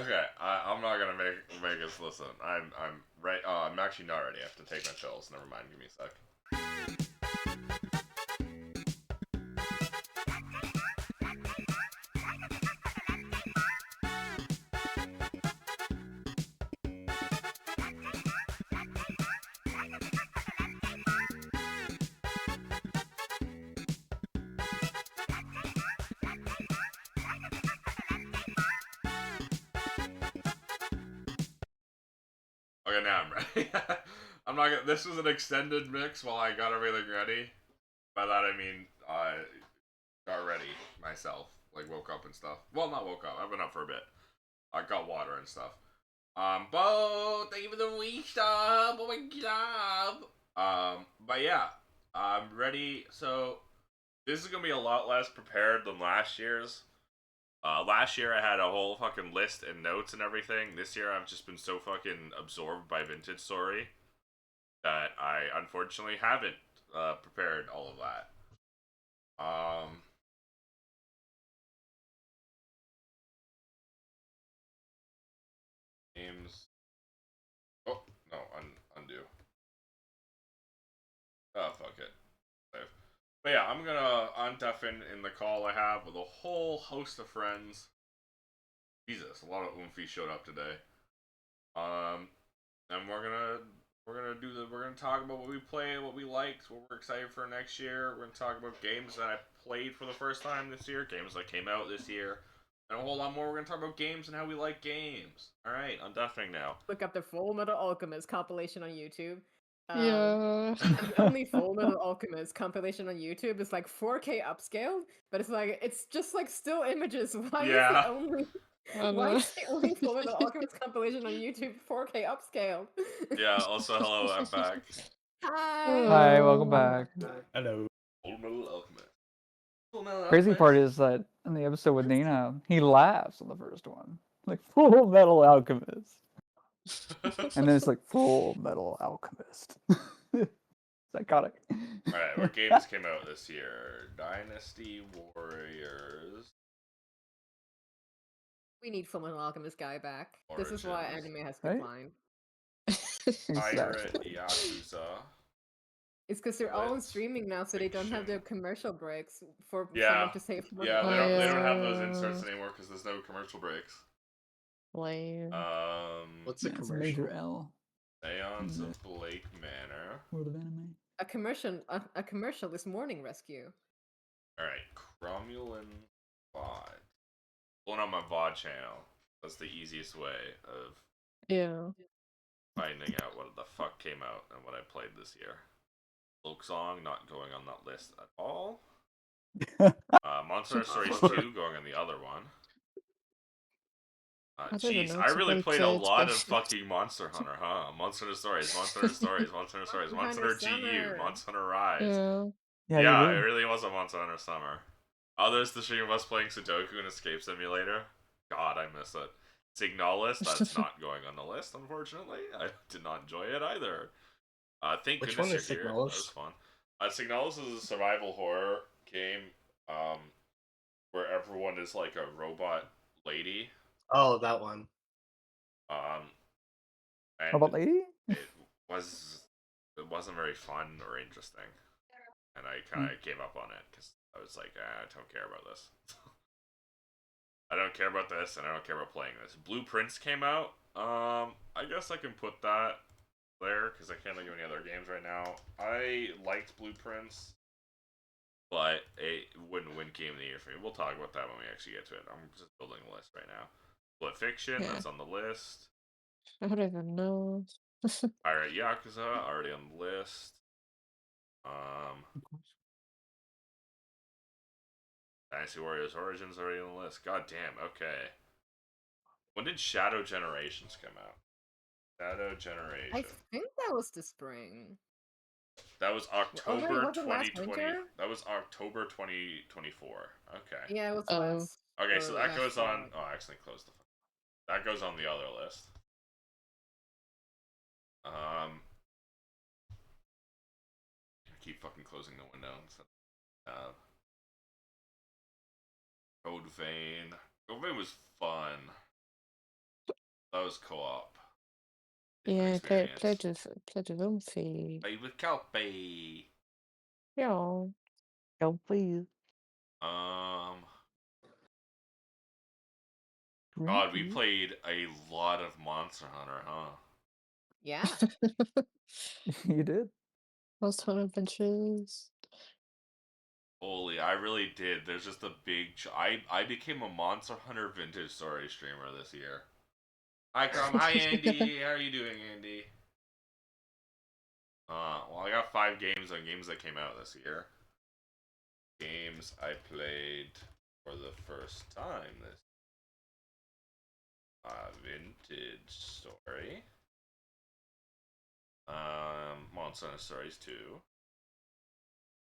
Okay, I'm not gonna make us listen. I'm right. I'm actually not ready. I have to take my pills. Never mind. Give me a sec. Okay, now I'm ready. I'm not gonna. This was an extended mix while I got everything ready. By that I mean I got ready myself. Like woke up and stuff. Well, not woke up. I've been up for a bit. I got water and stuff. Bo, thank you for the week stop. Oh my god. But yeah, I'm ready. So this is gonna be a lot less prepared than last year's. Last year I had a whole fucking list and notes and everything. This year I've just been so fucking absorbed by Vintage Story that I unfortunately haven't prepared all of that. Games. Oh no, undo. Oh fuck it. Save. But yeah, I'm gonna undeafen in the call I have with a whole host of friends. Jesus, a lot of oomphy showed up today. Um, and we're gonna talk about what we played, what we liked, what we're excited for next year. We're gonna talk about games that I played for the first time this year, games that came out this year, and a whole lot more. We're gonna talk about games and how we like games. All right, I'm deafening now. Look up the Full Metal Alchemist compilation on YouTube. Yeah. And the only Full Metal Alchemist compilation on YouTube is like 4K upscaled, but it's just like still images. Why is Yeah. the only I why know. is the only Full Metal Alchemist compilation on YouTube 4K upscaled? Yeah. Also, hello, I'm back. Hi. Hi, welcome back. Hello. Full Metal Alchemist. Full Metal Crazy part is that in the episode with Nina, he laughs on the first one, like Full Metal Alchemist, and then it's like Full Metal Alchemist. Psychotic. Alright, what games came out this year? Dynasty Warriors. We need Full Metal Alchemist guy back. This is why Origins. anime has Right? declined. Pirate Exactly. Yakuza. It's because they're all on Blitz. streaming now, so they don't have Fiction. the commercial breaks for Yeah. someone to say Full Metal Yeah, they Alchemist. don't have those inserts anymore because there's no commercial breaks. Lame. What's a Yeah, it's a commercial? major L. Aeons of Blake Manor. World of Anime. A commercial is Morning Rescue. Alright, Cromulin VOD. Pulling on my VOD channel. That's the easiest way of Yeah. finding out what the fuck came out and what I played this year. Folk Song not going on that list at all. Monster Hunter Stories 2 going on the other one. I don't even Jeez, know I what's really about played a to lot of explain. fucking Monster Hunter, huh? Monster Hunter Stories, Monster Hunter Stories, Monster Hunter Stories, Monster Hunter GU, Summer. Monster Hunter Rise. Yeah. Yeah, you it did. really was a Monster Hunter summer. Oh, there's the stream of us playing Sudoku and Escape Simulator. God, I miss it. Signalis, that's not going on the list, unfortunately. I did not enjoy it either. Thank Which goodness one is you're here. That was Signalis? fun. Signalis is a survival horror game where everyone is like a robot lady. Oh, that one. And Robot Lady? it wasn't very fun or interesting, and I kind of gave up on it because I was like, I don't care about this. I don't care about this, and I don't care about playing this. Blueprints came out. I guess I can put that there because I can't think of any other games right now. I liked Blueprints, but it wouldn't win Game of the Year for me. We'll talk about that when we actually get to it. I'm just building a list right now. Split Fiction, Yeah. that's on the list. I don't even know. Pirate Yakuza, already on the list. Dynasty Warriors Origins already on the list. God damn, okay. When did Shadow Generations come out? Shadow I Generation. think that was the spring. That was Oh, wait, October was it last 2020. winter? That was October 2024. Okay. Yeah, it was Oh. last. Okay, so that last goes on. fall. Oh, I accidentally closed the. That goes on the other list. I keep fucking closing the window. Code Vein. Code Vein was fun. That was co-op. Yeah, Different played experience. with Umphy. Played with Kelpie. Yeah. Oh, please. God, we played a lot of Monster Hunter, huh? Yeah. You did? Most Hunter Adventures. Holy, I really did. There's just a big... I became a Monster Hunter vintage story streamer this year. Hi, Crom. Hi, Andy. How are you doing, Andy? Well, I got 5 games on games that came out this year. Games I played for the first time this vintage story. Monster Hunter Stories 2.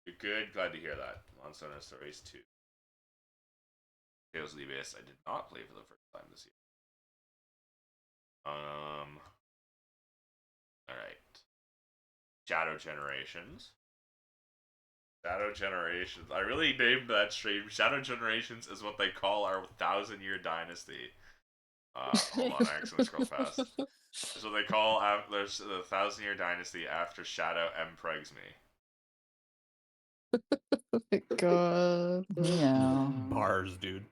You're good. Glad to hear that. Monster Hunter Stories 2. Tales of the Abyss. I did not play for the first time this year. Alright. Shadow Generations. Shadow Generations. I really named that stream. Shadow Generations is what they call our 1,000-year dynasty. Hold on, I accidentally scrolled past. That's what they call there's the 1,000-year dynasty after Shadow impregs me. Oh my god. Yeah. Bars, dude.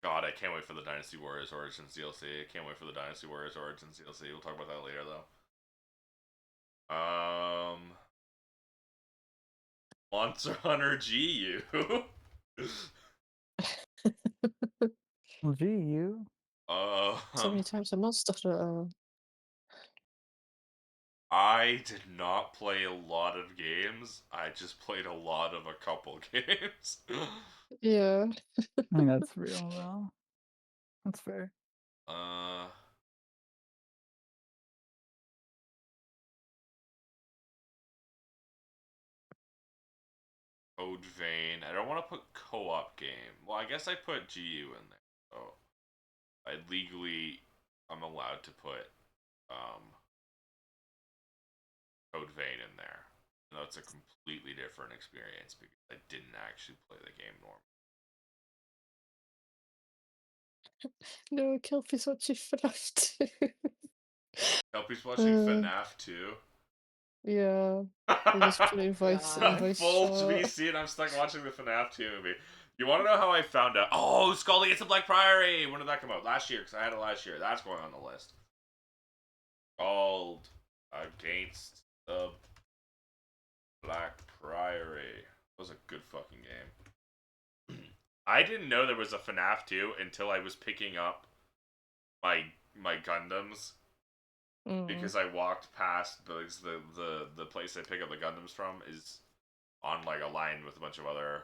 God, I can't wait for the Dynasty Warriors Origins DLC. I can't wait for the Dynasty Warriors Origins DLC. We'll talk about that later, though. Monster Hunter GU. Well, gee, you. So many times a monster hunter. I did not play a lot of games. I just played a lot of a couple games. Yeah. I mean, that's real, though. That's fair. Code Vein. I don't want to put co-op game. Well, I guess I put GU in there. So I legally, I'm allowed to put Code Vein in there. No, it's a completely different experience because I didn't actually play the game normally. No, Kelpie's watching FNAF 2. Kelpie's watching FNAF 2. Yeah. They just put in voice God. Full shot. VC and I'm stuck watching the FNAF 2 movie. You want to know how I found out? Oh, Scully, it's a Black Priory! When did that come out? Last year, because I had it last year. That's going on the list. Called Against the Black Priory. That was a good fucking game. I didn't know there was a FNAF 2 until I was picking up my Gundams. Because I walked past the place I pick up the Gundams from is on like a line with a bunch of other,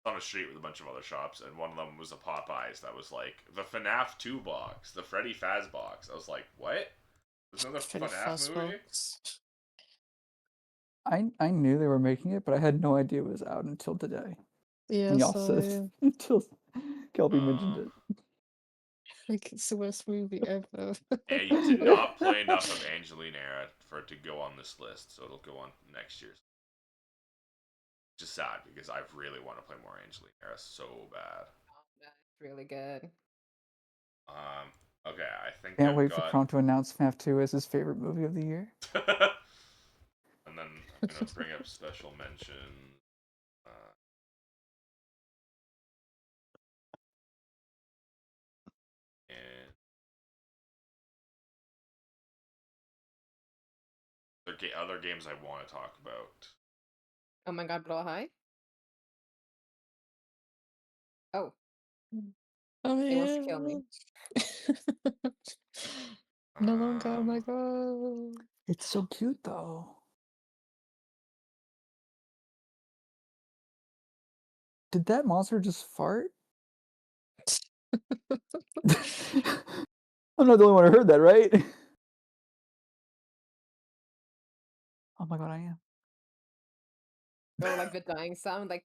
on a street with a bunch of other shops, and one of them was a Popeyes that was like the FNAF 2 box, the Freddy Faz box. I was like, what? There's another Freddy FNAF movie? Fazbear's. I knew they were making it, but I had no idea it was out until today. Yeah, When y'all so said until Kelby mentioned it. like it's the worst movie ever. I did not play enough of Angelina Era for it to go on this list, so it'll go on next year's. Which is sad because I really want to play more Angelina Era so bad. That's really good. Okay, I think Can't I've wait for got... Crom to announce FNAF 2 as his favorite movie of the year. And then I'm gonna bring up special mention. And other games I want to talk about. Oh my god, Blow High? Oh, Oh he wants to kill yeah. me. No longer, oh my god. It's so cute, though. Did that monster just fart? I'm not the only one who heard that, right? Oh my god, I am. Or like the dying sound, like.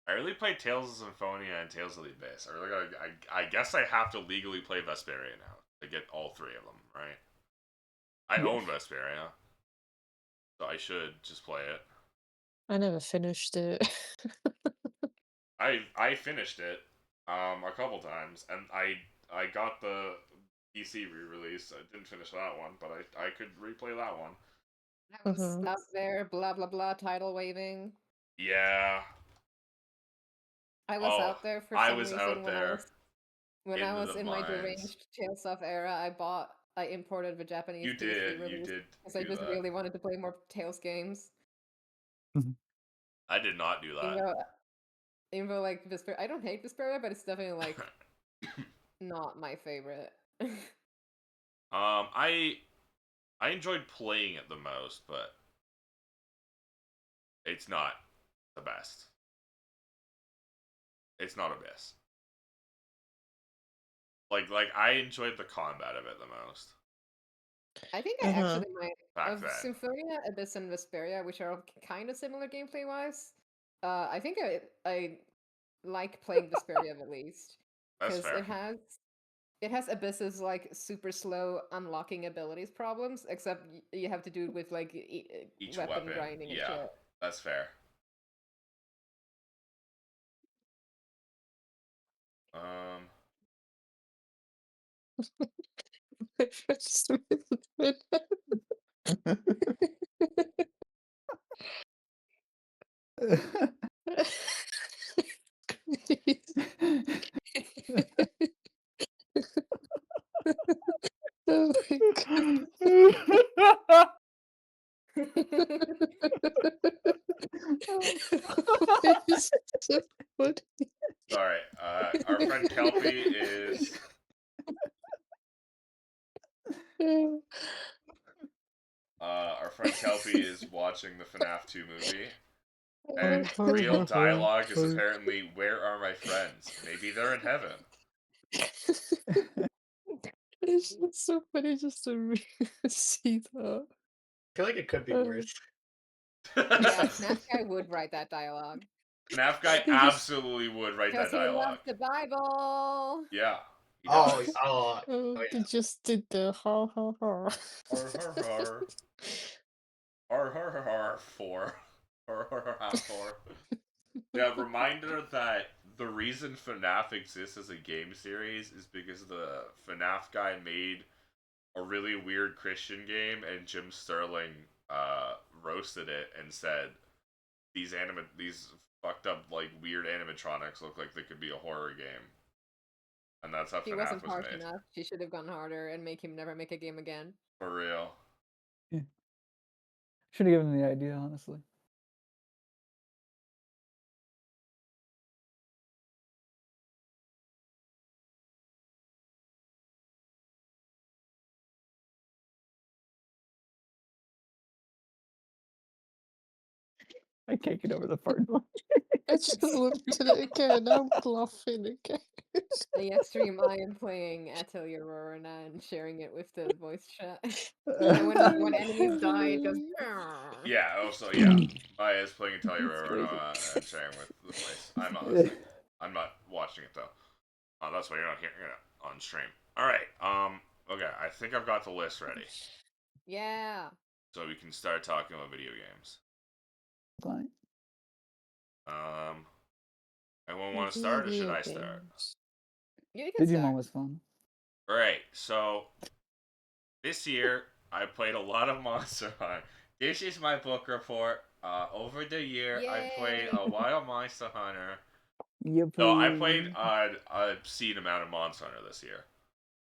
I really played Tales of Symphonia and Tales of the Abyss. I really gotta, I guess I have to legally play Vesperia now to get all 3 of them, right? I Yes. own Vesperia, so I should just play it. I never finished it. I finished it a couple times, and I got the PC re-release. I didn't finish that one, but I could replay that one. I was Mhm. up there, blah blah blah, title waving. Yeah. I was Oh, out there for I some was reason out there when I into was the in my mines. deranged Tales of era. I imported the Japanese You PS did re-release because I do just that. really wanted to play more Tales games. I did not do Even that. though, even though like Vesperia, I don't hate Vesperia, but it's definitely like not my favorite. I enjoyed playing it the most, but it's not the best. It's not Abyss. Like I enjoyed the combat of it the most I think I Mhm. actually might back of then. Symphonia, Abyss, and Vesperia, which are kind of similar gameplay wise. I think I like playing Vesperia the least That's because fair. it has Abyss's like super slow unlocking abilities problems, except you have to do it with like Each weapon weapon, grinding and yeah, shit. that's fair. Um, Oh my god. It's so funny. sorry. Our friend Kelpie is watching the FNAF 2 movie, and real dialogue is apparently, "Where are my friends? Maybe they're in heaven." It's just so funny just to see that. I feel like it could be Um, worse. Yeah, Snap Guy would write that dialogue FNAF guy he just absolutely would write because that he loves dialogue. the Bible. Yeah, he Oh, does. oh they yeah. just did the ha ha ha. Har har har. Har har har har. 4. Har har har har 4. Yeah, reminder that the reason FNAF exists as a game series is because the FNAF guy made a really weird Christian game, and Jim Sterling roasted it and said these fucked up like weird animatronics look like they could be a horror game, and that's how He FNAF wasn't was harsh made. enough. She should have gone harder and make him never make a game again. For real. Should have given him the idea, honestly. I can't get over the fart noise. I just looked at it again. I'm laughing again. The extreme I am playing Atelier Rorana and sharing it with the voice chat. And when enemies die, it goes. Yeah. Also, yeah. I is playing It's Atelier crazy. and sharing with the voice. I'm not listening. I'm not watching it though. That's why you're not hearing it on stream. All right. Okay. I think I've got the list ready, Yeah. so we can start talking about video games. Fine. Anyone want to start, or should Video I start? games. You can Digimon start. was fun. All right. So this year I played a lot of Monster Hunter. This is my book report. Over the year, I played Yay! a lot of Monster Hunter. So I played Yippee. a obscene amount of Monster Hunter this year.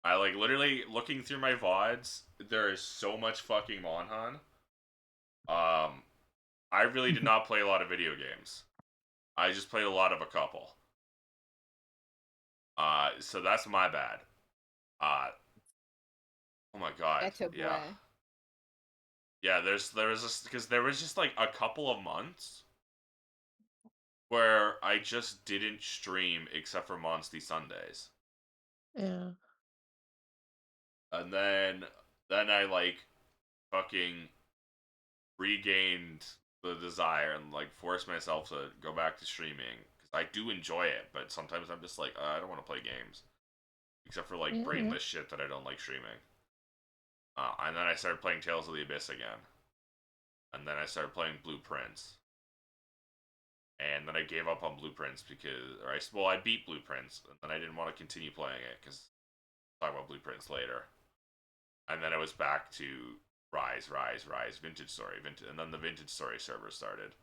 I like literally looking through my VODs. There is so much fucking Monhun. I really did not play a lot of video games. I just played a lot of a couple. So that's my bad. Uh, oh my god, Eto yeah, boy. yeah. There was just because there was just like a couple of months where I just didn't stream except for Monsty Sundays, Yeah. and then I like fucking regained the desire and like forced myself to go back to streaming because I do enjoy it, but sometimes I'm just like I don't want to play games except for like Yeah. brainless shit that I don't like streaming. And then I started playing Tales of the Abyss again, and then I started playing Blueprints, and then I gave up on Blueprints I beat Blueprints, and then I didn't want to continue playing it because I'll talk about Blueprints later. And then it was back to Rise, Vintage Story, and then the Vintage Story server started.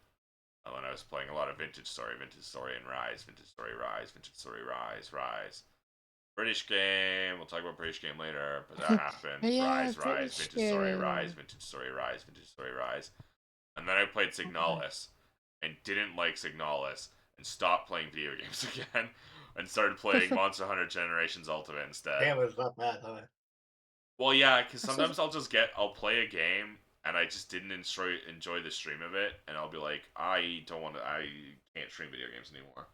And then I was playing a lot of Vintage Story, and Rise, Vintage Story, Rise, Vintage Story, Rise. British game. We'll talk about British game later, but that happened. Yeah, Rise, British Vintage Story, Rise, game. Vintage Story, Rise, Vintage Story, Rise. And then I played Signalis and didn't like Signalis and stopped playing video games again and started playing Monster Hunter Generations Ultimate instead. Damn, it's not bad, huh? Well, yeah, because sometimes I'll play a game and I just didn't enjoy the stream of it, and I'll be like, I can't stream video games anymore.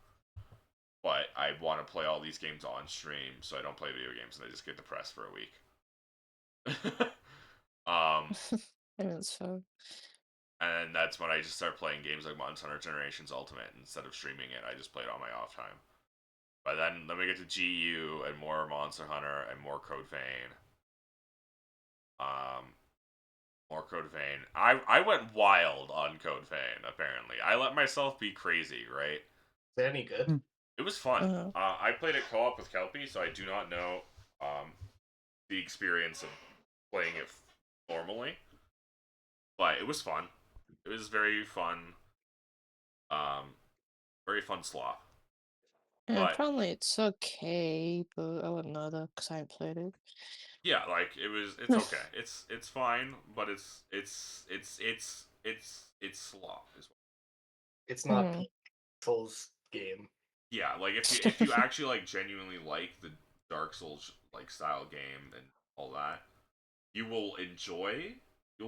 But I want to play all these games on stream, so I don't play video games, and I just get depressed for a week. And so And that's when I just start playing games like Monster Hunter Generations Ultimate instead of streaming it. I just play it on my off time. But then we get to GU and more Monster Hunter and more Code Vein. More Code Vein. I went wild on Code Vein, apparently. I let myself be crazy, right? Is it any good? It was fun. I played it co-op with Kelpie, so I do not know the experience of playing it normally. But it was fun. It was very fun. Very fun slop. yeah, But apparently it's okay, but I wouldn't know that because I haven't played it. yeah, like it's okay. It's fine, but it's slop as well. It's not Souls game. Yeah, like if you actually like genuinely like the Dark Souls like style game and all that, you'll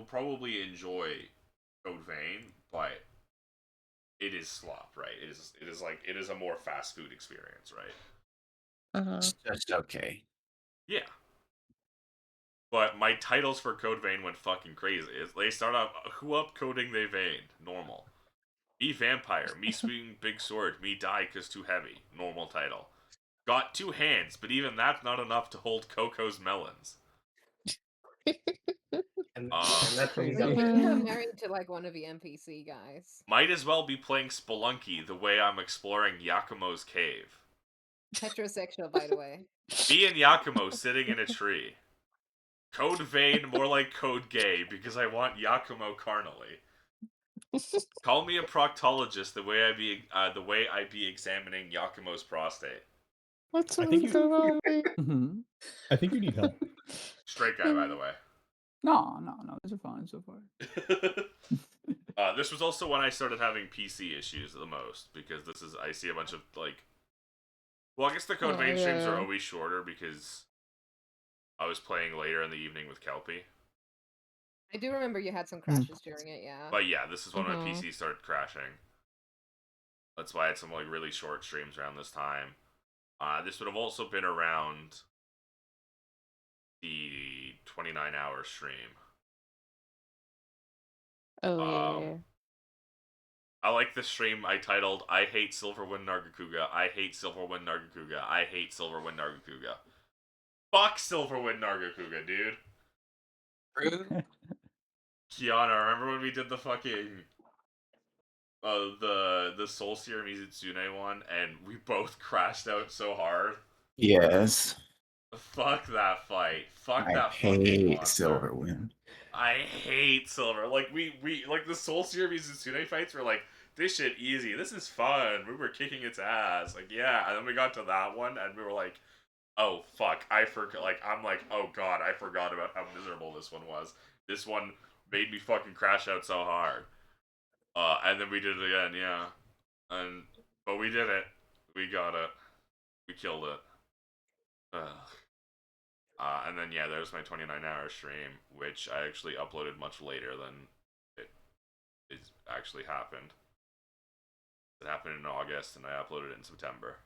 probably enjoy Code Vein, but it is slop, right? It is a more fast food experience, right? Uh-huh. It's okay. Yeah. But my titles for Code Vein went fucking crazy. They start off, who up coding they vein? Normal. Me vampire, me swinging big sword, me die cause too heavy. Normal title. Got 2 hands, but even that's not enough to hold Coco's melons. And that's when you Like, got you bit. got married to like one of the NPC guys. Might as well be playing Spelunky the way I'm exploring Yakumo's cave. Heterosexual, by the way. Me and Yakumo sitting in a tree. Code Vein more like Code Gay because I want Yakumo carnally. Call me a proctologist the way I be examining Yakumo's prostate. What's I think you- going on? Mm-hmm. I think you need help. Straight guy, by the way. No, these are fine so far. This was also when I started having PC issues the most, because I see a bunch of like, well, I guess the Code Vein streams are yeah. always shorter because I was playing later in the evening with Kelpie. I do remember you had some crashes during it, yeah. But yeah, this is when my PC started crashing. That's why I had some like really short streams around this time. This would have also been around the 29-hour stream. Oh yeah. I like the stream I titled I Hate Silverwind Nargacuga, I Hate Silverwind Nargacuga, I Hate Silverwind Nargacuga. Fuck Silverwind Nargacuga, dude. Kiana, remember when we did the fucking the Soul Seer Mizutsune one and we both crashed out so hard? Yes. Fuck that fight. Fuck I that fucking hate monster. Silverwind. I hate Silver. Like we like the Soul Seer Mizutsune fights were like, this shit easy. This is fun. We were kicking its ass. Like, yeah. And then we got to that one and we were like, oh fuck. I forgot. Like, I'm like, oh god, I forgot about how miserable this one was. This one made me fucking crash out so hard. And then we did it again, yeah. But we did it. We got it. We killed it. Ugh. And then yeah, there's my 29-hour stream, which I actually uploaded much later than it actually happened. It happened in August, and I uploaded it in September.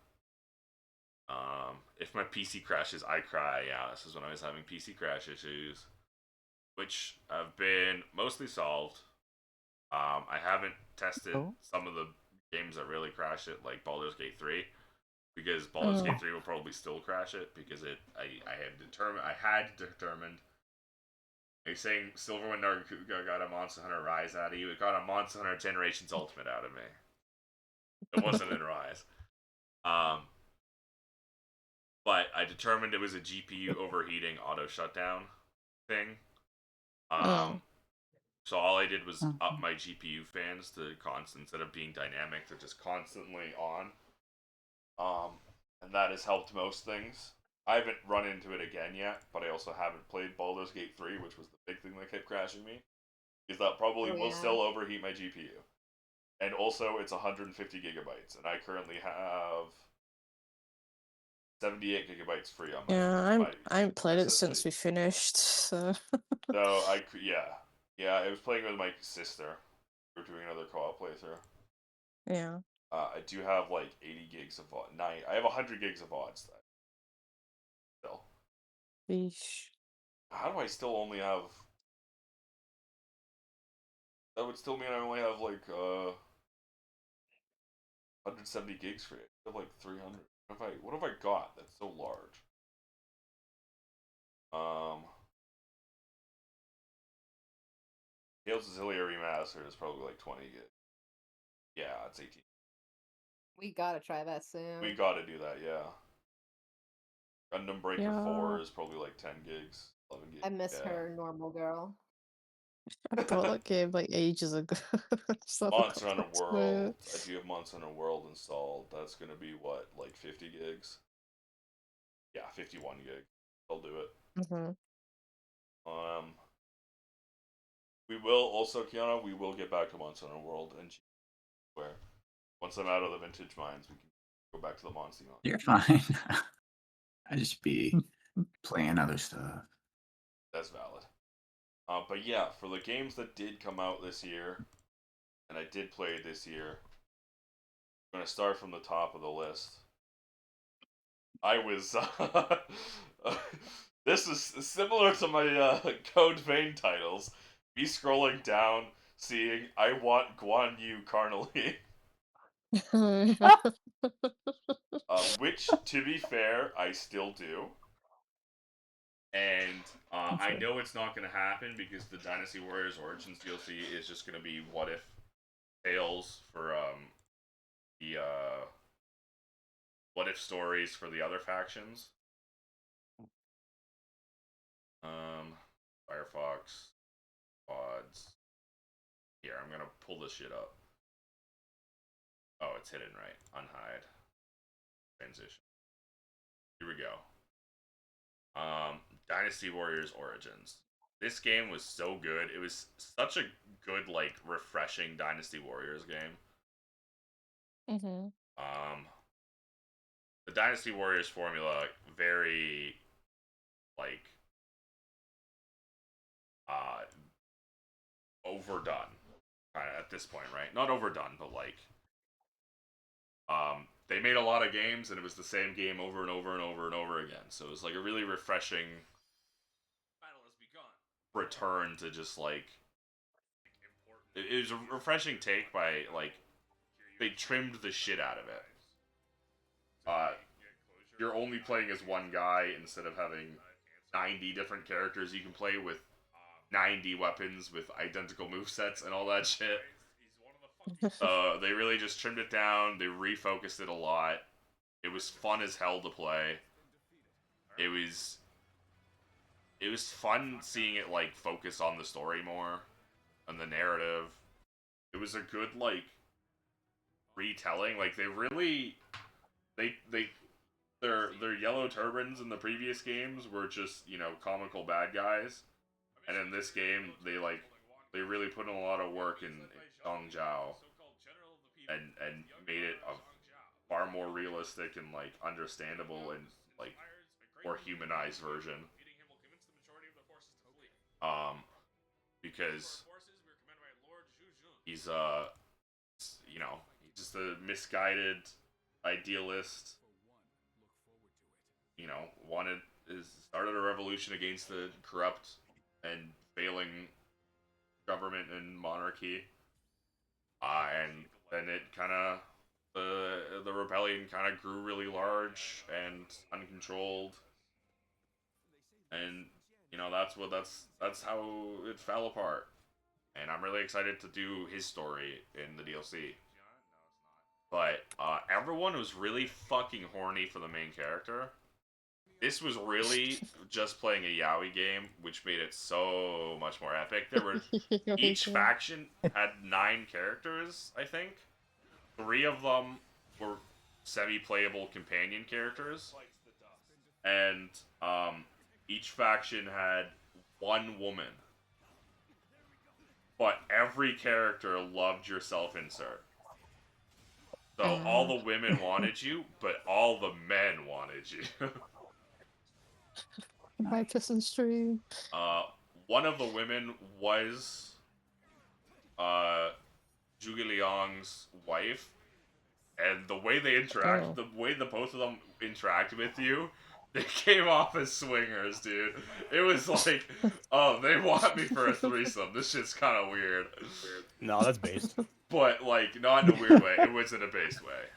If my PC crashes, I cry. Yeah, this is when I was having PC crash issues, which have been mostly solved. I haven't tested some of the games that really crash it, like Baldur's Gate 3. Because Baldur's Gate 3 will probably still crash it because I had determined. Are you saying Silverwind Nargacuga got a Monster Hunter Rise out of you? It got a Monster Hunter Generations Ultimate out of me. It wasn't in Rise. But I determined it was a GPU overheating auto shutdown thing. Oh. So all I did was Mhm. up my GPU fans to constant instead of being dynamic. They're just constantly on. And that has helped most things. I haven't run into it again yet, but I also haven't played Baldur's Gate 3, which was the big thing that kept crashing me. Because that probably will still overheat my GPU. And also, it's 150 gigabytes, and I currently have 78 gigabytes free on my. Yeah, my I haven't played it SSD. since we finished, so. So yeah, I was playing with my sister. We were doing another co-op playthrough. Yeah. I do have like 80 gigs of VOD. I have 100 gigs of VODs still. Yeesh. How do I still only have? That would still mean I only have like 170 gigs for it. I have like 300. What have I got that's so large? Tales of Zillia Remastered is probably like 20 gigs. Yeah, it's 18. We gotta try that soon. We gotta do that, yeah. Gundam Breaker Yeah. 4 is probably like 10 gigs, 11 gigs. I miss yeah. her, normal girl. I bought that game like ages ago. So I Monster forgot Hunter to play World. it. I do have Monster Hunter World installed. That's gonna be what, like 50 gigs? Yeah, 51 gig. I'll do it. Mhm. We will also, Kiana, we will get back to Monster Hunter World and where once I'm out of the vintage mines, we can go back to the Monster mine. You're fine. I just be playing other stuff. That's valid. But yeah, for the games that did come out this year, and I did play this year, I'm gonna start from the top of the list. I was. This is similar to my Code Vein titles. Me scrolling down, seeing I want Guan Yu carnally. Which, to be fair, I still do. And I know it's not going to happen because the Dynasty Warriors Origins DLC is just going to be what if tales for the what if stories for the other factions. Firefox, odds. Here, I'm gonna pull this shit up. Oh, it's hidden right. Unhide. Transition. Here we go. Dynasty Warriors Origins. This game was so good. It was such a good, like, refreshing Dynasty Warriors game. Mhm. The Dynasty Warriors formula, very, like, overdone at this point, right? Not overdone, but like, they made a lot of games and it was the same game over and over and over and over again. So it was like a really refreshing return to just like it was a refreshing take by like they trimmed the shit out of it. You're only playing as one guy instead of having 90 different characters you can play with 90 weapons with identical movesets and all that shit. They really just trimmed it down. They refocused it a lot. It was fun as hell to play. It was fun seeing it like focus on the story more and the narrative. It was a good like retelling. Like they really their yellow turbans in the previous games were just, you know, comical bad guys. And in this game they really put in a lot of work in Dong Zhao and made it a far more realistic and like understandable and like more humanized version. Because he's you know, he's just a misguided idealist. You know, started a revolution against the corrupt and failing government and monarchy. And then it kind of the rebellion kind of grew really large and uncontrolled, and you know that's how it fell apart. And I'm really excited to do his story in the DLC. but everyone was really fucking horny for the main character. This was really just playing a yaoi game, which made it so much more epic. There were each faction had 9 characters, I think. 3 of them were semi-playable companion characters, and each faction had 1 woman. But every character loved your self-insert. So all the women wanted you, but all the men wanted you. My kissing stream. One of the women was Zhuge Liang's wife, and the way they interact, the way the both of them interacted with you, they came off as swingers, dude. It was like, oh, they want me for a threesome. This shit's kind of weird. No, that's based. But like, not in a weird way. It was in a based way.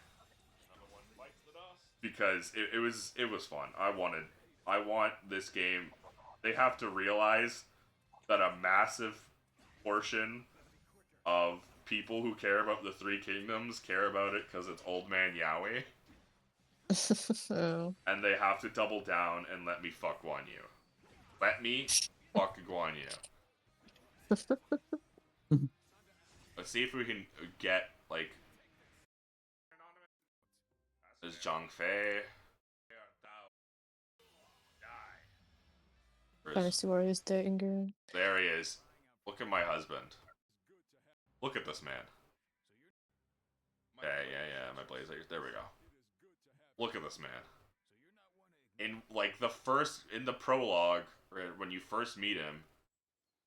Because it was fun. I want this game. They have to realize that a massive portion of people who care about the 3 kingdoms care about it because it's old man yaoi. Oh. And they have to double down and let me fuck Guan Yu. Let me fuck Guan Yu. Let's see if we can get, like... There's Zhang Fei. Dynasty Warriors dating girl. There he is. Look at my husband. Look at this man. Yeah, my blazer. There we go. Look at this man. In, like, in the prologue, when you first meet him,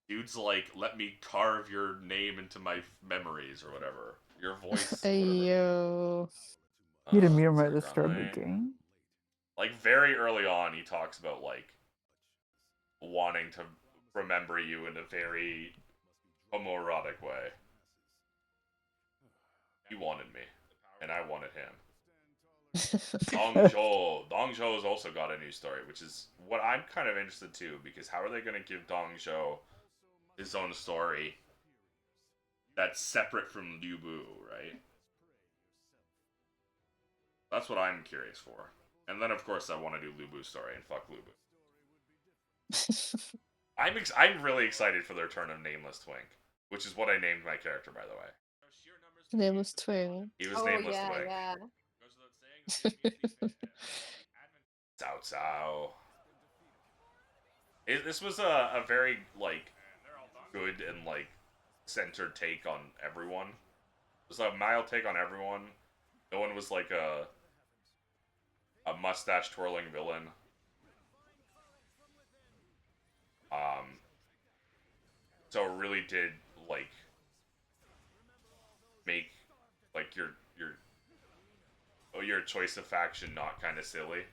dude's like, let me carve your name into my memories, or whatever. Your voice, Hey, whatever. yo. You didn't meet him right at the start of the game? Like, very early on, he talks about, like, wanting to remember you in a very homoerotic way. He wanted me, and I wanted him. Dong Zhou has also got a new story, which is what I'm kind of interested too, because how are they going to give Dong Zhou his own story that's separate from Liu Bu, right? That's what I'm curious for. And then, of course, I want to do Liu Bu's story and fuck Liu Bu. I'm really excited for their turn of Nameless Twink, which is what I named my character, by the way. Nameless Twink. He was Nameless Twink. Yeah. Cao Cao. This was a very, like, good and, like, centered take on everyone. It was a mild take on everyone. No one was, like, a mustache-twirling villain. So it really did, like, make, like, your choice of faction not kind of silly.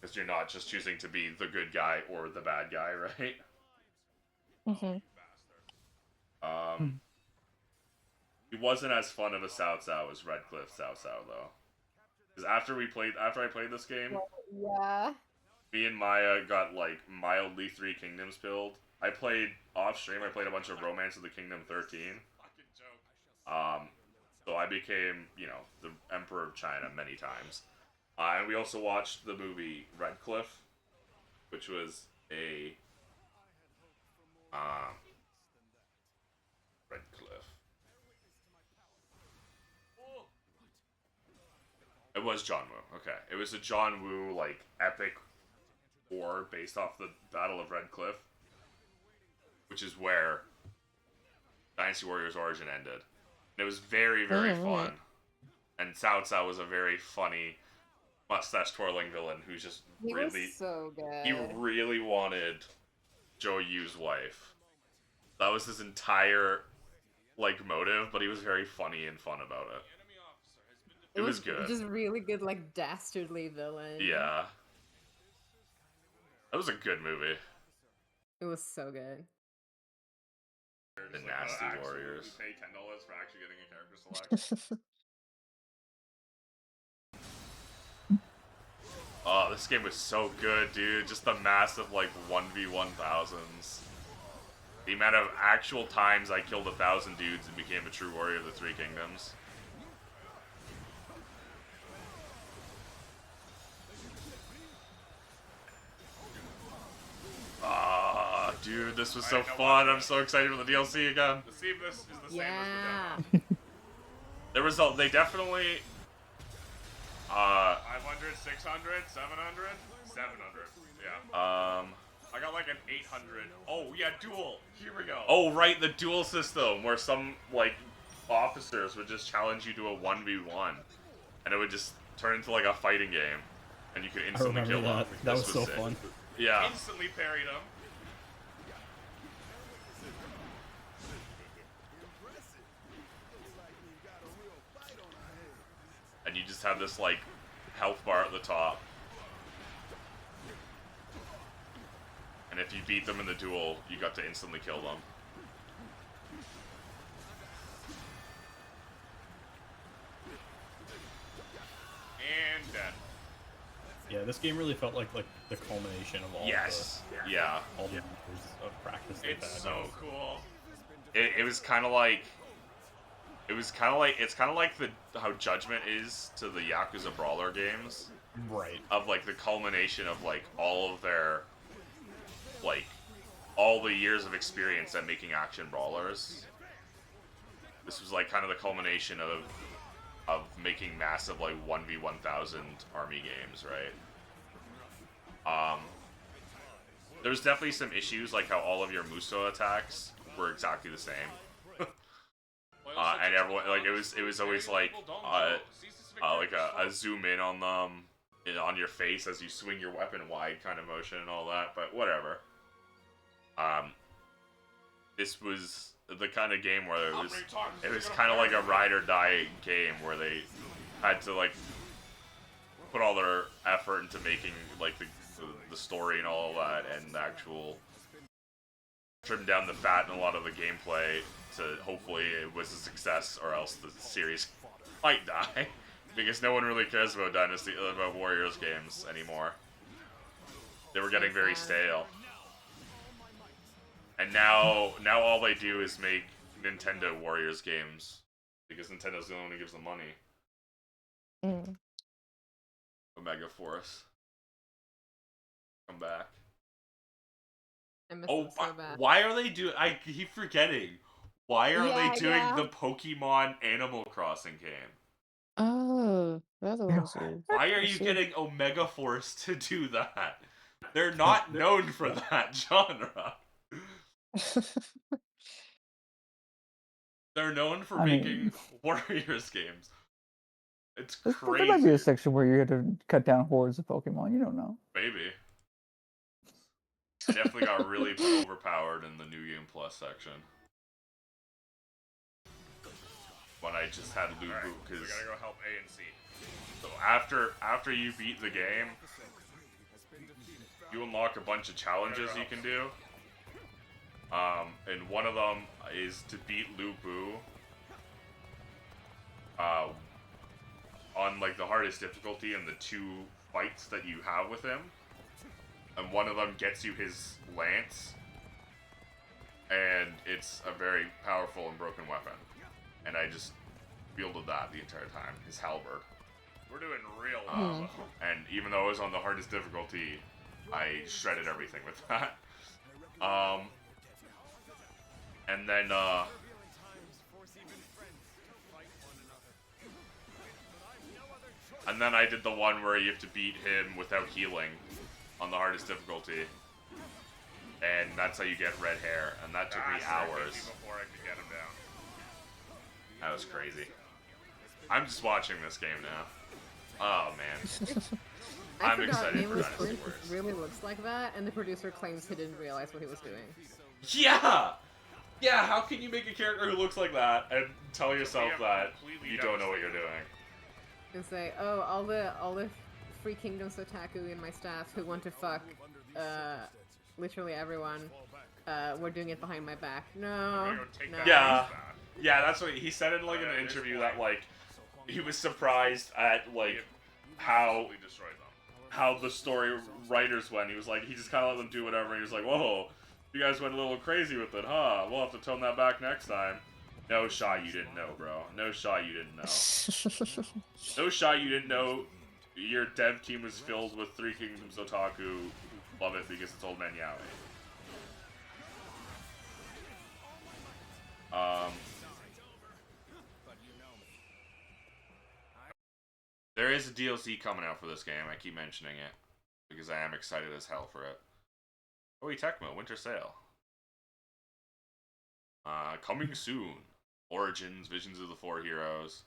Because you're not just choosing to be the good guy or the bad guy, right? He wasn't as fun of a Cao Cao as Redcliffe Cao Cao, though. Because after I played this game, Yeah. me and Maya got, like, mildly 3 Kingdoms pilled. I played off stream. I played a bunch of Romance of the Kingdom 13. So I became, you know, the Emperor of China many times. And we also watched the movie Redcliffe, which was a Redcliffe. It was John Woo. Okay, it was a John Woo, like, epic war based off the Battle of Redcliffe, which is where Dynasty Warriors Origin ended. And it was very, very fun. And Cao Cao was a very funny mustache-twirling villain who just He really... was so good. He really wanted Zhou Yu's wife. That was his entire, like, motive, but he was very funny and fun about it. It was good. Just really good, like, dastardly villain. Yeah. That was a good movie. It was so good. The Nasty Warriors. Pay $10 for actually getting a character select. Oh, this game was so good, dude. Just the massive, like, 1v1000s. The amount of actual times I killed 1,000 dudes and became a true warrior of the 3 kingdoms. Dude, this was so fun. I'm so excited for the DLC again. Let's see if this is the same Yeah. as the demo. The result, they definitely... 500, 600, 700? 700. Yeah. I got like an 800. Oh, yeah, duel. Here we go. Oh, right, the duel system, where some, like, officers would just challenge you to a 1v1. And it would just turn into, like, a fighting game. And you could I instantly remember kill that. them. That This was so sick. fun. Yeah. Instantly parried him. And you just have this, like, health bar at the top. And if you beat them in the duel, you got to instantly kill them. And dead. Yeah, this game really felt like the culmination of all Yes. the Yeah. all the years of practice they've It's had. so cool. It was kind of like... it's kind of like how Judgment is to the Yakuza Brawler games. Right. Of, like, the culmination of, like, all of their... like, all the years of experience at making action brawlers. This was, like, kind of the culmination of making massive, like, 1v1000 army games, right? There's definitely some issues, like how all of your Muso attacks were exactly the same. And everyone, like, it was always like a zoom in on them, on your face as you swing your weapon wide kind of motion and all that, but whatever. This was the kind of game where it was kind of like a ride or die game where they had to, like, put all their effort into making, like, the story and all of that, and the actual trim down the fat and a lot of the gameplay to hopefully it was a success, or else the series might die. Because no one really cares about Warriors games anymore. They were getting very stale. And now all they do is make Nintendo Warriors games. Because Nintendo's the only one who gives them money. Mm. Omega Force. Come back. I missed it so bad. Why are they doing... I keep forgetting. Why are Yeah, they doing yeah. the Pokemon Animal Crossing game? Oh, that was weird. Why are you getting Omega Force to do that? They're not known for that genre. They're known for making Warriors games. It's crazy. There might be a section where you had to cut down hordes of Pokemon. You don't know. Maybe. I definitely got really overpowered in the New Game Plus section. When I just had Lu Bu, because we gotta go help A and C. so after you beat the game, you unlock a bunch of challenges you can do. And one of them is to beat Lu Bu on, like, the hardest difficulty in the 2 fights that you have with him. And one of them gets you his lance, and it's a very powerful and broken weapon. And I just wielded that the entire time, his halberd. We're doing real well. And even though it was on the hardest difficulty, I shredded everything with that. And then, I did the one where you have to beat him without healing on the hardest difficulty. And that's how you get red hair, and that took me hours. Before I could get him down. That was crazy. I'm just watching this game now. Oh, man. I'm excited for Nameless Dynasty Prince Warriors. really looks like that, and the producer claims he didn't realize what he was doing. Yeah! Yeah, how can you make a character who looks like that and tell yourself Yeah, that completely you don't know what you're doing? And say, oh, all the Free Kingdom Sotaku in my staff who want to fuck literally everyone, we're doing it behind my back. No. No. Yeah. Yeah, that's what he said in, like, an interview that, like, he was surprised at, like, how the story writers went. He was like, he just kind of let them do whatever, and he was like, whoa, you guys went a little crazy with it, huh? We'll have to tone that back next time. No shot you didn't know, bro. No shot you didn't know. No shot you didn't know your dev team was filled with Three Kingdoms Otaku. Love it because it's old man yaoi. there is a DLC coming out for this game. I keep mentioning it because I am excited as hell for it. Oh, Tecmo Winter Sale. Coming soon. Origins, Visions of the Four Heroes.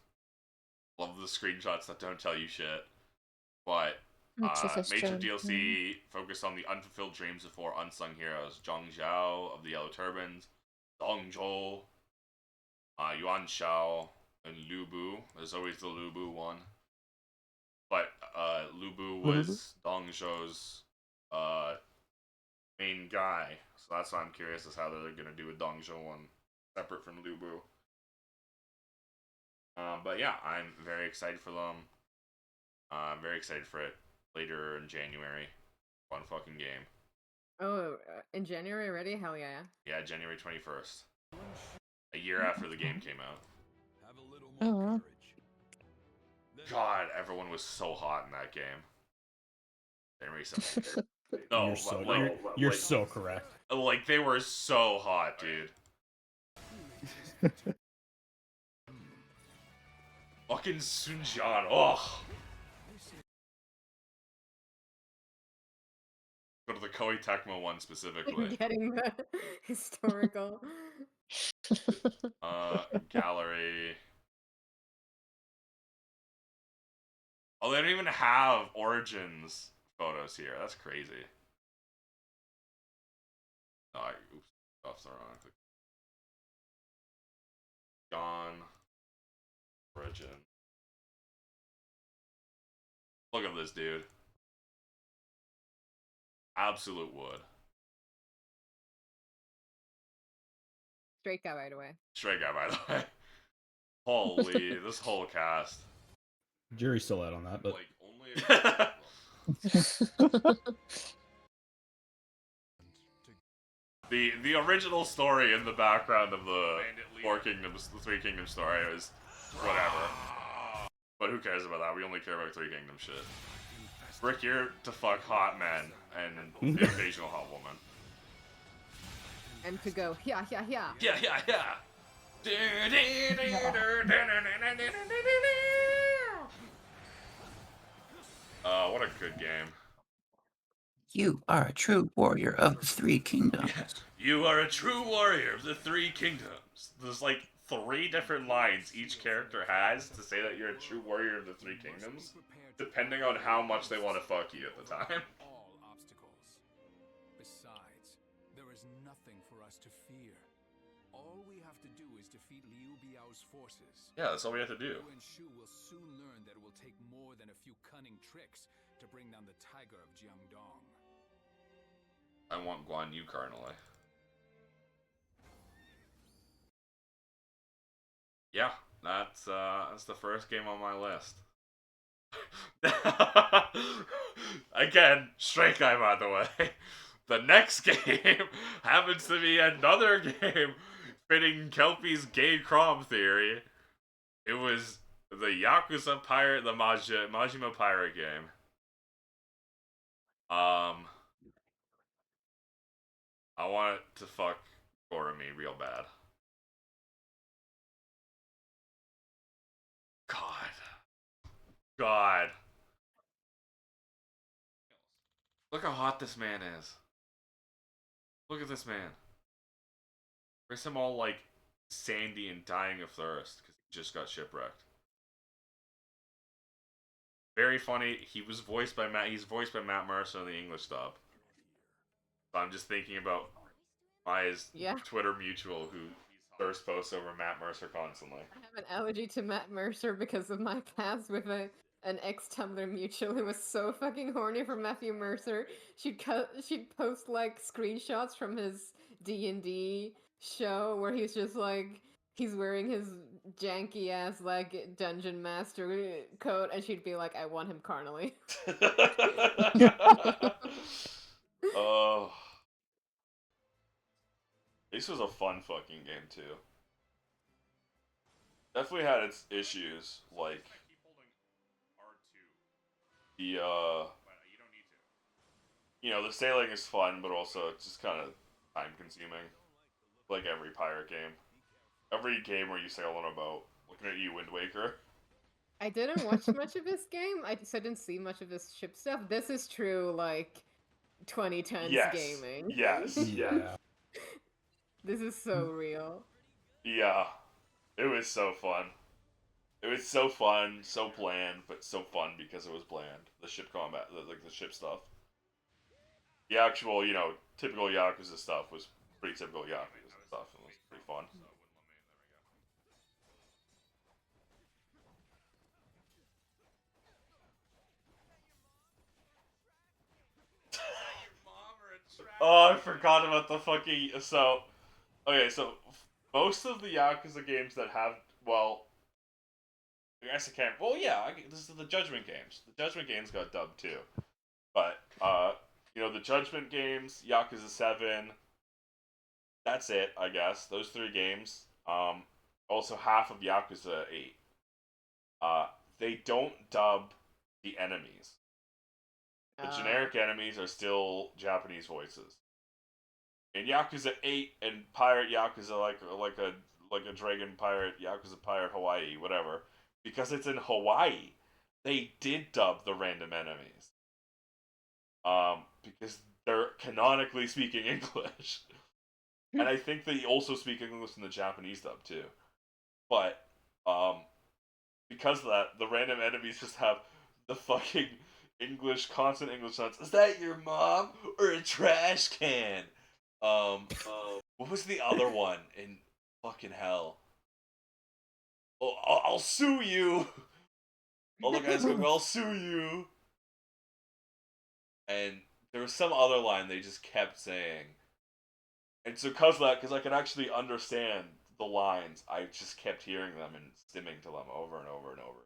Love the screenshots that don't tell you shit. But major DLC focused on the unfulfilled dreams of four unsung heroes: Zhang Zhao of the Yellow Turbans, Dong Zhou, Yuan Shao, and Lu Bu. There's always the Lu Bu one. But Lu Bu was Dong Zhou's main guy. So that's why I'm curious as how they're going to do a Dong Zhou one separate from Lu Bu. But yeah, I'm very excited for them. I'm very excited for it later in January. Fun fucking game. Oh, in January already? Hell yeah. Yeah, January 21st. A year after the game came out. Oh. God, everyone was so hot in that game. January 17th. No, You're so correct. Like, they were so hot, dude. Fucking Sun Jian, ugh. Go to the Koei Tecmo one specifically. Getting the historical. Gallery. Oh, they don't even have Origins photos here. That's crazy. Oh, oops, stuff's wrong. Gone. Origin. Look at this dude. Absolute wood. Straight guy, by the way. Straight guy, by the way. Holy, this whole cast. Jury's still out on that, but Like, only the original story in the background of the the Three Kingdoms story is whatever. But who cares about that? We only care about Three Kingdoms shit. Rick, you're to fuck hot men and the occasional hot woman. And to go, yeah. Yeah. What a good game. You are a true warrior of the Three Kingdoms. You are a true warrior of the Three Kingdoms. There's like 3 different lines each character has to say that you're a true warrior of the Three Kingdoms, depending on how much they want to fuck you at the time. All obstacles. Besides, there is nothing for us to fear. All we have to do is defeat Liu Biao's forces. Yeah, that's all we have to do. Wu and Shu will soon learn that it will take more than a few cunning tricks to bring down the tiger of Jiangdong. I want Guan Yu Carnally. Yeah, that's the first game on my list. Again, straight guy, by the way. The next game happens to be another game fitting Kelpie's gay crom theory. It was the Yakuza Pirate, the Majima Pirate game. I want it to fuck Gorami real bad. God. Look how hot this man is. Look at this man. Where's him all like sandy and dying of thirst because he just got shipwrecked. Very funny. He's voiced by Matt Mercer in the English dub. So I'm just thinking about my Twitter mutual who thirst posts over Matt Mercer constantly. I have an allergy to Matt Mercer because of my past with an ex-Tumblr mutual who was so fucking horny for Matthew Mercer. She'd post like screenshots from his D&D show where he's just like he's wearing his janky ass like dungeon master coat, and she'd be like, "I want him carnally." Oh, this was a fun fucking game too. Definitely had its issues, like the the sailing is fun, but also it's just kind of time consuming. Like every pirate game. Every game where you sail on a boat. Looking at you, Wind Waker. I didn't watch much of his game. I didn't see much of his ship stuff. This is true, like 2010s Yes. gaming. Yes. Yeah. This is so real. Yeah. It was so fun. It was so fun, so bland, but so fun because it was bland. The ship combat, like the ship stuff. The actual, typical Yakuza stuff was pretty typical Yakuza stuff. It was pretty fun. Oh, I forgot about the fucking. So, okay, so most of the Yakuza games that have, well, I guess I can't. Well, yeah, this is the Judgment games. The Judgment games got dubbed too, but the Judgment games, Yakuza 7. That's it, I guess. Those three games. Also half of Yakuza 8. They don't dub the enemies. The generic enemies are still Japanese voices. In Yakuza 8 and Pirate Yakuza, like a Dragon Pirate, Yakuza Pirate Hawaii, whatever, because it's in Hawaii, they did dub the random enemies. Because they're canonically speaking English. And I think they also speak English in the Japanese dub too. But because of that, the random enemies just have the fucking constant English sounds. Is that your mom or a trash can? What was the other one in fucking hell? Oh, I'll sue you. All the guys going, I'll sue you. And there was some other line they just kept saying. And so because I could actually understand the lines, I just kept hearing them and stimming to them over and over and over.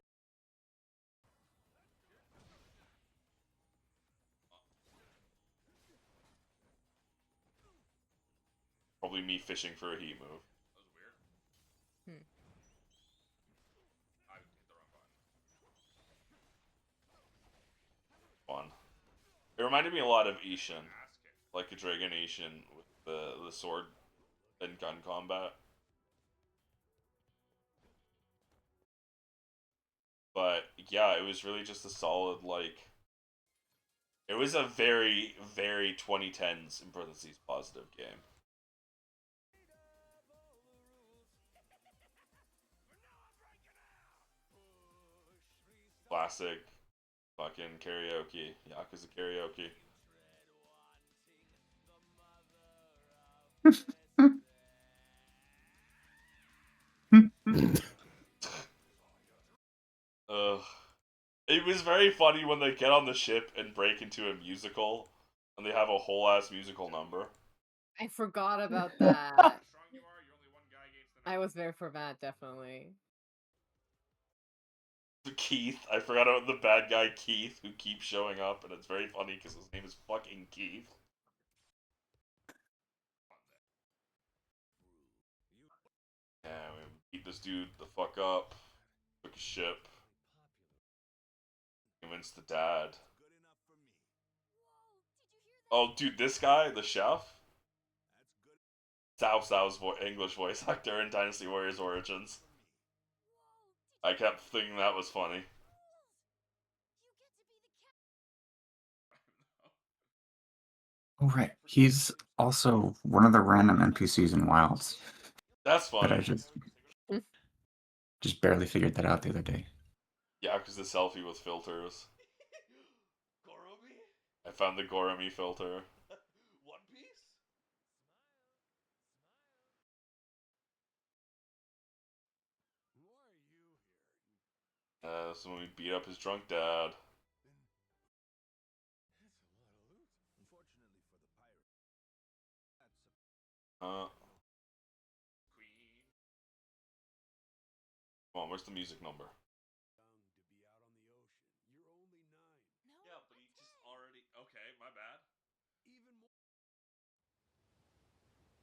Probably me fishing for a heat move. That was weird. Hmm. I hit the wrong button. Fun. It reminded me a lot of Ishin, like a Dragon Ishin with the sword and gun combat. But yeah, it was really just a solid It was a very, very 2010s in parentheses positive game. Classic fucking karaoke. Yakuza karaoke. Ugh. It was very funny when they get on the ship and break into a musical, and they have a whole ass musical number. I forgot about that. I was there for that, definitely. Keith, I forgot about the bad guy Keith, who keeps showing up, and it's very funny because his name is fucking Keith. Yeah, we beat this dude the fuck up. Took a ship. Convinced the dad. Oh, dude, this guy, the chef? Cao Cao's English voice actor in Dynasty Warriors Origins. I kept thinking that was funny. Oh, right. He's also one of the random NPCs in Wilds. That's But I funny. just barely figured that out the other day. Yeah, because the selfie with filters. I found the Goromi filter. One Piece? This is when we beat up his drunk dad. Come on, where's the music number? Yeah, but he just already. Okay, my bad.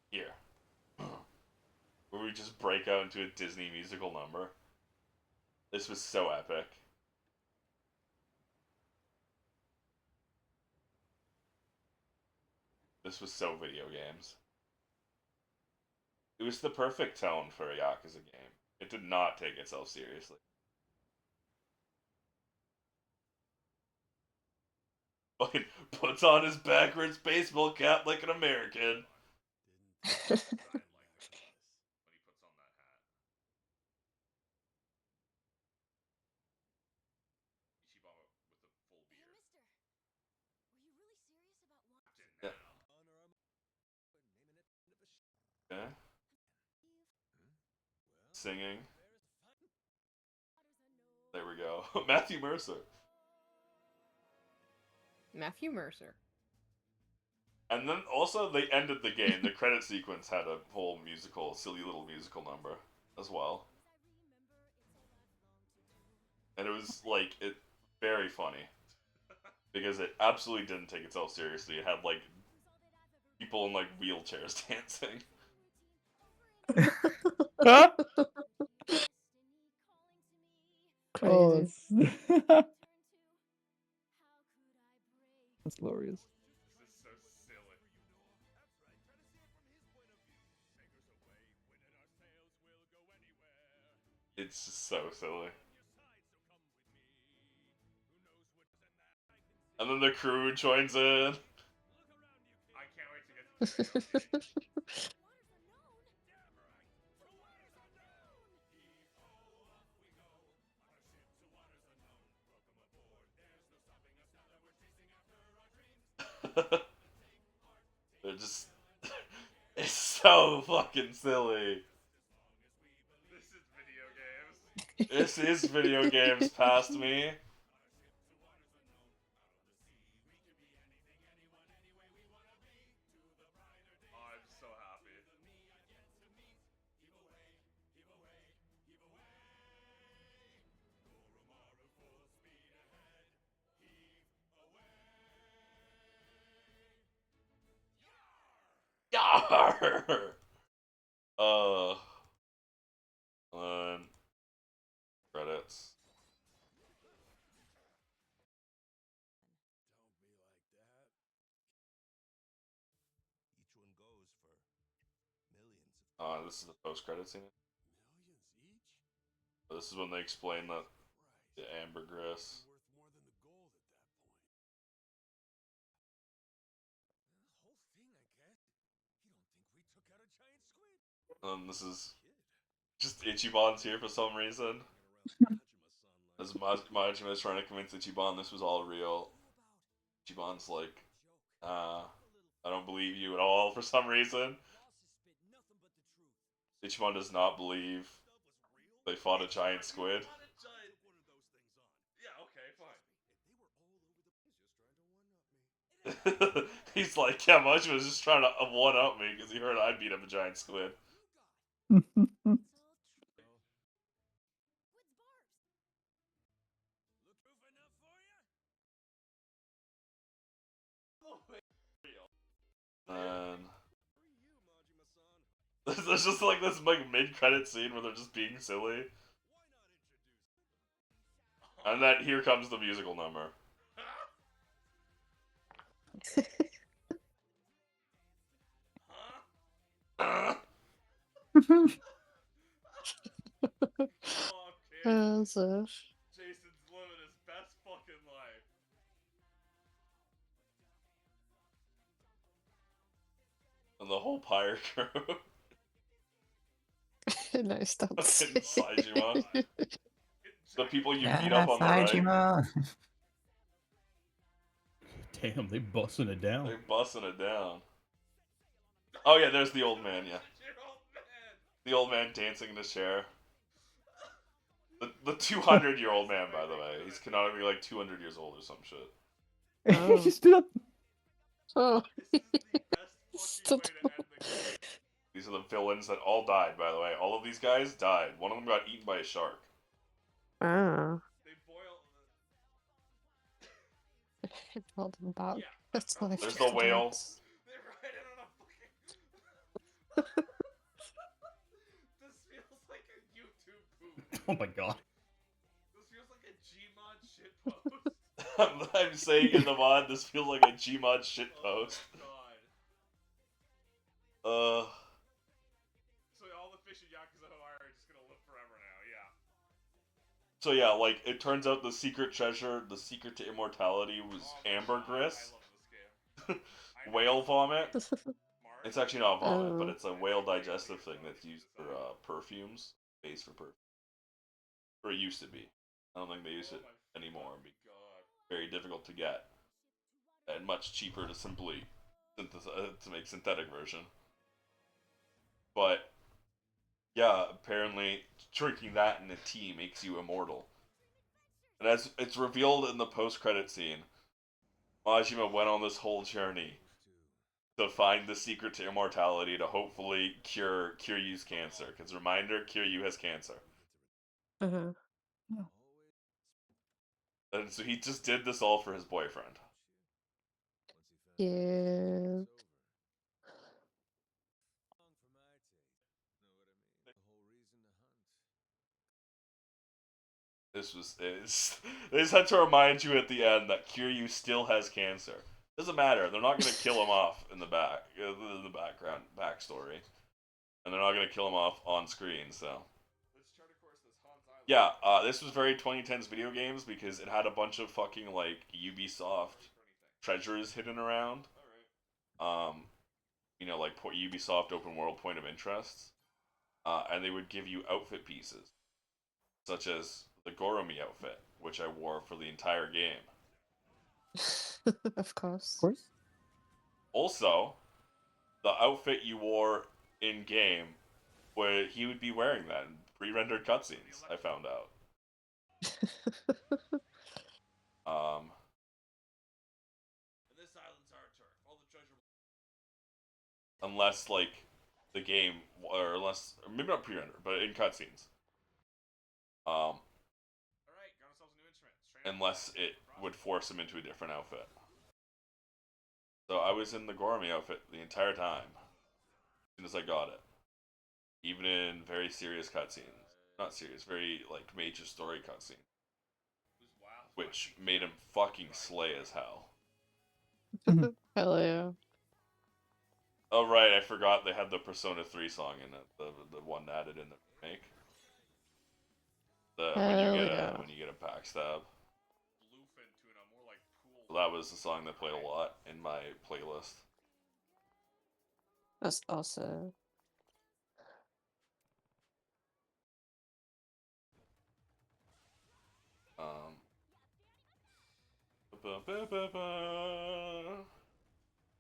Here. Where we just break out into a Disney musical number. This was so epic. This was so video games. It was the perfect tone for a Yakuza game. It did not take itself seriously. Fucking puts on his backwards baseball cap like an American. Yeah. Okay. Singing. There we go. Matthew Mercer. Matthew Mercer. And then also they ended the game. The credit sequence had a whole musical, silly little musical number as well. And it was like it very funny. Because it absolutely didn't take itself seriously. It had like people in like wheelchairs dancing. Crazy. That's glorious. This is so silly. It's just so silly. And then the crew joins in. I can't wait to get to the They're just. It's so fucking silly. This is video games. This is video games past me. Oh, I'm so happy. Yarr! And credits. This is the post-credit scene. This is when they explain that the ambergris. This is just Ichiban's here for some reason. As Majima is trying to convince Ichiban this was all real, Ichiban's like, I don't believe you at all for some reason. Ichiban does not believe they fought a giant squid. Yeah, okay, fine. He's like, yeah, Majima's just trying to one-up me because he heard I beat up a giant squid. And there's just like this like mid-credit scene where they're just being silly. And then here comes the musical number. Oh, kid. So... Jason's living his best fucking life. And the whole pirate crew. nice dance. Fucking Saijima. The people you beat Yeah, up on the right. Saijima. Damn, they busting it down. They're busting it down. Oh yeah, there's the old man, yeah. The old man dancing in his chair. The 200-year-old man, by the way. He's canonically like 200 years old or some shit. Oh. He stood up. Oh. This is the best fucking way to end the game. These are the villains that all died, by the way. All of these guys died. One of them got eaten by a shark. Ah. They boil. It brought them back. Yeah. That's how they There's fix the whale. dance. They ride it on a fucking. This feels like a YouTube poop. Oh my god. This feels like a Gmod shitpost. I'm saying in the mod, this feels like a Gmod shitpost. Oh god. So all the fish in Yakuza Hawaii are just gonna live forever now, yeah. So yeah, like it turns out the secret treasure, the secret to immortality was ambergris, whale vomit. It's actually not vomit, but Oh. it's a whale digestive thing that's used for perfumes, base for perfume. Or it used to be. I don't think they use it anymore. It'd be very difficult to get and much cheaper to simply to make synthetic version. But yeah, apparently drinking that in a tea makes you immortal. And as it's revealed in the post-credit scene, Majima went on this whole journey to find the secret to immortality to hopefully cure Kiryu's cancer. Because reminder, Kiryu has cancer, Uh-huh. and so he just did this all for his boyfriend. Yeah. They just had to remind you at the end that Kiryu still has cancer. Doesn't matter. They're not gonna kill him off in the background backstory, and they're not gonna kill him off on screen. So yeah, this was very 2010s video games because it had a bunch of fucking like Ubisoft treasures hidden around. Um, like Ubisoft open world point of interest, and they would give you outfit pieces, such as the Goromi outfit, which I wore for the entire game. Of course. Of course. Also, the outfit you wore in game, where he would be wearing that in pre-rendered cutscenes. I found out. Um, unless like the game, or unless maybe not pre-rendered, but in cutscenes. Um, unless it would force him into a different outfit. So I was in the Gormy outfit the entire time, as soon as I got it. Even in very serious cutscenes. Not serious, very like major story cutscenes. Which made him fucking slay as hell. Hell yeah. Oh right, I forgot they had the Persona 3 song in it, the one added in the remake. Hell yeah. When you get a backstab. So that was the song that played a lot in my playlist. That's awesome.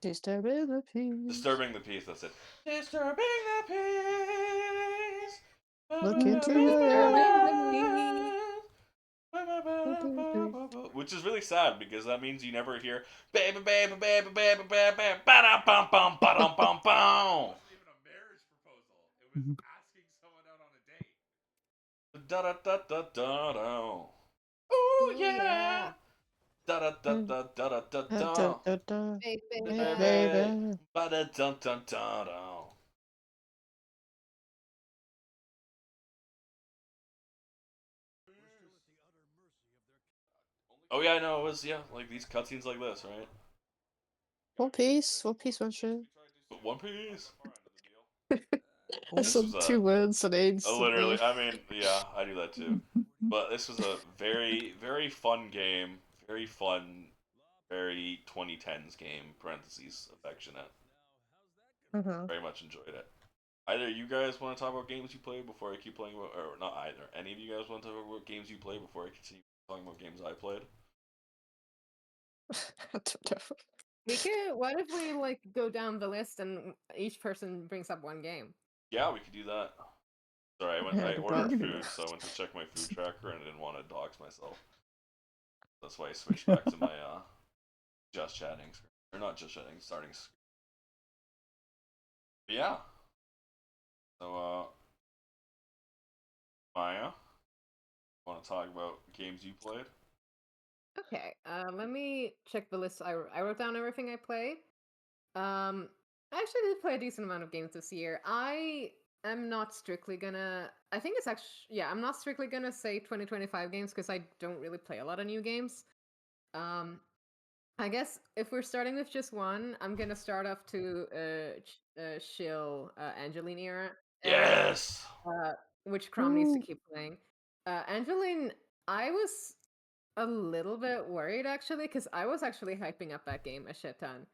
Disturbing the peace. Disturbing the peace, that's it. Disturbing the peace. Look into Disturbing the your Which is really sad because that means you never hear baby baby baby baby baby ba da bum bum ba dum bum bum. Da da da da da da. Ooh yeah. Da da da da da da da da. Baby. Ba da dum dum da da. Oh yeah, I know. It was like these cutscenes like this, right? One Piece. One Piece, one shit. One Piece. I This said was 2 words and I literally. instantly. I mean, yeah, I do that too. But this was a very, very fun game. Very fun, very 2010s game. Parentheses affectionate. Very much enjoyed it. Either you guys want to talk about games you play before I keep playing, or not either. Any of you guys want to talk about games you play before I continue talking about games I played? I don't know. We could. What if we like go down the list and each person brings up one game? Yeah, we could do that. Sorry, Yeah, I do ordered that. food, so I went to check my food tracker and I didn't want to dox myself. That's why I switched back to my just chatting screen. Or not just chatting, starting screen. But yeah. So Maya, want to talk about games you played? Okay, let me check the list. I wrote down everything I played. I actually did play a decent amount of games this year. I am not strictly gonna. I think it's actually I'm not strictly gonna say 2025 games because I don't really play a lot of new games. I guess if we're starting with just one, I'm gonna start off to shill Angeline era. Yes. Which Crom needs to keep playing. Angeline I was a little bit worried actually, because I was actually hyping up that game a shit ton.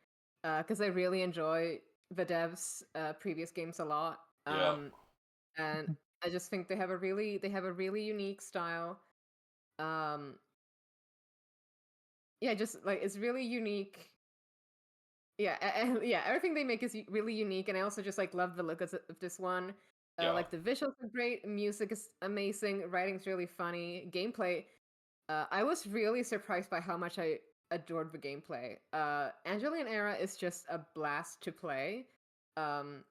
Because I really enjoy the devs' previous games a lot. Yeah. And I just think they have a really unique style. Um, yeah, just like it's really unique. Yeah, yeah, everything they make is really unique, and I also just like love the look of this one. Yeah. Like the visuals are great, music is amazing, writing's really funny, gameplay. I was really surprised by how much I adored the gameplay. Angeline Era is just a blast to play. Um,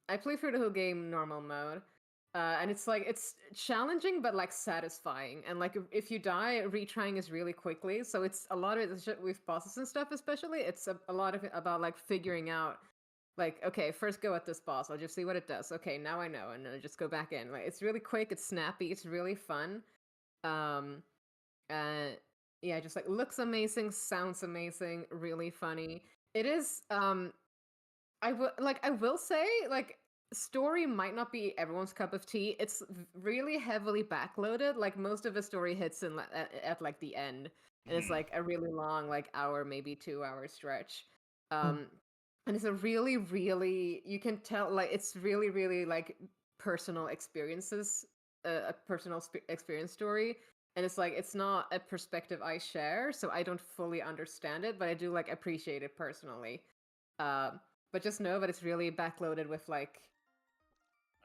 I play through the whole game normal mode. And it's like it's challenging but like satisfying. And like if you die, retrying is really quickly. So it's a lot of it shit with bosses and stuff, especially. It's a lot of it about like figuring out like, okay, first go at this boss. I'll just see what it does. Okay, now I know, and then just go back in. Like it's really quick, it's snappy, it's really fun. Um uh yeah, just like looks amazing, sounds amazing, really funny. It is I will say, like, story might not be everyone's cup of tea. It's really heavily backloaded. Like most of the story hits in at like the end, and it's like a really long, like hour, maybe 2 hour stretch. And it's a really, really you can tell like it's really, really like personal experiences, a personal experience story. And it's like it's not a perspective I share, so I don't fully understand it, but I do like appreciate it personally. Um, but just know that it's really backloaded with like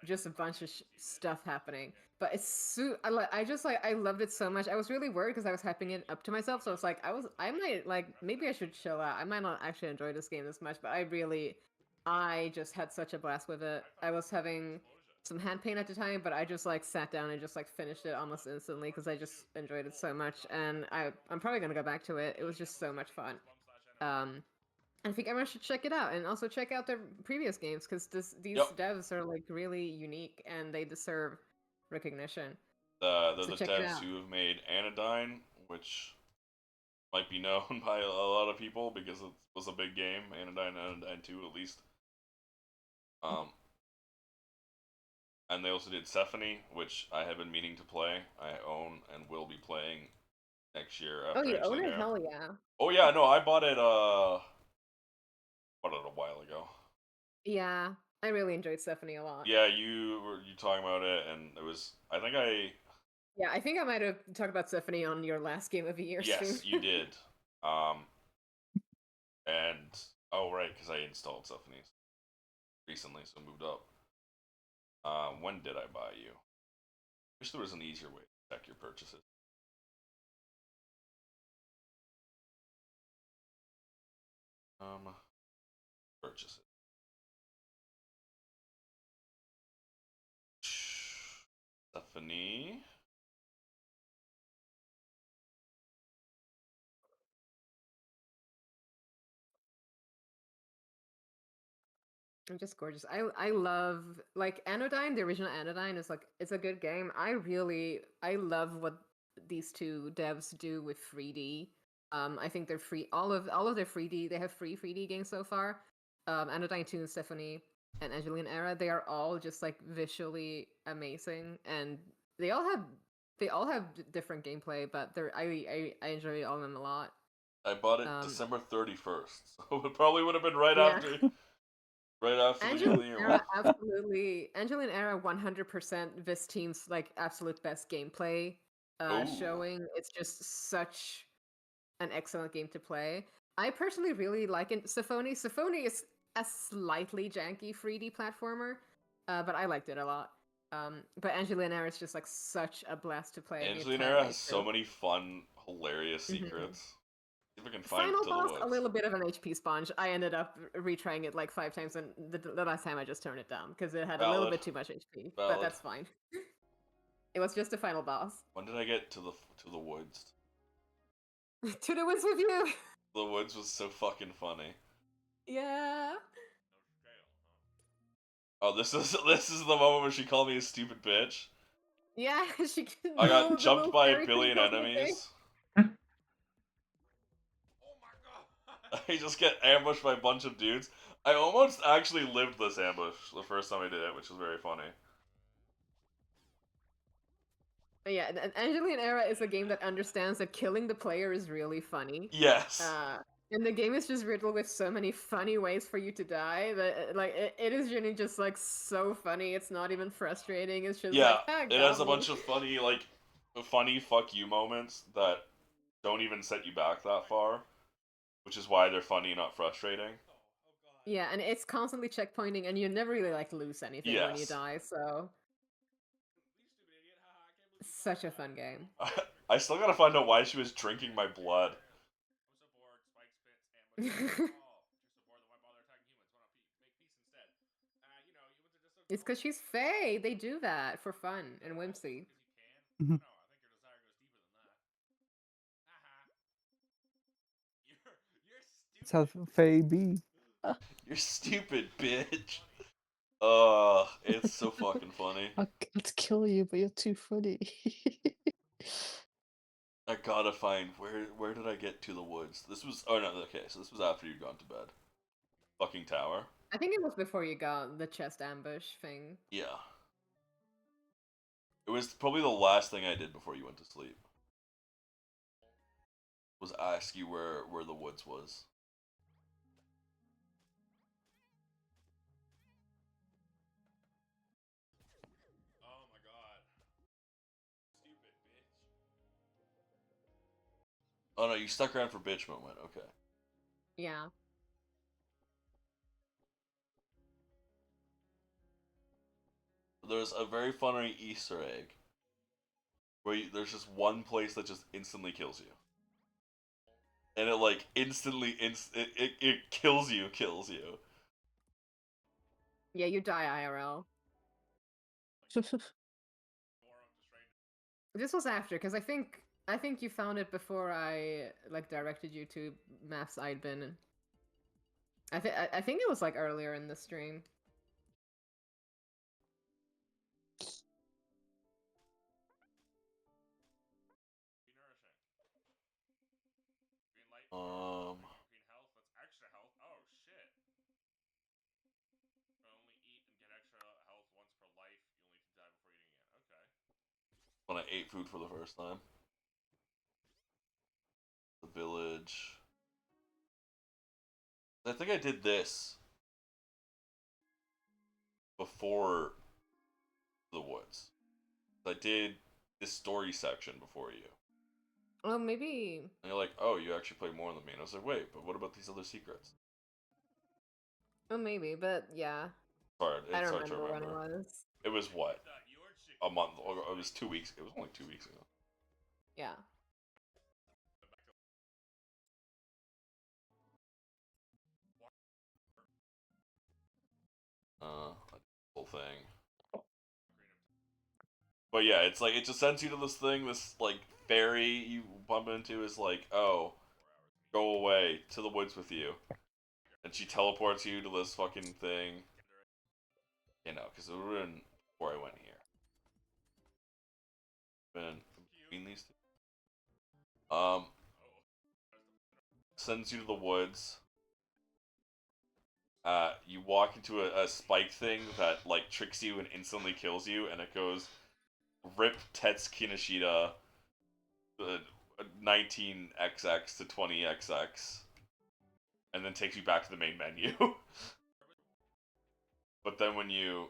just a bunch of stuff happening. But it's I just like I loved it so much. I was really worried because I was hyping it up to myself, so it's like I might like maybe I should chill out. I might not actually enjoy this game this much, but I just had such a blast with it. I was having some hand pain at the time, but I just like sat down and just like finished it almost instantly because I just enjoyed it so much, and I'm probably gonna go back to it. It was just so much fun. I think everyone should check it out, and also check out their previous games because these devs are like really unique and they deserve recognition. They're So the check it devs out. who have made Anodyne, which might be known by a lot of people because it was a big game. Anodyne and Anodyne 2 at least. And they also did Symphony, which I have been meaning to play. I own and will be playing next year Oh, after you own Angelina it? Era. Hell yeah. Oh yeah, no, I bought it a while ago. Yeah, I really enjoyed Stephanie a lot. Yeah, you talking about it, and it was. I think I. Yeah, I think I might have talked about Stephanie on your last game of the year stream. Yes, you did. And oh right, because I installed Symphony recently, so moved up. When did I buy you? Wish there was an easier way to check your purchases. Purchases. Stephanie. Just gorgeous. I love like Anodyne. The original Anodyne is like it's a good game. I love what these two devs do with 3D. I think they're free. All of their 3D. They have free 3D games so far. Anodyne 2, Stephanie, and Angeline Era. They are all just like visually amazing, and they all have different gameplay. But I enjoy all of them a lot. I bought it December 31st, so it probably would have been right after the beginning of the year. Era, absolutely. Angeline Era, 100% this team's like absolute best gameplay showing. It's just such an excellent game to play. I personally really like it. Symphony. Symphony is a slightly janky 3D platformer, but I liked it a lot. But Angeline Era is just like such a blast to play. Angelina Era has so many fun, hilarious secrets. See if I can find Final it to boss, the woods. a little bit of an HP sponge. I ended up retrying it like 5 times, and the last time I just turned it down because it had a little bit too much HP. But that's fine. It was just a final boss. When did I get to the woods? To the woods with you. The woods was so fucking funny. Yeah. Oh, this is the moment where she called me a stupid bitch. Yeah, she. I got jumped by a billion enemies. I just get ambushed by a bunch of dudes. I almost actually lived this ambush the first time I did it, which was very funny. Yeah, and Angeline Era is a game that understands that killing the player is really funny. Yes. And the game is just riddled with so many funny ways for you to die that like it is really just like so funny. It's not even frustrating. It's just Yeah, like, ah, it got has a me. bunch of funny fuck you moments that don't even set you back that far, which is why they're funny, not frustrating. Yeah, and it's constantly checkpointing, and you never really like lose anything when you Yes. die. So such a fun game. I still gotta find out why she was drinking my blood. It's because she's Faye. They do that for fun and whimsy. Mhm. That's how Faye be. You're stupid, bitch. It's so fucking funny. I'd kill you, but you're too funny. I gotta find where did I get to the woods? This was oh no, okay, so this was after you'd gone to bed. Fucking tower. I think it was before you got the chest ambush thing. Yeah. It was probably the last thing I did before you went to sleep. Was ask you where the woods was. Oh my god. Stupid bitch. Oh no, you stuck around for bitch moment. Okay. Yeah. There's a very funny Easter egg where there's just one place that just instantly kills you, and it like instantly it kills you. Yeah, you die IRL. This was after, because I think you found it before I like directed you to maps I'd been in. I think it was like earlier in the stream. Green health. That's extra health. Oh shit. Only eat and get extra health once per life. You'll need to die before eating again. Okay. When I ate food for the first time. The village. I think I did this before the woods. I did this story section before you. Oh, maybe. And you're like, oh, you actually play more than me. And I was like, wait, but what about these other secrets? Oh, maybe, but yeah. I It's don't hard to remember when it remember. was. It was what? A month. Or it was 2 weeks. It was only 2 weeks ago. Yeah. Whole thing. But yeah, it's like it just sends you to this thing, this like fairy you bump into is like, oh, go away to the woods with you, and she teleports you to this fucking thing. You know, because it would have been before I went here. Been between these two. Sends you to the woods. You walk into a spike thing that like tricks you and instantly kills you, and it goes, "Rip Tets Kinoshita, 19XX to 20XX," and then takes you back to the main menu. But then when you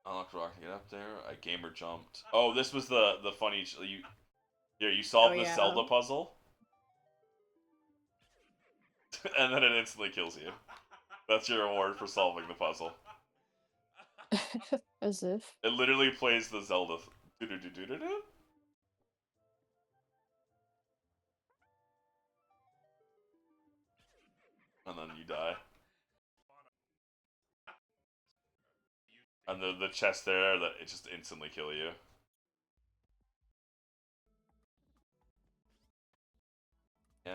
unlocked rock to get up there, I gamer jumped. Oh, this was the funny you Oh, solve this yeah. Zelda puzzle, and then it instantly kills you. That's your reward for solving the puzzle. As if. It literally plays the Zelda. Do-do-do-do-do-do. And then you die. And the chest there that it just instantly kill you. Yeah.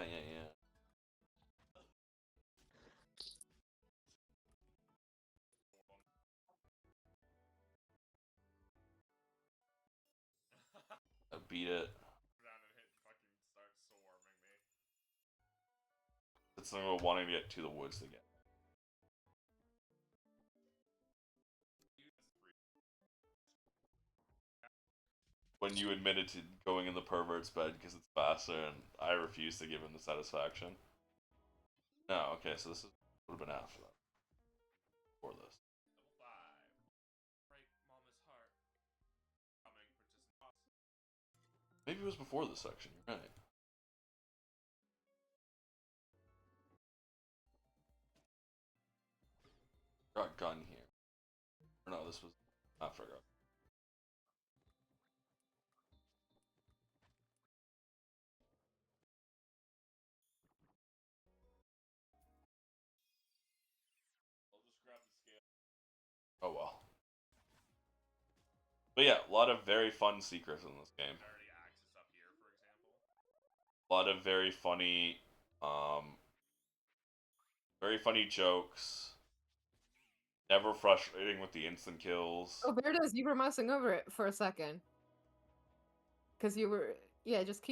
I beat it. It's something about wanting to get to the woods again. when you admitted to going in the pervert's bed because it's faster, and I refused to give him the satisfaction. No, okay, so this would have been after that. Before this. Maybe it was before this section, you're right. Got gun here. Or no, this was after I got. Oh well. But yeah, a lot of very fun secrets in this game. A lot of very funny jokes. Never frustrating with the instant kills. Oh, there it is. You were mousing over it for a second. Because you were... Yeah, just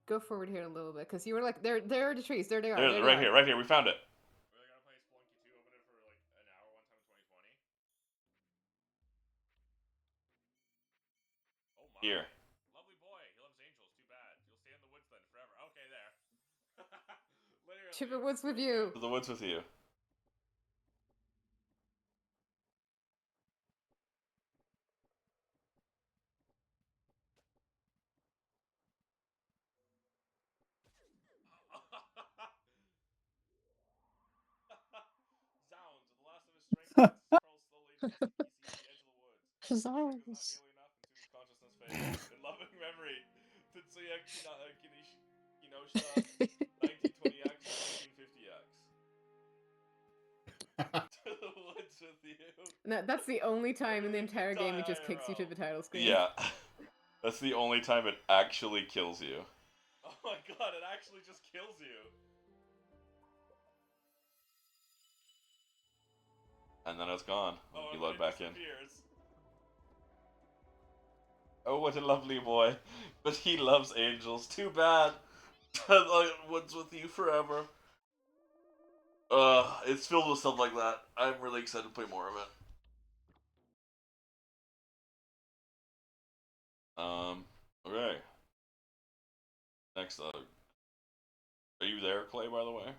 go forward here a little bit. Because you were like, there are the trees. There they are. There, right here, right here. We found it. Here. Lovely boy. He loves angels. Too bad. You'll stay in the woods then forever. Okay, there. Literally. To the woods with you. To the woods with you. Zounds, at the last of his strength, crawls slowly to the edge of the woods. Sounds. Nearly enough until his consciousness fades. In loving memory, Tetsuya Kinoshita, 1920X, 1950X. To the woods with you. No, that's the only time in the entire game it just kicks you to the title screen. Yeah. That's the only time it actually kills you. Oh my god, it actually just kills you. And then it's gone. Oh, You load back in. disappears. Oh, what a lovely boy. But he loves angels. Too bad. Like, woods with you forever. It's filled with stuff like that. I'm really excited to play more of it. Okay. Next up. Are you there, Clay, by the way?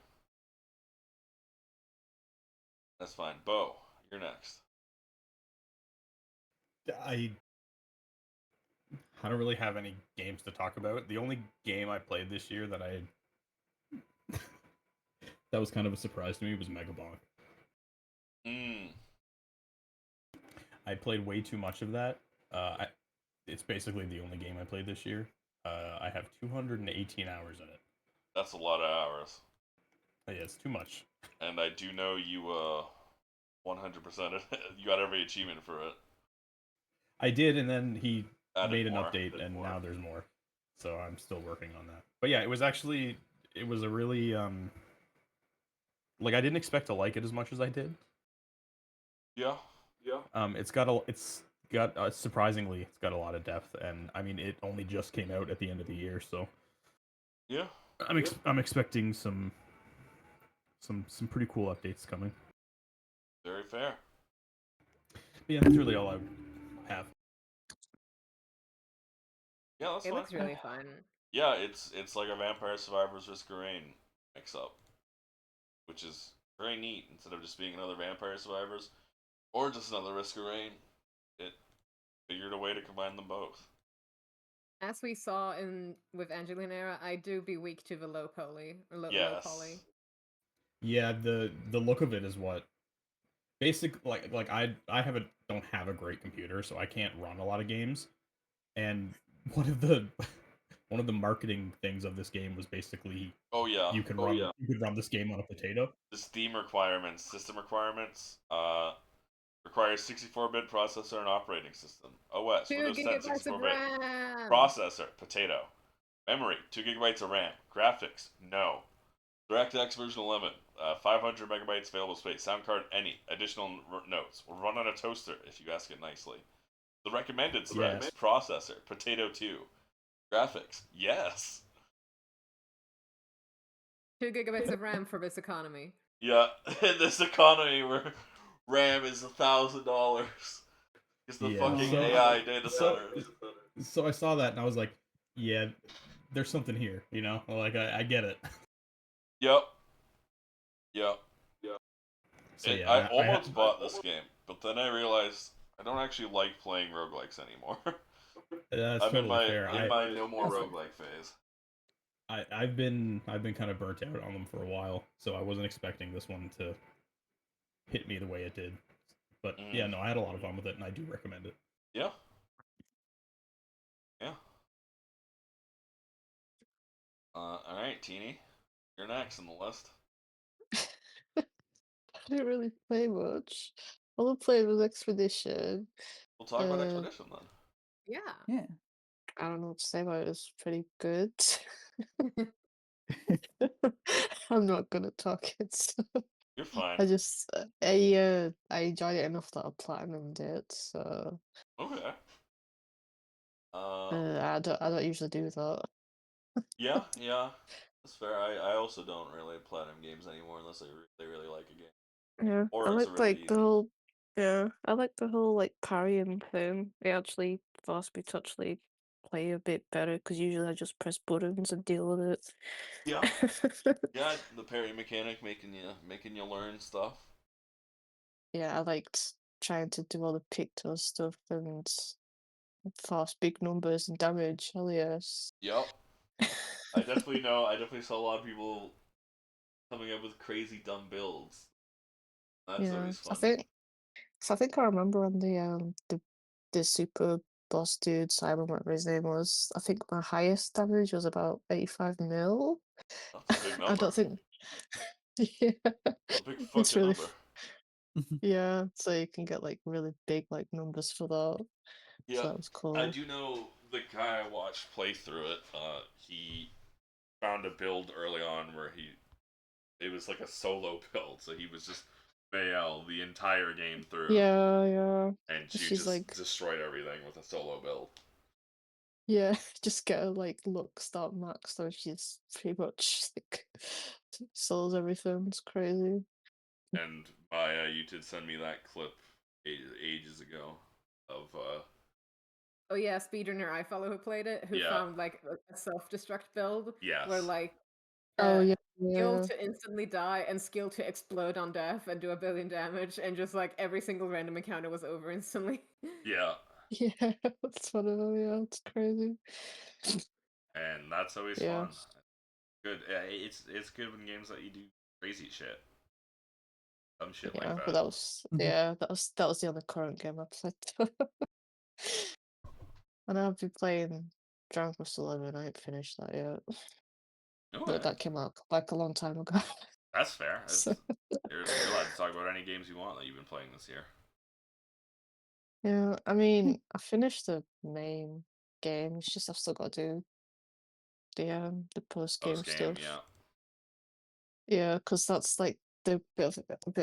That's fine. Bo, you're next. I don't really have any games to talk about. The only game I played this year that that was kind of a surprise to me was Megabonk. I played way too much of that. It's basically the only game I played this year. I have 218 hours in it. That's a lot of hours. Yeah, it's too much. And I do know you 100% you got every achievement for it. I did, and then he made an more. update, and now there's more. So I'm still working on that. But yeah, it was a really like I didn't expect to like it as much as I did. Yeah. Surprisingly, it's got a lot of depth, and I mean, it only just came out at the end of the year, so yeah, I'm expecting some pretty cool updates coming. Very fair. But yeah, that's really all I have. Yeah, that's It fun. looks really fun. Yeah, it's like a Vampire Survivors Risk of Rain mix-up, which is very neat. Instead of just being another Vampire Survivors or just another Risk of Rain, it figured a way to combine them both. As we saw with Angelina, I do be weak to the low poly or low poly. Yeah, the look of it is what like I don't have a great computer, so I can't run a lot of games. And one of the marketing things of this game was basically you can run this game on a potato. The Steam requirements, system requirements, requires 64-bit processor and operating system. OS, Windows 10, 64-bit. Processor, potato. Memory, 2 gigabytes of RAM. Graphics, no. DirectX version 11, 500 megabytes available space. Sound card, any. Additional notes. Will run on a toaster, if you ask it nicely. The recommended specs, processor, potato 2. Graphics, yes. 2 gigabytes of RAM for this economy. Yeah, in this economy where RAM is $1,000. It's the fucking AI data center. So I saw that and I was like, yeah, there's something here, you know? Like I get it. Yep. Yep. So yeah, I almost bought this game, but then I realized I don't actually like playing roguelikes anymore. that's I'm totally fair. in my no more roguelike phase. I've been kind of burnt out on them for a while, so I wasn't expecting this one to hit me the way it did. But yeah, no, I had a lot of fun with it, and I do recommend it. Yeah. Yeah. All right, Teeny, you're next on the list. I didn't really play much. All I played was Expedition. We'll talk about Expedition then. Yeah. Yeah. I don't know what to say about it. It's pretty good. I'm not gonna talk it. So You're fine. I just I enjoyed it enough that I platinumed it. So Okay. I don't usually do that. Yeah, that's fair. I also don't really platinum games anymore unless they really like a game, Yeah, I or it's a like really the easy. whole I like the whole like parrying thing. It actually forced me to actually play a bit better because usually I just press buttons and deal with it. Yeah, yeah. The parry mechanic making you learn stuff. Yeah, I liked trying to do all the picto stuff and force big numbers and damage. Hell yes. Yep. I definitely know. I definitely saw a lot of people coming up with crazy dumb builds. That's Yeah, always I fun. think so. I think I remember on the super boss dude Simon, whatever his name was. I think my highest damage was about 85 mil. That's a big I number. don't think. Yeah, That's a big it's fucking really number. yeah. So you can get like really big like numbers for that. Yeah, So that was I cool. do know the guy I watched play through it. He found a build early on where it was like a solo build, so he was just Mael the entire game through, Yeah, yeah. and she She's just like, destroyed everything with a solo build. yeah, just get her like look start max, so she's pretty much like sells everything. It's crazy. And Maya, you did send me that clip ages ago of Oh yeah, speedrunner I follow who played it, who yeah, found like a self-destruct build where yes, like Oh uh yeah, skill yeah, to instantly die and skill to explode on death and do a billion damage, and just like every single random encounter was over instantly. yeah, yeah. That's one of them. Yeah, it's crazy. and that's always Yeah, fun. Good. It's good when games let you do crazy shit, some shit like yeah. But that. that was that was the only current game I played. And I've been playing Dragon Quest 11. I ain't finished that yet, but Okay, that came out like a long time ago. that's fair. So You're allowed to talk about any games you want that you've been playing this year. yeah, I mean, I finished the main game. It's just I've still got to do the post game Post game, stuff. yeah. Yeah, because that's like the bit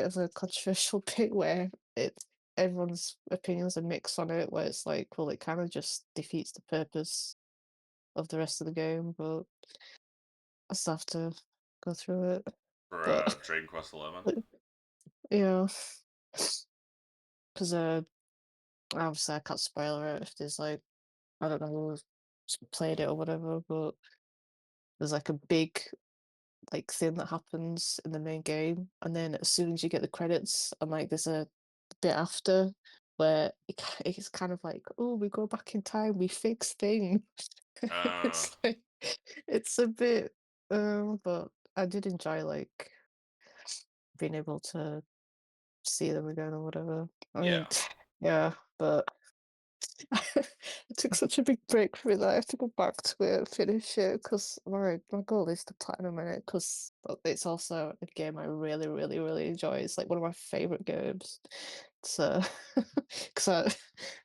of a controversial bit where it everyone's opinions are mixed on it. Where it's like, well, it kind of just defeats the purpose of the rest of the game, but I still have to go through it. For But Dragon Quest 11. yeah, because obviously I can't spoil it if there's like I don't know who's played it or whatever, but there's like a big like thing that happens in the main game, and then as soon as you get the credits, and like there's a bit after where it's kind of like, oh, we go back in time, we fix things. Uh, It's like it's a bit, but I did enjoy like being able to see them again or whatever. I yeah. mean, yeah, but I took such a big break from it that I have to go back to it and finish it because my goal is to platinum in it because it's also a game I really, really, really enjoy. It's like one of my favorite games. So, because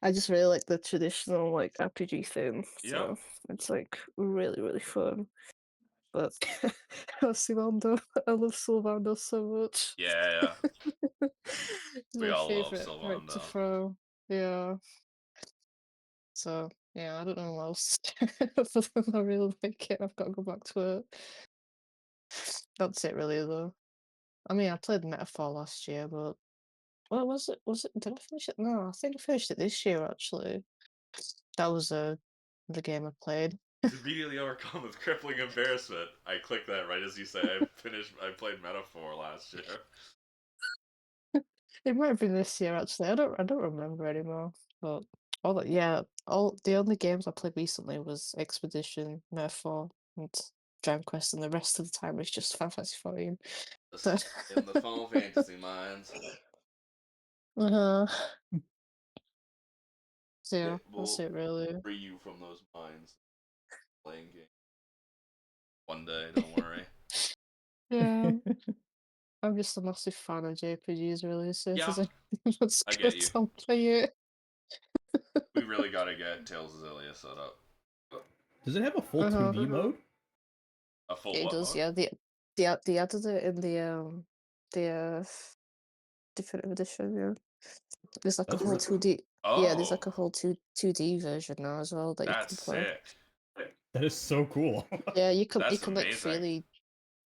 I just really like the traditional like RPG thing. Yep. So it's like really, really fun. But Sylvando, I love Sylvando so much. Yeah, yeah. He's We my all love favorite character Sylvando. from yeah. So yeah, I don't know what else. But I really like it. I've got to go back to it. That's it, really, though. I mean, I played Metaphor last year, but well, was it? Was it? Did I finish it? No, I think I finished it this year actually. That was the game I played. He's immediately overcome with crippling embarrassment. I clicked that right as you say. I played Metaphor last year. It might have been this year actually. I don't remember anymore. But all the only games I played recently was Expedition, Metaphor, and Dragon Quest, and the rest of the time was just Final Fantasy 14. So In the Final Fantasy minds. uh-huh. So Yeah, yeah, that's we'll it really. free you from those minds. Playing game. One day, don't worry. Yeah. I'm just a massive fan of JPGs really, so if Yeah, there's anything that's I good, get you. I'll play it. We really gotta get Tales of Zillia set up. Does it have a full Uh-huh. 2D mode? A full It what does, mode? yeah. They added it in the definitive edition, yeah. There's like a That's whole really 2D. Yeah, there's Oh, like a whole 2D version now as well that you that's can play. sick. that is so cool. Yeah, you That's can like amazing. freely.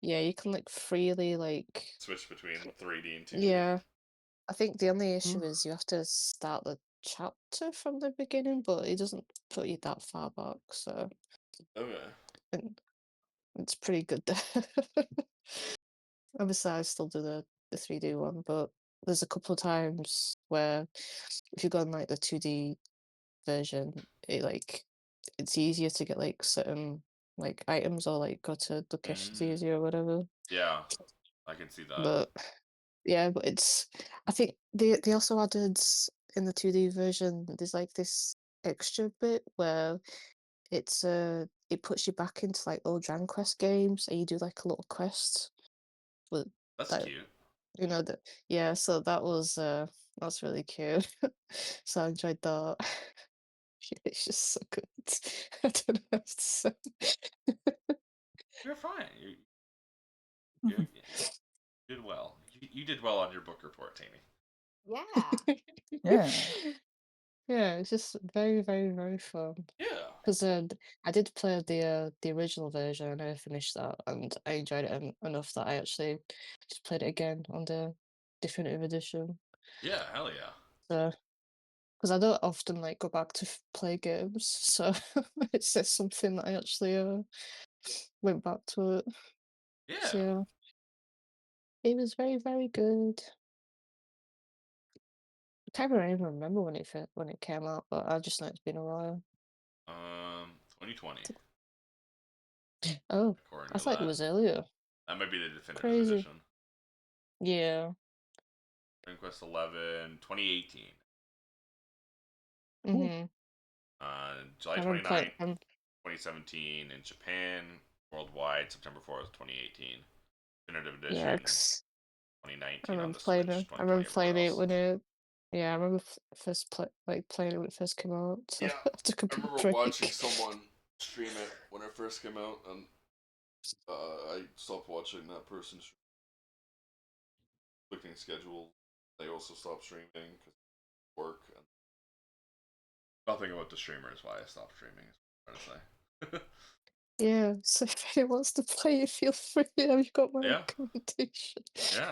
Yeah, you can like freely like. Switch between 3D and 2D. Yeah, I think the only issue Mm. is you have to start the chapter from the beginning, but it doesn't put you that far back, so Okay. and it's pretty good there. Obviously, I still do the 3D one, but there's a couple of times where if you go on like the 2D version, it's easier to get like certain like items or like go to locations Mm, easier or whatever. yeah, I can see that. But yeah, but it's I think they also added in the 2D version there's like this extra bit where it puts you back into like old Dragon Quest games and you do like a little quest with That's that cute. that yeah, so that's really cute. So I enjoyed that. It's just so good. I don't know what to say. You're fine. Mhm. You did well. You did well on your book report, Tammy. Yeah. Yeah. Yeah, it's just very, very, very fun. Yeah. Because I did play the original version and I finished that, and I enjoyed it enough that I actually just played it again on the definitive edition. Yeah, hell yeah. So, because I don't often like go back to play games, so it's just something that I actually went back to it. So Yeah. yeah, it was very, very good. I can't even remember when it came out, but I just know it's been a while. 2020, Oh, according I to thought it that. was earlier. That might be the definitive Crazy. edition. Yeah. Dragon Quest 11, 2018. Mm-hmm. July I remember 29th, playing. 2017 in Japan. Worldwide, September 4th, 2018. Definitive Yeah, edition, 2019 on the I Switch, 2020 remember everywhere playing it else. when it. Yeah, I remember playing it when it first came out. So Yeah, I took a I big remember watching break. someone stream it when it first came out, and I stopped watching that person's clicking schedule. They also stopped streaming because of work. And nothing about the streamer is why I stopped streaming. Is what I'm trying to say. Yeah, so if anyone wants to play it, feel free. You've got my Yeah, recommendation. yeah,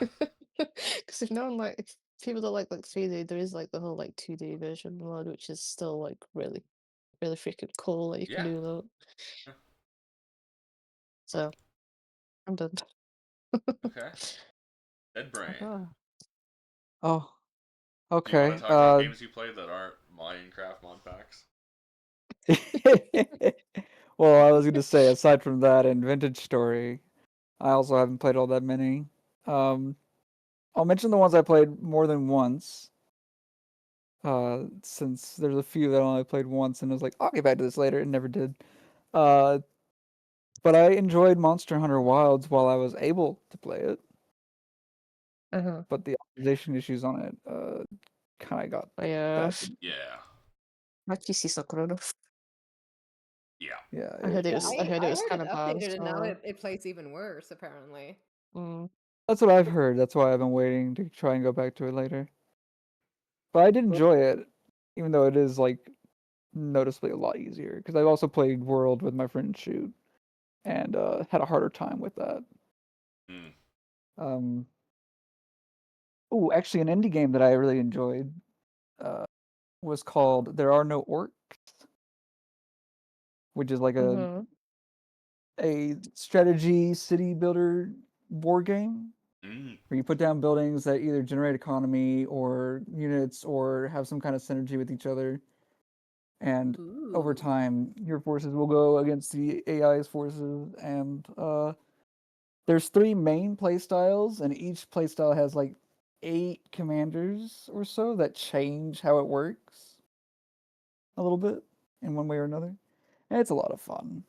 Because if no one if people don't like 3D, there is like the whole like 2D version mode, which is still like really, really freaking cool that you can yeah. do that. Yeah. So I'm done. Okay. Dead Brain. Ah. Oh, Do you want to okay. talk about games you played that aren't Minecraft mod packs? Well, I was gonna say, aside from that and Vintage Story, I also haven't played all that many. Um, I'll mention the ones I played more than once. Since there's a few that I only played once, and I was like, I'll get back to this later, and never did. Uh, but I enjoyed Monster Hunter Wilds while I was able to play it, Uh-huh. but the optimization issues on it, kind of got Yeah. bad. Yeah. My PC's not good enough. Yeah. Yeah, I heard it it Yeah, was was. I heard I it was heard kind it of bad updated as and now well. it plays even worse, apparently. Mm. That's what I've heard. That's why I've been waiting to try and go back to it later. But I did enjoy it, even though it is like noticeably a lot easier. Because I've also played World with my friend Shoot, and had a harder time with that. Mm. Um, oh, actually, an indie game that I really enjoyed was called "There Are No Orcs." which is like Mhm. a strategy city builder war game where you put down buildings that either generate economy or units or have some kind of synergy with each other. And over Ooh. time, your forces will go against the AI's forces. And there's 3 main playstyles, and each playstyle has like 8 commanders or so that change how it works a little bit in one way or another. And it's a lot of fun.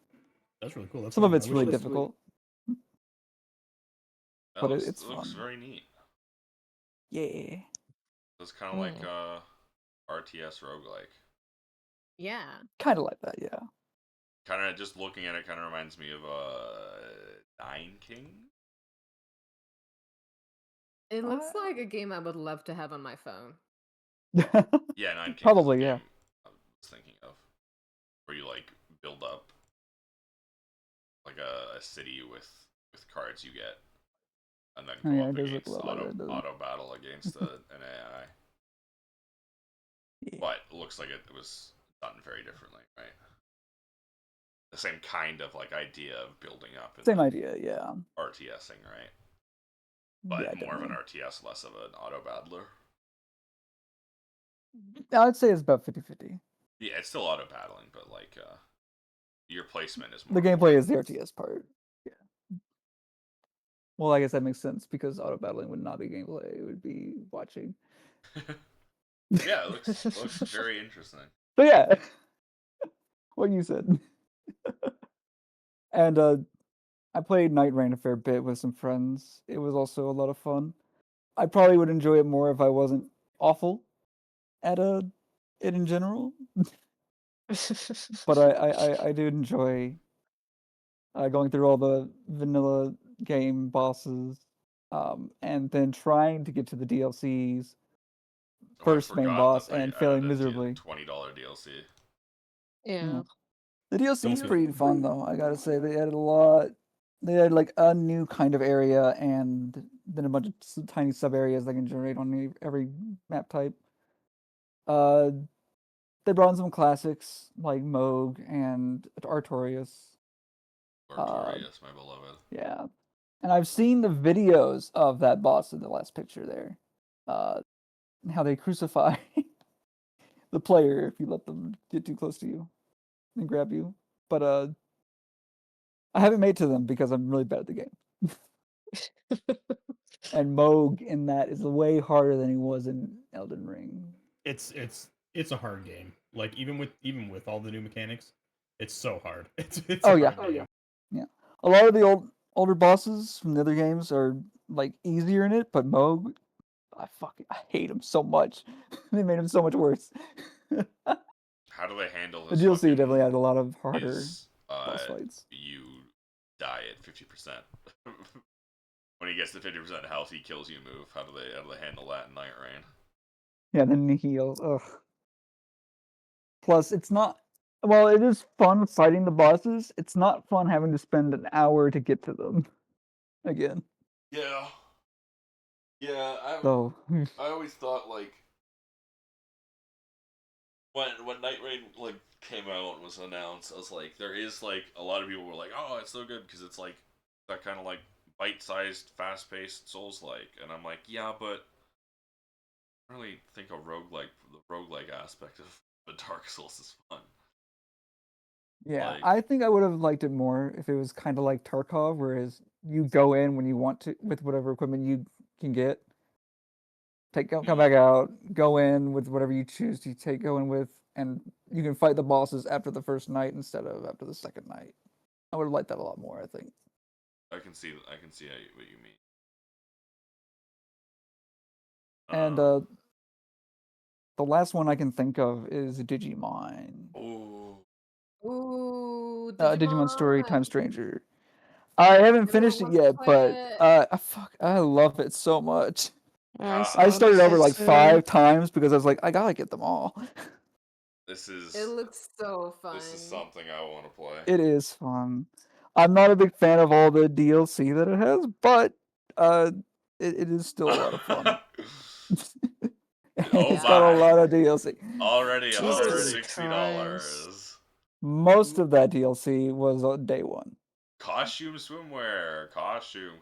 That's really cool. That's Some of awesome. it's I wish really it was- difficult, That but looks, it's looks fun. very neat. Yeah. It's kind of like Mm. RTS roguelike. Yeah. Kind of like that, yeah. Kind of just looking at it, kind of reminds me of Nine King. It looks like a game I would love to have on my phone. Yeah, Nine King is Probably, the yeah. game I was thinking of, where you like build up like a city with cards you get, and then Oh, go yeah, up it does look a against lot like that, doesn't it? auto battle against an AI. Yeah. But it looks like it was done very differently, right? The same kind of like idea of building up. And Same like idea, yeah. RTSing, right? But Yeah, more of an definitely. RTS, less of an auto battler. I'd say it's about 50-50. Yeah, it's still auto battling, but like your placement is more The gameplay is important. the RTS part. Yeah. Well, I guess that makes sense because auto battling would not be gameplay; it would be watching. Yeah, it looks very interesting. So yeah, what you said. And I played Night Rain a fair bit with some friends. It was also a lot of fun. I probably would enjoy it more if I wasn't awful at it in general. But I do enjoy going through all the vanilla game bosses, and then trying to get to the DLCs, Oh, I first main forgot that boss, they and added failing a miserably. $20 DLC. Yeah. The DLC Don't is feel- pretty fun though. I gotta say they added a lot. They added like a new kind of area and then a bunch of tiny sub areas that can generate on every map type. Uh, they brought in some classics like Moog and Artorias. Artorias, my beloved. Yeah, and I've seen the videos of that boss in the last picture there. How they crucify the player if you let them get too close to you and grab you. But I haven't made to them because I'm really bad at the game. And Moog in that is way harder than he was in Elden Ring. It's a hard game. Like even with all the new mechanics, it's so hard. It's Oh a yeah, hard game. yeah. A lot of the older bosses from the other games are like easier in it, but Moog, I hate him so much. They made him so much worse. How do they handle The his DLC fucking definitely had a lot of harder his boss fights. you die at 50%. When he gets to 50% health, he kills you move. How do they handle that in Night Rain? Yeah, then he heals. Ugh. Plus, it's not. Well, it is fun fighting the bosses. It's not fun having to spend an hour to get to them again. Yeah. Yeah, So, I always thought like when Night Rain like came out and was announced, I was like, there is like a lot of people were like, oh, it's so good because it's like that kind of like bite-sized, fast-paced Souls-like, and I'm like, yeah, but I don't really think the roguelike aspect of the Dark Souls is fun. yeah, Like, I think I would have liked it more if it was kind of like Tarkov, whereas you go in when you want to with whatever equipment you can get. Come back out, go in with whatever you choose to go in with, and you can fight the bosses after the first night instead of after the second night. I would have liked that a lot more, I think. I can see what you mean. And the last one I can think of is Digimon. Oh, Ooh, Digimon Story Digimon. Time Stranger. I haven't Everyone finished it wants to yet, play but it. I love it so much. Nice. I I want to started play over like too. 5 times because I was like, I gotta get them all. this It is looks so fun. this is something I want to play. It is fun. I'm not a big fan of all the DLC that it has, but uh, it is still a lot of fun. Oh It's got a my! lot of DLC. Already Jesus $160. Christ. Most of that DLC was on day one. Costume swimwear, costume.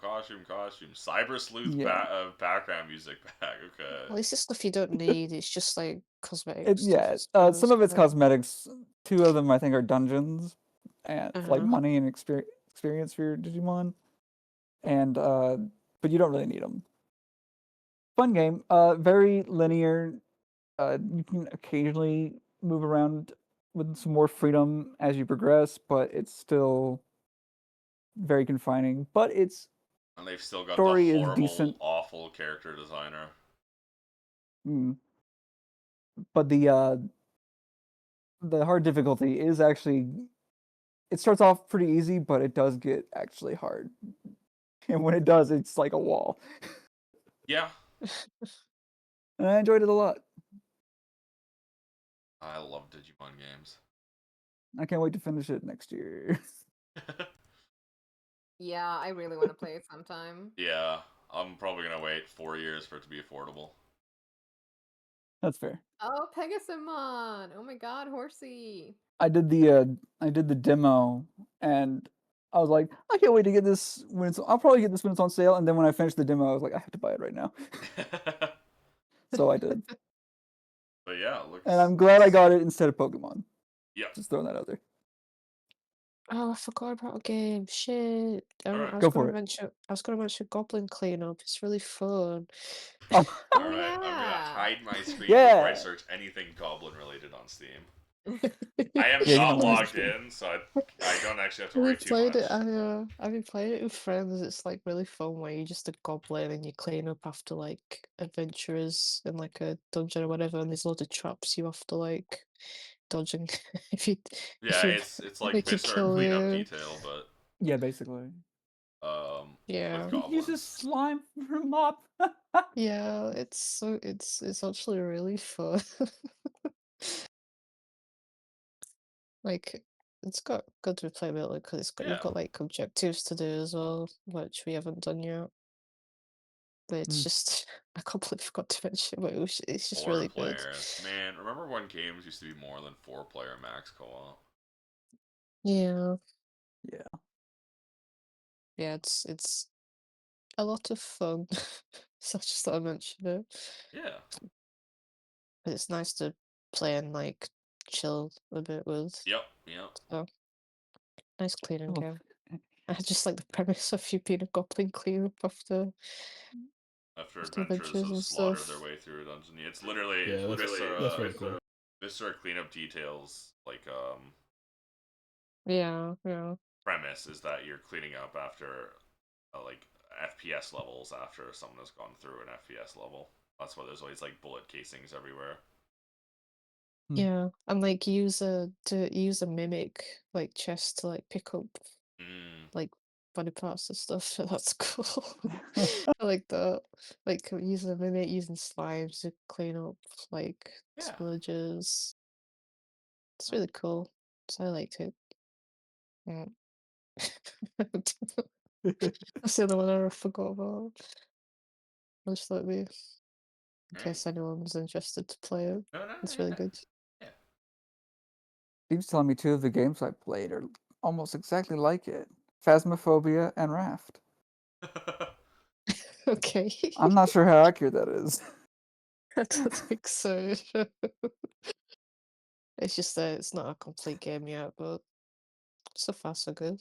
Cyber sleuth Yeah. background music back. Okay. Well, it's just stuff you don't need. It's just like cosmetic It, stuff. yeah, I suppose, some of it's but- cosmetics. Two of them, I think, are dungeons and like Uh-huh. money and experience for your Digimon. And but you don't really need them. Fun game. Very linear. You can occasionally move around with some more freedom as you progress, but it's still very confining. But its And they've still got the story is horrible, decent. awful character designer. But the hard difficulty is actually, it starts off pretty easy, but it does get actually hard. And when it does, it's like a wall. Yeah. And I enjoyed it a lot. I love Digimon games. I can't wait to finish it next year. Yeah, I really want to play it sometime. Yeah, I'm probably gonna wait 4 years for it to be affordable. That's fair. Oh, Pegasimon! Oh my god, Horsey! I did the demo, and I was like, I can't wait to get this when it's. I'll probably get this when it's on sale. And then when I finished the demo, I was like, I have to buy it right now. So I did, But yeah, it looks. and I'm glad I got it instead of Pokemon. Yep. Just throwing that out there. Oh, I forgot about a game. Shit. Alright. I was Go gonna for it. mention. I was gonna mention Goblin Cleanup. It's really fun. Oh, Oh Alright, yeah! I'm gonna hide my screen Yeah. before I search anything goblin related on Steam. I am Yeah, you not don't want logged to. in, so I don't actually have to I've worry been too playing much. it. I've been playing it with friends. It's like really fun where you're just a goblin and you clean up after like adventurers in like a dungeon or whatever, and there's loads of traps you have to like dodge and if you Yeah, it's like make you Viscera kill cleanup you. detail, but Yeah, basically. Yeah. with Use a goblins. slime for a mop. Yeah, it's actually really fun. Like it's got good replayability because you've Yeah. got like objectives to do as well, which we haven't done yet. But it's just I completely forgot to mention, but it's just Four really good. players. Man, remember when games used to be more than 4-player max co-op? Yeah, Yeah. yeah, it's a lot of fun. So I just thought I mentioned it. Yeah. But it's nice to play and like chill a bit with. Yep. So nice cleaning Oh, game. I just like the premise of you being a goblin cleanup after After adventurers adventures have and slaughtered their stuff. way through a dungeon. It's literally Yeah, that's really cool. Viscera cleanup details, like Yeah, yeah. premise is that you're cleaning up after like FPS levels after someone has gone through an FPS level. That's why there's always like bullet casings everywhere. Yeah, and like use a mimic like chest to like pick up like body parts and stuff. So that's cool. I like that. Like using a mimic, using slimes to clean up like Yeah. spillages. It's really cool. So I liked it. Yeah. That's the other one I forgot about. I just thought in case anyone's interested to play it. No, It's really good. Yeah. Steve's telling me two of the games I played are almost exactly like it. Phasmophobia and Raft. Okay. I'm not sure how accurate that is. I don't think so. It's just that it's not a complete game yet, but so far so good.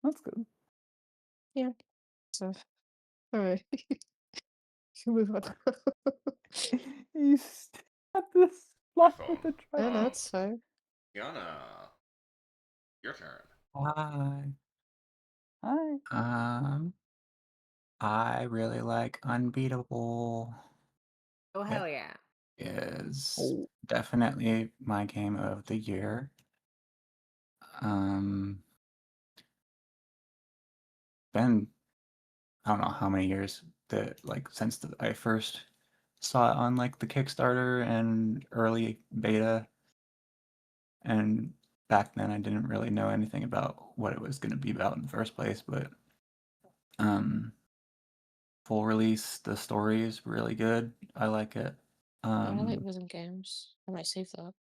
That's good. Yeah. So, alright. Move on. You stabbed this My spot phone. with a No, tripod. no, it's fine. Yana, your turn. Hi. Hi. I really like Unbeatable. Oh It hell yeah! is Oh. definitely my game of the year. Been I don't know how many years that like since I first saw it on like the Kickstarter and early beta, and back then I didn't really know anything about what it was going to be about in the first place, but full release, the story is really good. I like it. Yeah, I like rhythm games. I might save that.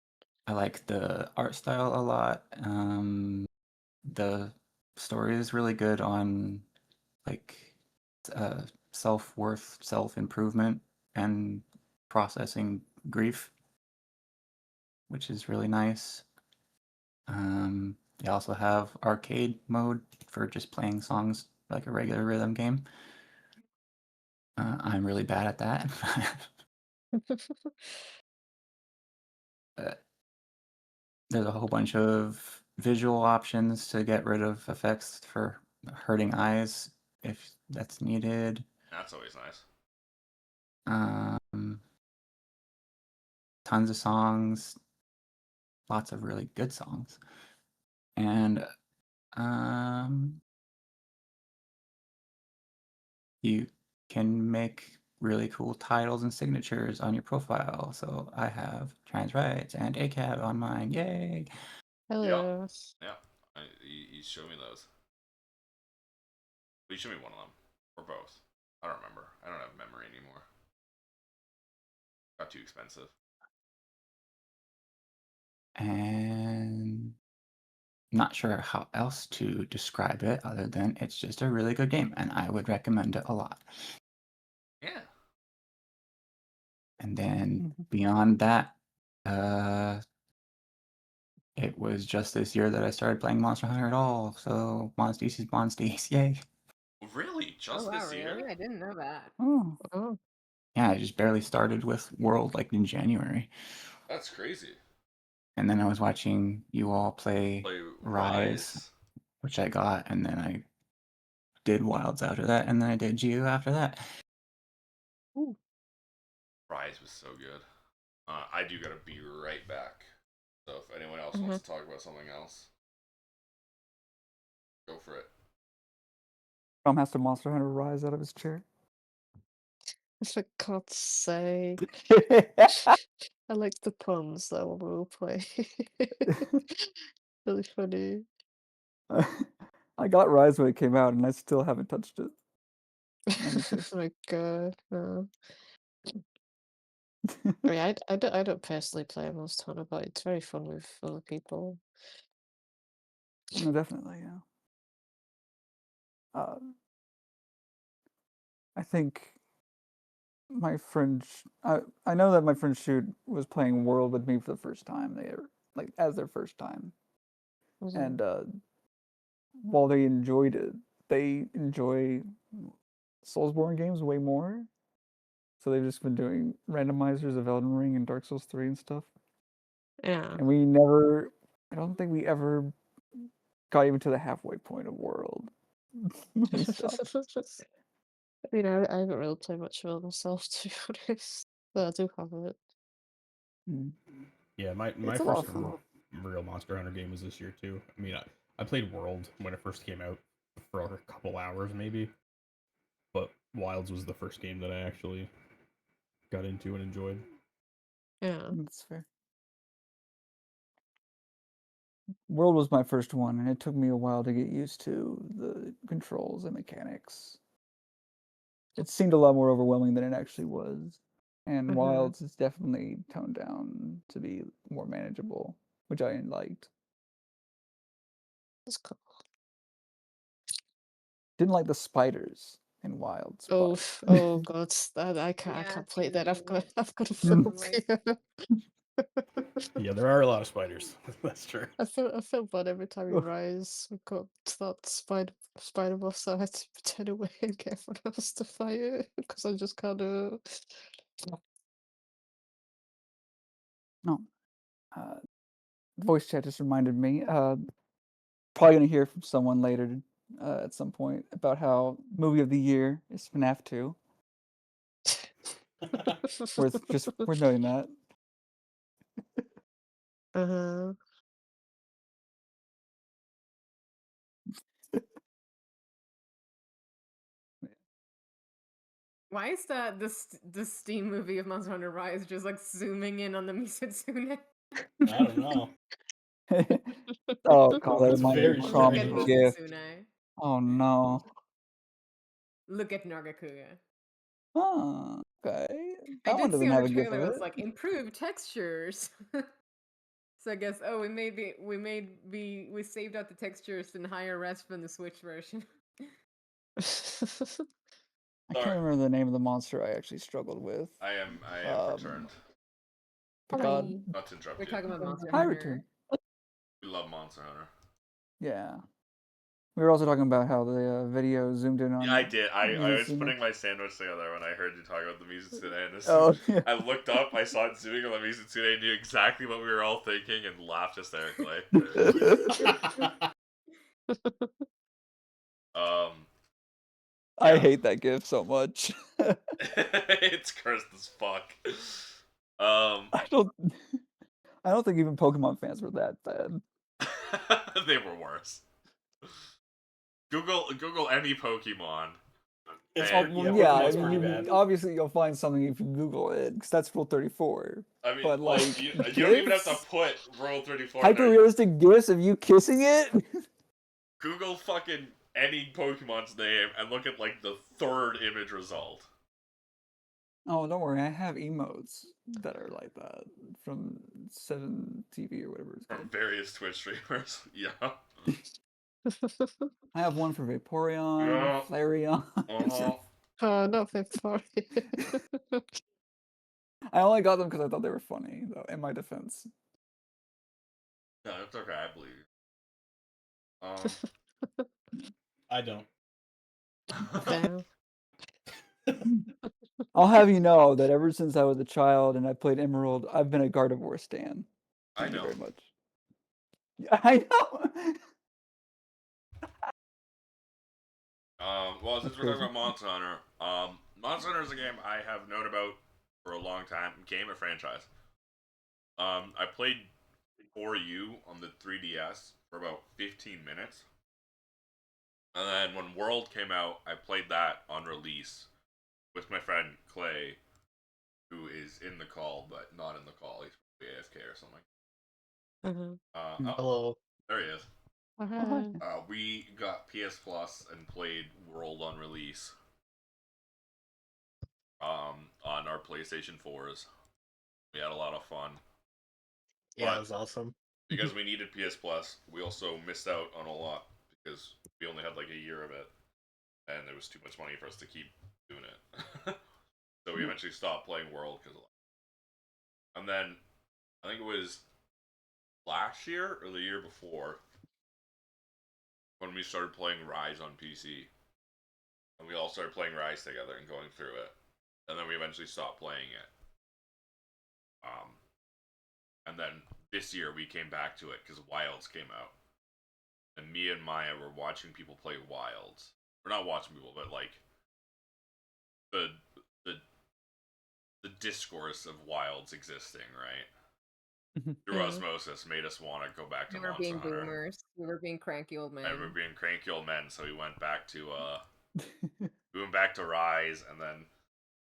I like the art style a lot. The story is really good on like self-worth, self-improvement, and processing grief, which is really nice. They also have arcade mode for just playing songs like a regular rhythm game. I'm really bad at that. Uh, there's a whole bunch of visual options to get rid of effects for hurting eyes if that's needed. That's always nice. Tons of songs, lots of really good songs, and you can make really cool titles and signatures on your profile. So I have trans rights and ACAB on mine. Yay! Hello. Yeah. You showed me those. You showed me one of them. Or both. I don't remember. I don't have memory anymore. Got too expensive. And not sure how else to describe it other than it's just a really good game and I would recommend it a lot. Yeah. And then beyond that, it was just this year that I started playing Monster Hunter at all. So Monsties is Monsties, yay! Really? Just Oh wow, this year? really? I didn't know that. Oh, Oh. Yeah, I just barely started with World like in January. That's crazy. And then I was watching you all play Play Rise, Rise. which I got, and then I did Wilds after that, and then I did Geo after that. Ooh. Rise was so good. I do gotta be right back. So if anyone else wants to talk about something else, go for it. Tom has to Monster Hunter rise out of his chair. For God's sake. I like the puns that we will play. Really funny. I got Rise when it came out, and I still haven't touched it. I need to. Oh my god, no. I mean, I don't personally play Monster Hunter, but it's very fun with other people. No, definitely, yeah. I think my friend, I know that my friend Shoot was playing World with me for the first time. They ever like as their first time, and while they enjoyed it, they enjoy Soulsborne games way more. So they've just been doing randomizers of Elden Ring and Dark Souls 3 and stuff. Yeah. And we never, I don't think we ever got even to the halfway point of World. We stopped. I mean, I haven't really played much of it myself, to be honest. But I do have it. Yeah, my It's a lot first of fun. real Monster Hunter game was this year too. I mean, I played World when it first came out for a couple hours maybe, but Wilds was the first game that I actually got into and enjoyed. Yeah. That's fair. World was my first one, and it took me a while to get used to the controls and mechanics. It seemed a lot more overwhelming than it actually was. And Wilds is definitely toned down to be more manageable, which I liked. That's cool. Didn't like the spiders in Wilds, Oh, but oh god, I can't Yeah, play that. I've got a Definitely. phobia. Yeah, there are a lot of spiders. That's true. I feel bad every time we rise. We got to that spider boss, so I had to turn away and get everyone else to fight it because I just kind of. no. Voice chat just reminded me. Probably gonna hear from someone later at some point about how movie of the year is FNAF 2. We're noting that. Uh-huh. Why is that the Steam movie of Monster Hunter Rise just like zooming in on the Misetsune? I don't know. Oh, call that It's my very Look at strange. prominent gift. Misetsune. Oh no. Look at Nagakuga. Oh, okay. I That one did see doesn't on have the a gif trailer of it it. was like improved textures. So I guess we saved out the textures in higher res from the Switch version. I Sorry. can't remember the name of the monster I actually struggled with. I am returned. God. Not to interrupt We're you. talking about Monster Hi, Hunter. Return. We love Monster Hunter. Yeah. We were also talking about how the video zoomed in on. Yeah, I did. I was Mizutsuno. putting my sandwich together when I heard you talk about the Mizutsuno. And Oh, yeah. I looked up, I saw it zooming on the Mizutsuno, and knew exactly what we were all thinking, and laughed hysterically. I Yeah. hate that GIF so much. It's cursed as fuck. I don't think even Pokemon fans were that bad. They were worse. Google any Pokemon. It's and- pretty, Yeah, Pokemon's I pretty mean, bad. obviously you'll find something if you Google it, because that's Rule 34. I mean, But like, you don't even have to GIFs? put Rule 34 Hyper there. realistic GIFs of you kissing it? Google fucking any Pokemon's name and look at like the third image result. Oh, don't worry, I have emotes that are like that from 7TV or whatever it's From called. various Twitch streamers. Yeah. I have one for Vaporeon, Yeah. Flareon. Oh, not Vaporeon. I only got them because I thought they were funny, though, in my defense. No, it's okay, I believe you. I don't. Fair. I'll have you know that ever since I was a child and I played Emerald, I've been a Gardevoir stan. I Thank you know. very much. Yeah, I know. Well, since That's we're talking crazy. about Monster Hunter, Monster Hunter is a game I have known about for a long time. Game or franchise. I played For You on the 3DS for about 15 minutes. And then when World came out, I played that on release with my friend Clay, who is in the call, but not in the call. He's probably AFK or something. Oh, Hello. there he is. Uh-huh. We got PS Plus and played World on release. On our PlayStation 4s. We had a lot of fun. Yeah, it was awesome. Because we needed PS Plus, we also missed out on a lot because we only had like a year of it, and it was too much money for us to keep doing it. So we eventually stopped playing World because of that. And then I think it was last year or the year before when we started playing Rise on PC, and we all started playing Rise together and going through it, and then we eventually stopped playing it. And then this year we came back to it because Wilds came out, and me and Maya were watching people play Wilds. We're not watching people, but like the the discourse of Wilds existing, right? Through osmosis, made us want to go back to We were Monster being Hunter. boomers. We were being cranky old men. And we were being cranky old men, so we went back to Rise, and then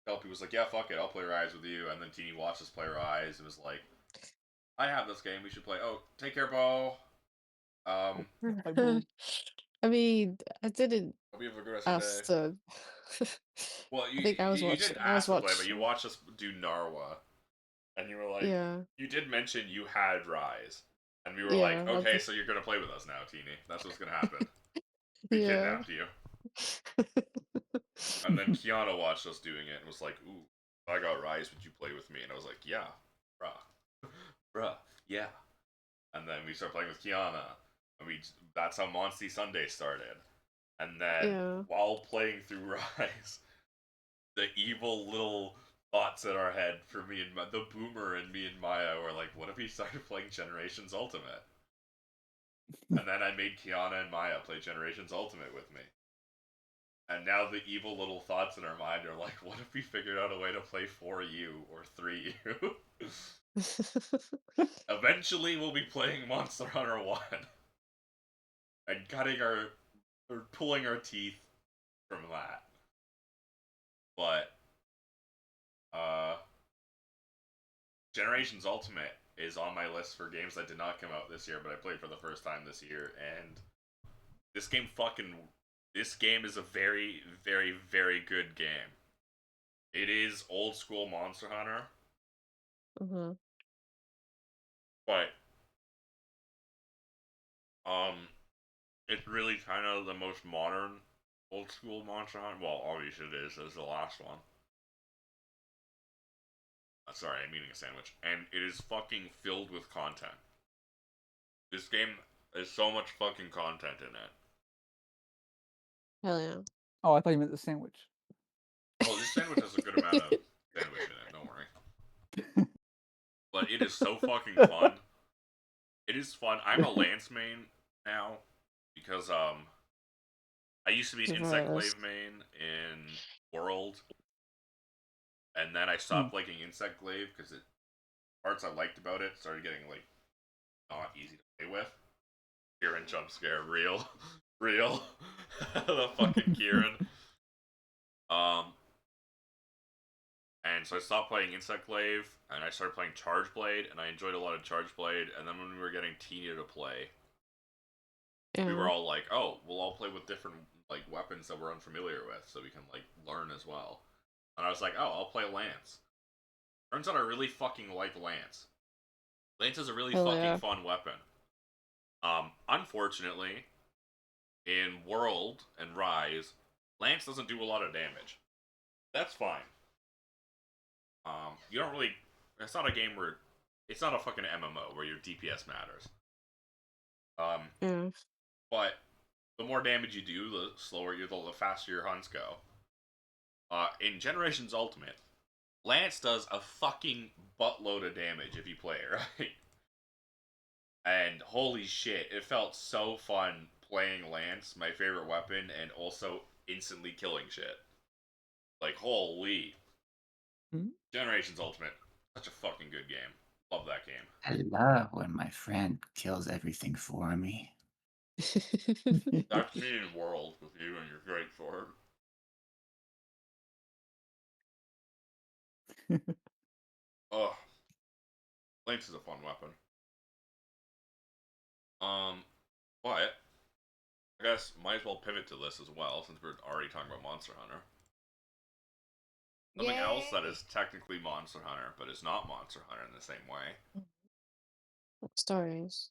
Kelpie was like, "Yeah, fuck it, I'll play Rise with you." And then Teeny watched us play Rise and was like, "I have this game, we should play." Oh, take care, Bo. I mean, I didn't Hope you have a good rest of your ask day. to. Well, I think I was you watching. didn't I was ask to play, but you watching. watched us do Narwa, and you were like, Yeah. you did mention you had Rise, and we were Yeah, like, I okay, did. so you're gonna play with us now, Teeny. That's what's gonna happen. We Yeah. kidnapped you. And then Kiana watched us doing it and was like, ooh, if I got Rise, would you play with me? And I was like, yeah, bruh, yeah. And then we started playing with Kiana, and that's how Monsty Sunday started. And then while playing through Rise, the evil little thoughts in our head for me and the boomer and me and Maya were like, what if we started playing Generations Ultimate? And then I made Kiana and Maya play Generations Ultimate with me. And now the evil little thoughts in our mind are like, what if we figured out a way to play 4U or 3U? Eventually we'll be playing Monster Hunter 1. And pulling our teeth from that. But, Generations Ultimate is on my list for games that did not come out this year, but I played for the first time this year, and this game is a very, very, very good game. It is old school Monster Hunter, but It's really kind of the most modern, old school Monster Hunter. Well, obviously it is. It's the last one. Sorry, I'm eating a sandwich. And it is fucking filled with content. This game has so much fucking content in it. Hell yeah. Oh, I thought you meant the sandwich. Oh, this sandwich has a good amount of sandwich in it, don't worry. But it is so fucking fun. It is fun. I'm a Lance main now because I used to be an Insect Surprised. Glaive main in World, and then I stopped liking Insect Glaive because it parts I liked about it started getting like not easy to play with. Kieran jump scare, real, real, the fucking Kieran. And so I stopped playing Insect Glaive, and I started playing Charge Blade, and I enjoyed a lot of Charge Blade. And then when we were getting Tina to play, we were all like, "Oh, we'll all play with different like weapons that we're unfamiliar with, so we can like learn as well." And I was like, "Oh, I'll play Lance." Turns out I really fucking like Lance. Lance is a really Hell fucking yeah. fun weapon. Unfortunately, in World and Rise, Lance doesn't do a lot of damage. That's fine. You don't really. It's not a game where. It's not a fucking MMO where your DPS matters. Yeah. But the more damage you do, the slower you, the faster your hunts go. In Generations Ultimate, Lance does a fucking buttload of damage if you play it right. And holy shit, it felt so fun playing Lance, my favorite weapon, and also instantly killing shit. Like, holy. Generations Ultimate, such a fucking good game. Love that game. I love when my friend kills everything for me. That's me in World with you and your great sword. Ugh. Lance is a fun weapon. But I guess might as well pivot to this as well, since we're already talking about Monster Hunter. Something else that is technically Monster Hunter, but is not Monster Hunter in the same way. Stories.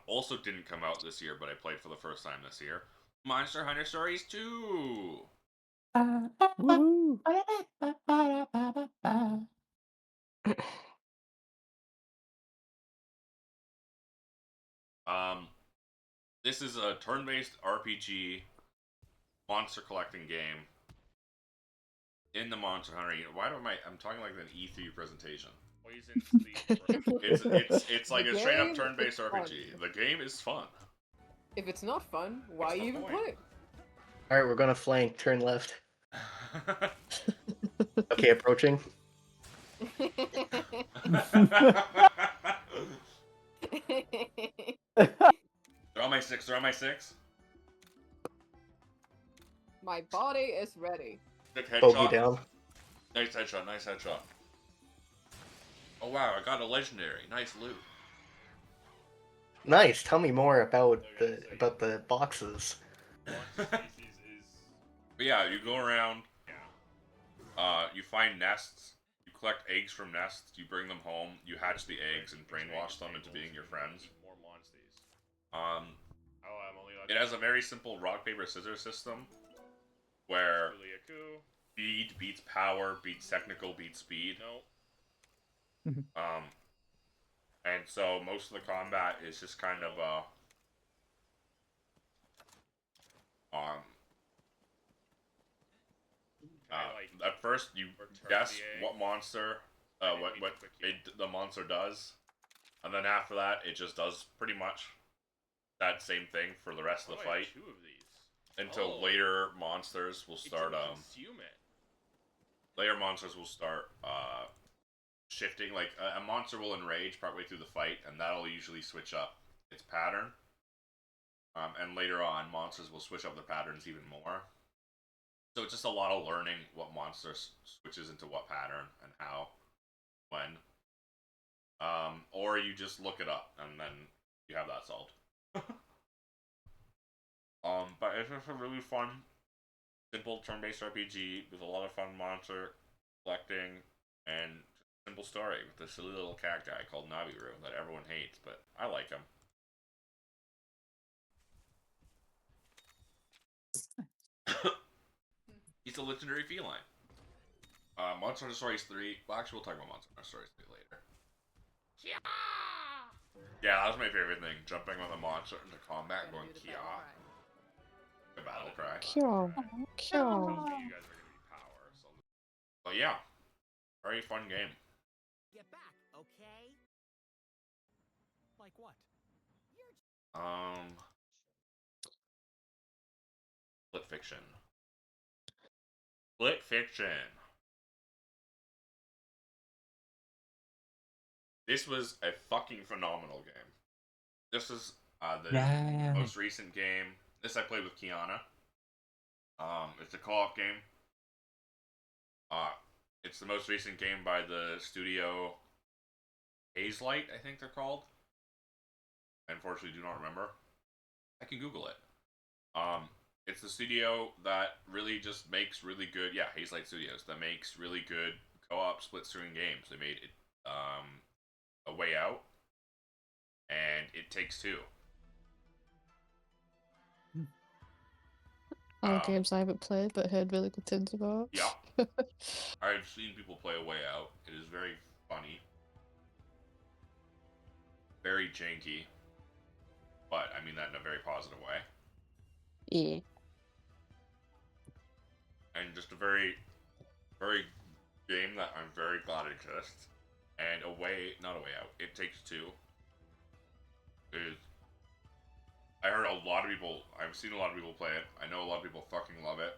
Also didn't come out this year, but I played for the first time this year. Monster Hunter Stories 2! Woohoo! This is a turn-based RPG monster collecting game in the Monster Hunter. Why do I'm talking like an E3 presentation? It's like a straight up turn-based RPG. The game is fun. If it's not fun, why even play it? Alright, we're gonna flank. Turn left. Okay, approaching. They're on my six. They're on my six. My body is ready. Good Bogey headshot. down. Nice headshot. Nice headshot. Oh wow! I got a legendary. Nice loot. Nice. Tell me more about the boxes. But yeah, you go around. You find nests. You collect eggs from nests. You bring them home. You hatch the eggs and brainwash them into being your friends. It has a very simple rock paper scissors system, where speed beats power, beats technical, beats speed. And so most of the combat is just kind of at first you guess what monster the monster does, and then after that it just does pretty much that same thing for the rest of the fight until later monsters will start shifting. Like a monster will enrage partway through the fight, and that'll usually switch up its pattern. And later on, monsters will switch up the patterns even more. So it's just a lot of learning what monster switches into what pattern and how, when. Or you just look it up and then you have that solved. But it's just a really fun, simple turn-based RPG with a lot of fun monster collecting and simple story with this silly little cat guy called Naviru that everyone hates, but I like him. He's a legendary feline. Monster Hunter Stories 3. Well, actually, we'll talk about Monster Hunter Stories 3 later. Yeah, that was my favorite thing. Jumping on the monster into combat, going Kia. The battle cry. Kyo. Kyo. You guys are gonna be power. So. But yeah, very fun game. Get back, okay? Like what? Split Fiction. Split Fiction. This was a fucking phenomenal game. This is the most recent game. This I played with Kiana. It's a co-op game. It's the most recent game by the studio Hazelight, I think they're called. I unfortunately do not remember. I can Google it. It's the studio that really just makes really good, Hazelight Studios, that makes really good co-op split-screen games. They made it, A Way Out, and It Takes Two. All games I haven't played but heard really good things about. Yeah. I've seen people play A Way Out. It is very funny. Very janky. But I mean that in a very positive way. Yeah. And just a very, very game that I'm very glad exists. And not A Way Out, It Takes Two is. I heard a lot of people. I've seen a lot of people play it. I know a lot of people fucking love it.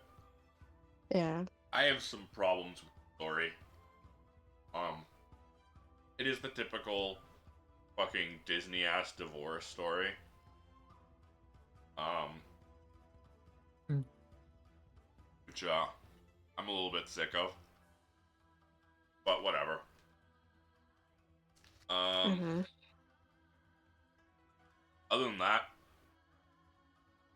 Yeah. I have some problems with the story. It is the typical fucking Disney ass divorce story. Which I'm a little bit sick of. But whatever. Other than that,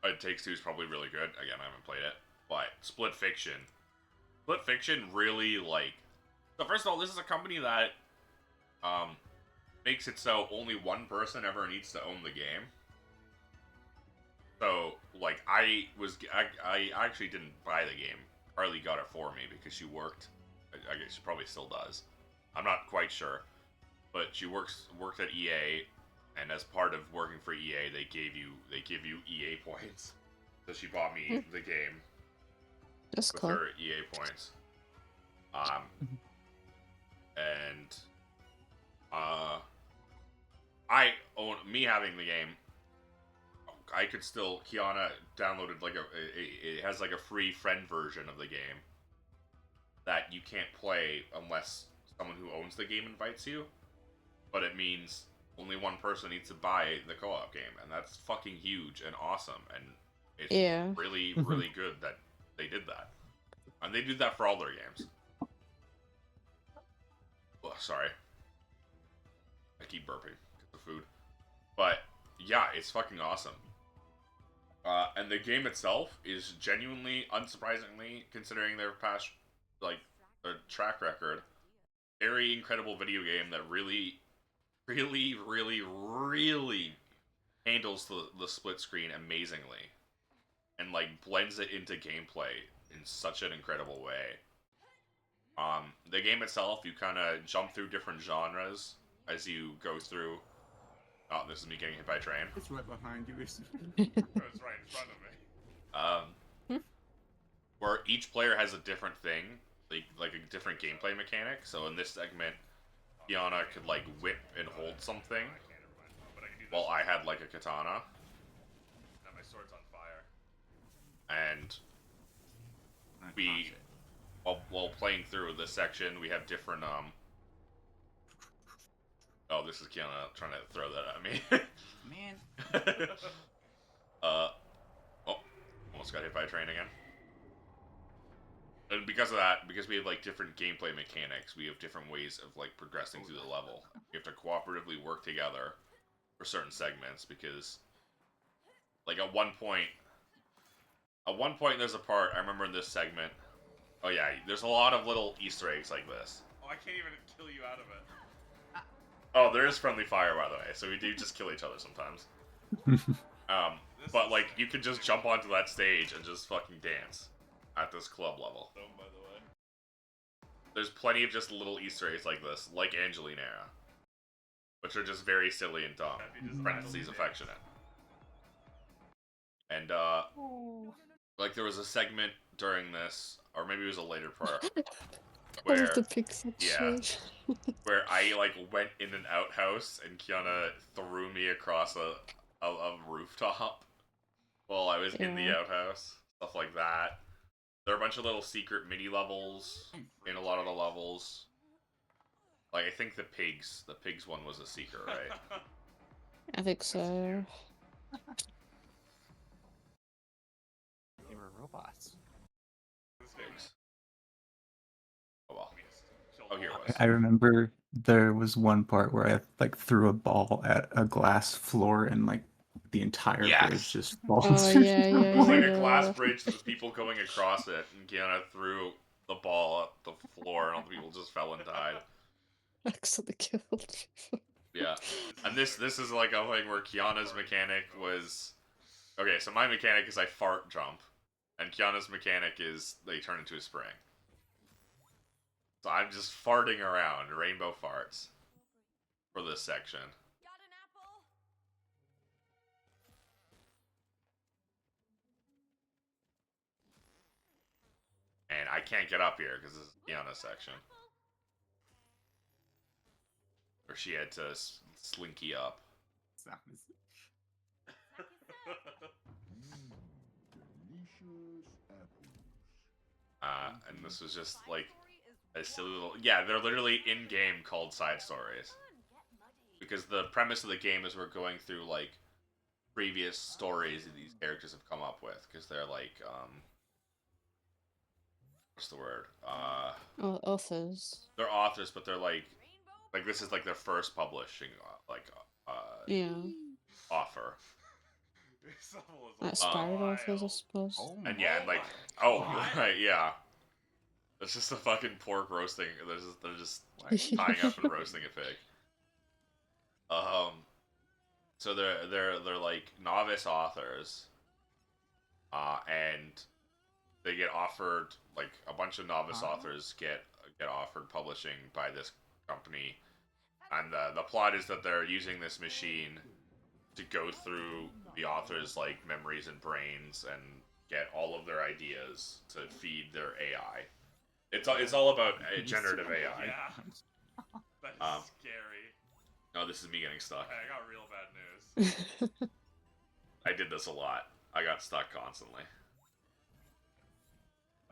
It Takes Two is probably really good. Again, I haven't played it. But Split Fiction really, like... So first of all, this is a company that makes it so only one person ever needs to own the game. So, like, I actually didn't buy the game. Harley got it for me because she worked. I guess she probably still does. I'm not quite sure. But she worked at EA, and as part of working for EA, they give you EA points. So she bought me the game. That's with cool. her EA points. And me having the game, I could still, Kiana downloaded like it has like a free friend version of the game that you can't play unless someone who owns the game invites you. But it means only one person needs to buy the co-op game, and that's fucking huge and awesome, and it's really, really good that they did that. And they did that for all their games. Oh, sorry. I keep burping because of food. But, yeah, it's fucking awesome. And the game itself is genuinely, unsurprisingly, considering their past, like, their track record, very incredible video game that really, really, really, really handles the split screen amazingly. And, like, blends it into gameplay in such an incredible way. The game itself, you kind of jump through different genres as you go through. Oh, this is me getting hit by a train. It's right behind you. It's right in front of me. Where each player has a different thing, like a different gameplay mechanic. So in this segment, Kiana could like whip and hold something, while I had like a katana. Now my sword's on fire. And while playing through this section, we have different Oh, this is Kiana trying to throw that at me. Man. Oh, almost got hit by a train again. And because of that, because we have like different gameplay mechanics, we have different ways of like progressing through the level. We have to cooperatively work together for certain segments because, like at one point there's a part I remember in this segment. Oh yeah, there's a lot of little Easter eggs like this. Oh, I can't even kill you out of it. Oh, there is friendly fire, by the way, so we do just kill each other sometimes. But like, you could just jump onto that stage and just fucking dance at this club level. There's plenty of just little Easter eggs like this, like Angelina Era, which are just very silly and dumb. Parentheses affectionate. And like there was a segment during this, or maybe it was a later part, I love where the pig section. where I like went in an outhouse and Kiana threw me across a rooftop while I was in the outhouse. Stuff like that. There are a bunch of little secret mini levels in a lot of the levels. Like I think the pigs one was a secret, right? I think so. They were robots. Pigs. Oh well. Oh, here it was. I remember there was one part where I like threw a ball at a glass floor and like the entire bridge just falls. Oh yeah, yeah, It was like a yeah. glass bridge with people going across it, and Kiana threw the ball at the floor, and all the people just fell and died. Accidentally killed. Yeah, and this is like a thing where Kiana's mechanic was okay. So my mechanic is I fart jump, and Kiana's mechanic is they turn into a spring. So I'm just farting around, rainbow farts, for this section. And I can't get up here because this is Kiana's section. Or she had to slinky up. And this was just like a silly little... Yeah, they're literally in-game called side stories. Because the premise of the game is we're going through like previous stories that these characters have come up with. Because they're like, what's the word? Authors. They're authors, but they're like this is like their first publishing offer. Like aspiring authors, I suppose. And yeah, and like, oh, right, yeah. It's just a fucking pork roasting. They're just tying up and roasting a pig. So they're like novice authors, and they get offered like a bunch of novice authors get offered publishing by this company, and the plot is that they're using this machine to go through the author's like memories and brains and get all of their ideas to feed their AI. It's all about generative AI. Yeah. That is scary. No, this is me getting stuck. Hey, I got real bad news. I did this a lot. I got stuck constantly.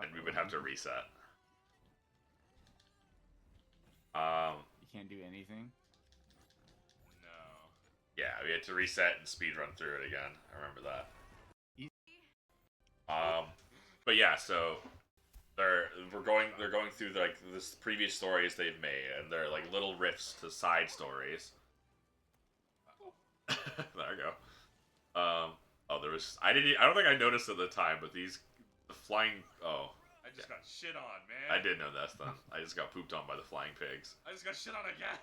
And we would have to reset. You can't do anything? No. Yeah, we had to reset and speedrun through it again. I remember that. But yeah, so they're going through like this previous stories they've made, and they're like little riffs to side stories. There we go. Oh, there was I don't think I noticed at the time, but the flying I just got shit on, man. I did know this then. I just got pooped on by the flying pigs. I just got shit on again.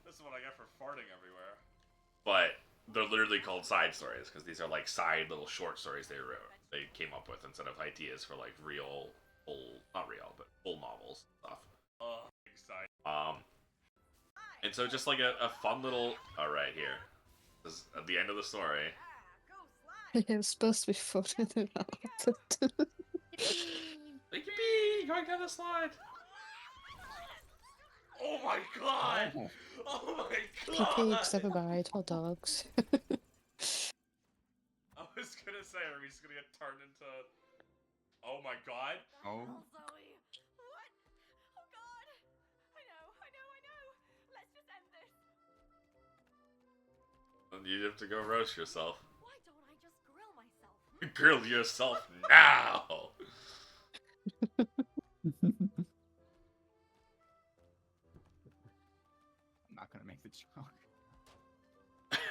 This is what I get for farting everywhere. But they're literally called side stories because these are like side little short stories they came up with instead of ideas for like not real, but full novels and stuff. Exciting. And so just like a fun little right here. This is at the end of the story. It's supposed to be fun and it happened. Yippee! Going down the slide. Oh my god! Oh my god! Pigs never mind, hot dogs. I was gonna say, are we just gonna get turned into... Oh my god! Oh. Zoe, what? Oh god! I know. Let's just end this. And you have to go roast yourself. Why don't I just grill myself? Grill yourself now! I'm not gonna make the joke.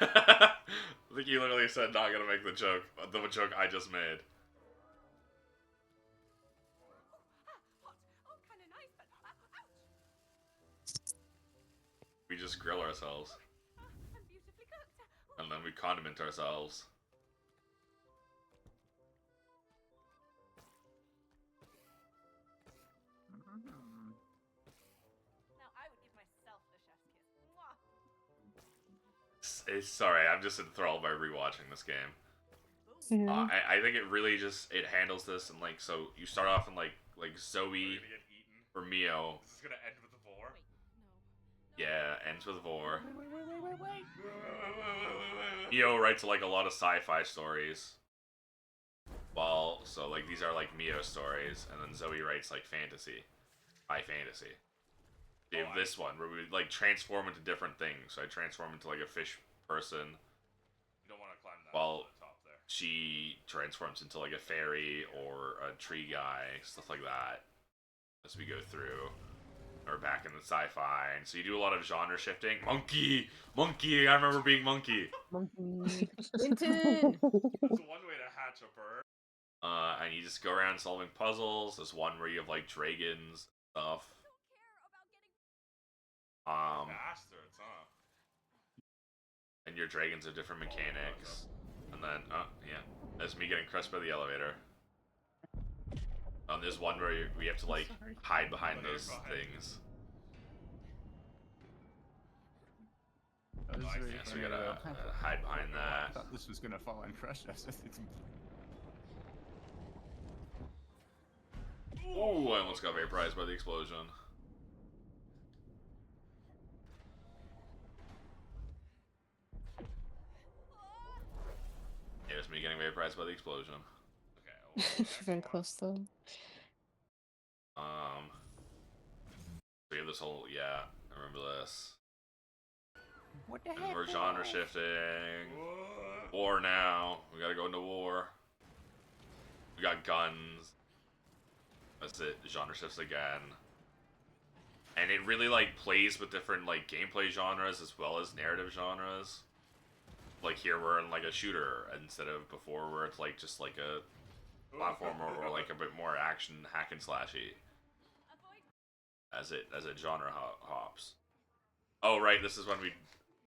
I think you literally said not gonna make the joke I just made. Hot. Oh, kind of nice, but ouch! We just grill ourselves. I'm beautifully cooked. And then we condiment ourselves. Now I would give myself the chef's kiss. Mwah. Sorry, I'm just enthralled by rewatching this game. Yeah. I think it really just it handles this and like so you start off in like Zoe or Mio. This is gonna end with the vor. Yeah, ends with vor. Mio writes like a lot of sci-fi stories. Well, so like these are like Mio stories, and then Zoe writes like fantasy, high fantasy. We have this one where we like transform into different things. So I transform into like a fish person. You don't want to climb that While to the top there. she transforms into like a fairy or a tree guy, stuff like that. As we go through, or back in the sci-fi, and so you do a lot of genre shifting. Monkey. I remember being monkey. Monkey. Clinton. That's one way to hatch a bird. And you just go around solving puzzles. There's one where you have like dragons stuff. Bastards, huh? And your dragons have different mechanics. And then, yeah, that's me getting crushed by the elevator. There's one where we have to like hide behind those things. That was really Yeah, so we funny, gotta though. hide behind I that. thought this was gonna fall and crush us. Oh, I almost got vaporized by the explosion. Yeah, it was me getting vaporized by the explosion. Okay. Very close though. We have this whole, yeah, I remember this. What the And heck? we're genre shifting. War now. We gotta go into war. We got guns. That's it. Genre shifts again. And it really like plays with different like gameplay genres as well as narrative genres. Like here we're in like a shooter instead of before where it's like just like a platformer or like a bit more action hack and slashy. As it genre hops. Oh right, this is when we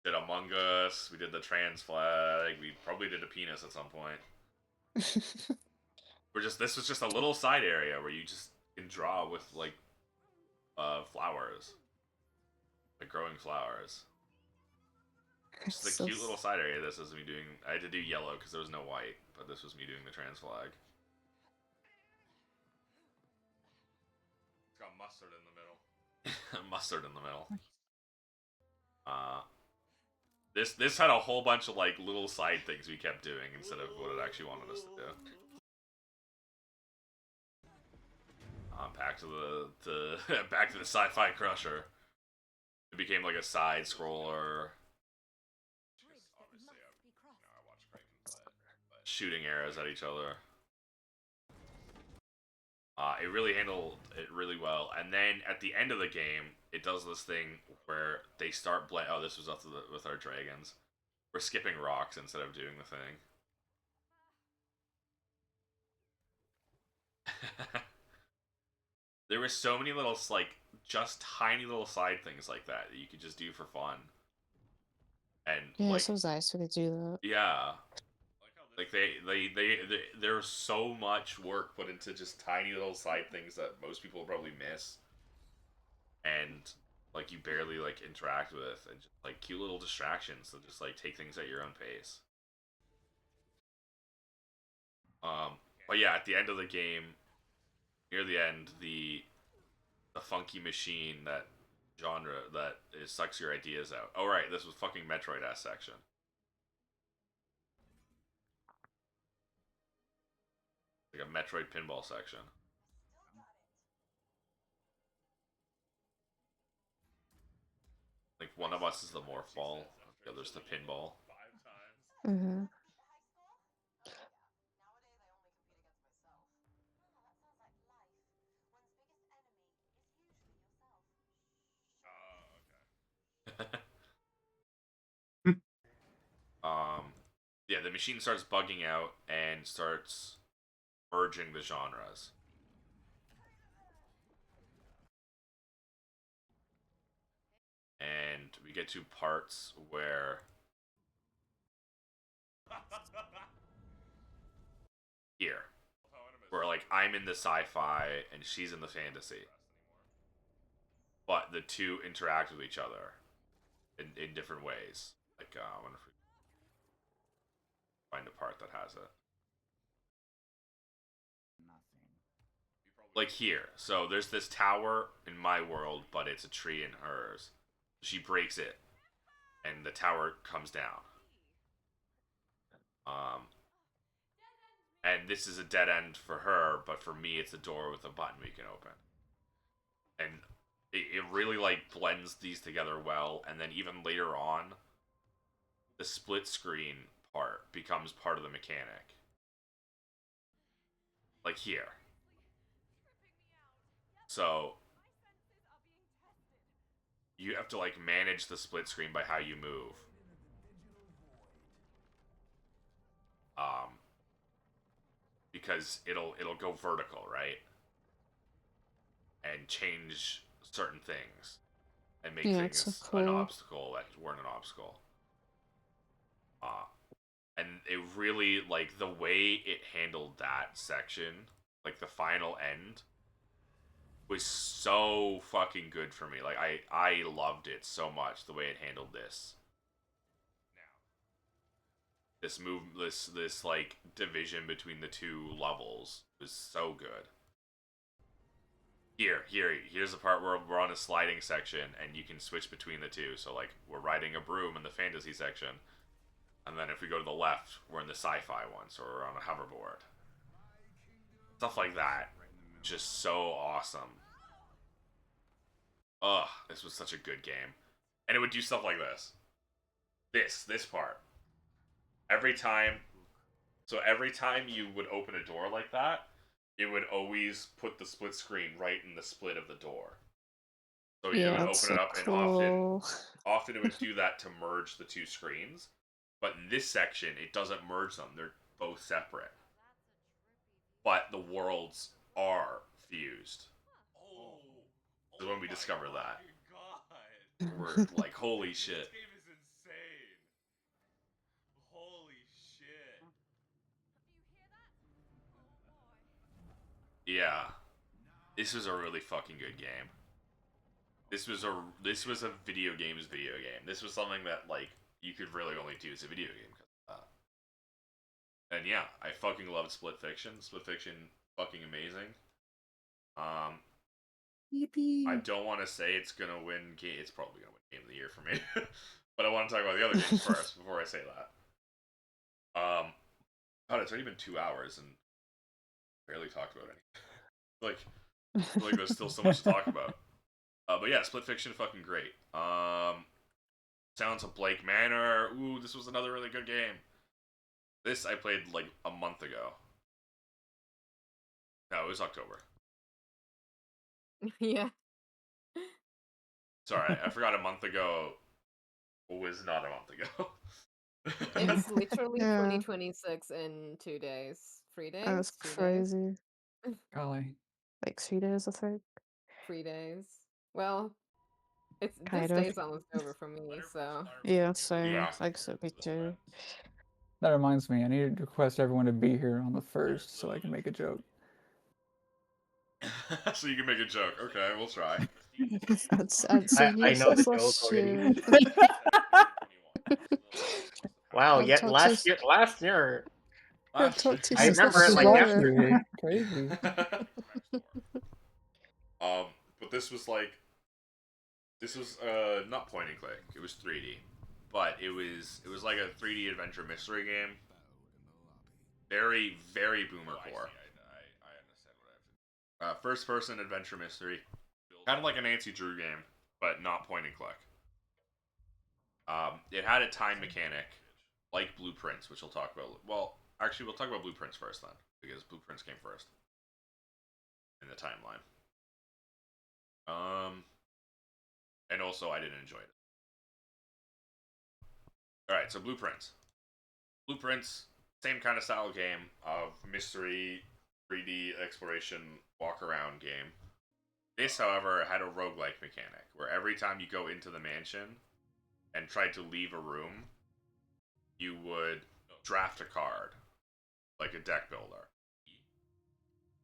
did Among Us. We did the trans flag. We probably did a penis at some point. This was just a little side area where you just can draw with like flowers, like growing flowers. Just a cute little side area. This is me doing. I had to do yellow because there was no white, but this was me doing the trans flag. It's got mustard in the middle. Mustard in the middle. This had a whole bunch of like little side things we kept doing instead of what it actually wanted us to do. Back to the back to the sci-fi crusher. It became like a side scroller. Shooting arrows at each other. It really handled it really well, and then at the end of the game, it does this thing where they start oh, this was up to with our dragons. We're skipping rocks instead of doing the thing. There were so many little, like, just tiny little side things like that you could just do for fun. And yeah, like, it sounds nice when they do that. yeah. Like there's so much work put into just tiny little side things that most people probably miss. And like you barely like interact with, and just like cute little distractions that just like take things at your own pace. But yeah, at the end of the game, near the end, the funky machine that genre that sucks your ideas out. Oh right, this was fucking Metroid ass section. Like a Metroid pinball section. Like one of us is the morph ball, the other's the pinball. Mm-hmm. Yeah, the machine starts bugging out and starts merging the genres. And we get to parts where here, where like I'm in the sci-fi and she's in the fantasy, but the two interact with each other in different ways. Like I wonder if we find a part that has it. Like here, so there's this tower in my world, but it's a tree in hers. She breaks it, and the tower comes down. And this is a dead end for her, but for me, it's a door with a button we can open. And it really like blends these together well. And then even later on, the split screen part becomes part of the mechanic. Like here. So you have to like manage the split screen by how you move. Because it'll go vertical, right? And change certain things and make it's so things an cool. obstacle that weren't an obstacle. And it really, like, the way it handled that section, like the final end, was so fucking good for me. Like I loved it so much, the way it handled this. This like division between the two levels was so good. Here's the part where we're on a sliding section and you can switch between the two. So like we're riding a broom in the fantasy section, and then if we go to the left, we're in the sci-fi one, so we're on a hoverboard. Stuff like that, just so awesome. Ugh, this was such a good game, and it would do stuff like this. This part. Every time you would open a door like that, it would always put the split screen right in the split of the door. So it would That's open so it up, and cool. often it would do that to merge the two screens. But in this section, it doesn't merge them; they're both separate. But the worlds are fused. So when we discover that, we're like, "Holy shit!" This game is insane. Holy shit. Yeah, this was a really fucking good game. This was a video game's video game. This was something that like you could really only do as a video game. And yeah, I fucking loved Split Fiction. Split Fiction, fucking amazing. Yippee. I don't want to say it's gonna win game. It's probably gonna win Game of the Year for me, but I want to talk about the other games first before I say that. God, it's already been 2 hours and barely talked about anything. Like there's still so much to talk about. But yeah, Split Fiction, fucking great. Sounds of Blake Manor. Ooh, this was another really good game. This I played like a month ago. No, it was October. Yeah. Sorry, I forgot a month ago was not a month ago. It's literally Yeah. 2026 in 2 days. 3 days? That's 2 days? crazy. Golly. Like 3 days, I think. 3 days. Well, it's this Kind of. day's almost over for me, so Yeah, same. Yeah. I guess it'd be too. That reminds me, I need to request everyone to be here on the 1st so I can make a joke. So you can make a joke. Okay, we'll try. I'd say I know the useless joke already. year. Wow, I'll yet talk last to- year, last year, I'll talk to you I since remember last it like year. yesterday. Crazy. But this was not point and click. It was 3D, but it was like a 3D adventure mystery game. Very, very boomer core. I understand what I have to do. First person adventure mystery, kind of like a Nancy Drew game, but not point and click. It had a time mechanic, like Blueprints, which we'll talk about. Well, actually, we'll talk about Blueprints first then, because Blueprints came first in the timeline. And also I didn't enjoy it. Alright, so Blueprints. Blueprints, same kind of style game of mystery, 3D exploration, walk around game. This, however, had a roguelike mechanic, where every time you go into the mansion and tried to leave a room, you would draft a card, like a deck builder.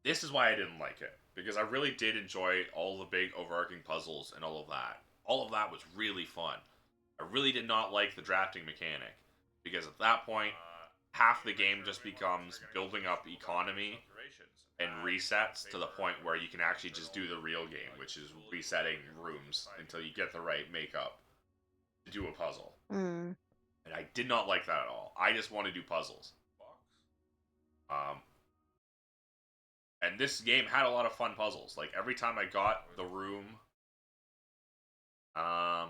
This is why I didn't like it, because I really did enjoy all the big overarching puzzles and all of that. All of that was really fun. I really did not like the drafting mechanic, because at that point, half the game just becomes building up economy and resets to the point where you can actually just do the real game, which is resetting rooms until you get the right makeup to do a puzzle. Mm. And I did not like that at all. I just want to do puzzles. And this game had a lot of fun puzzles. Like every time I got the room, I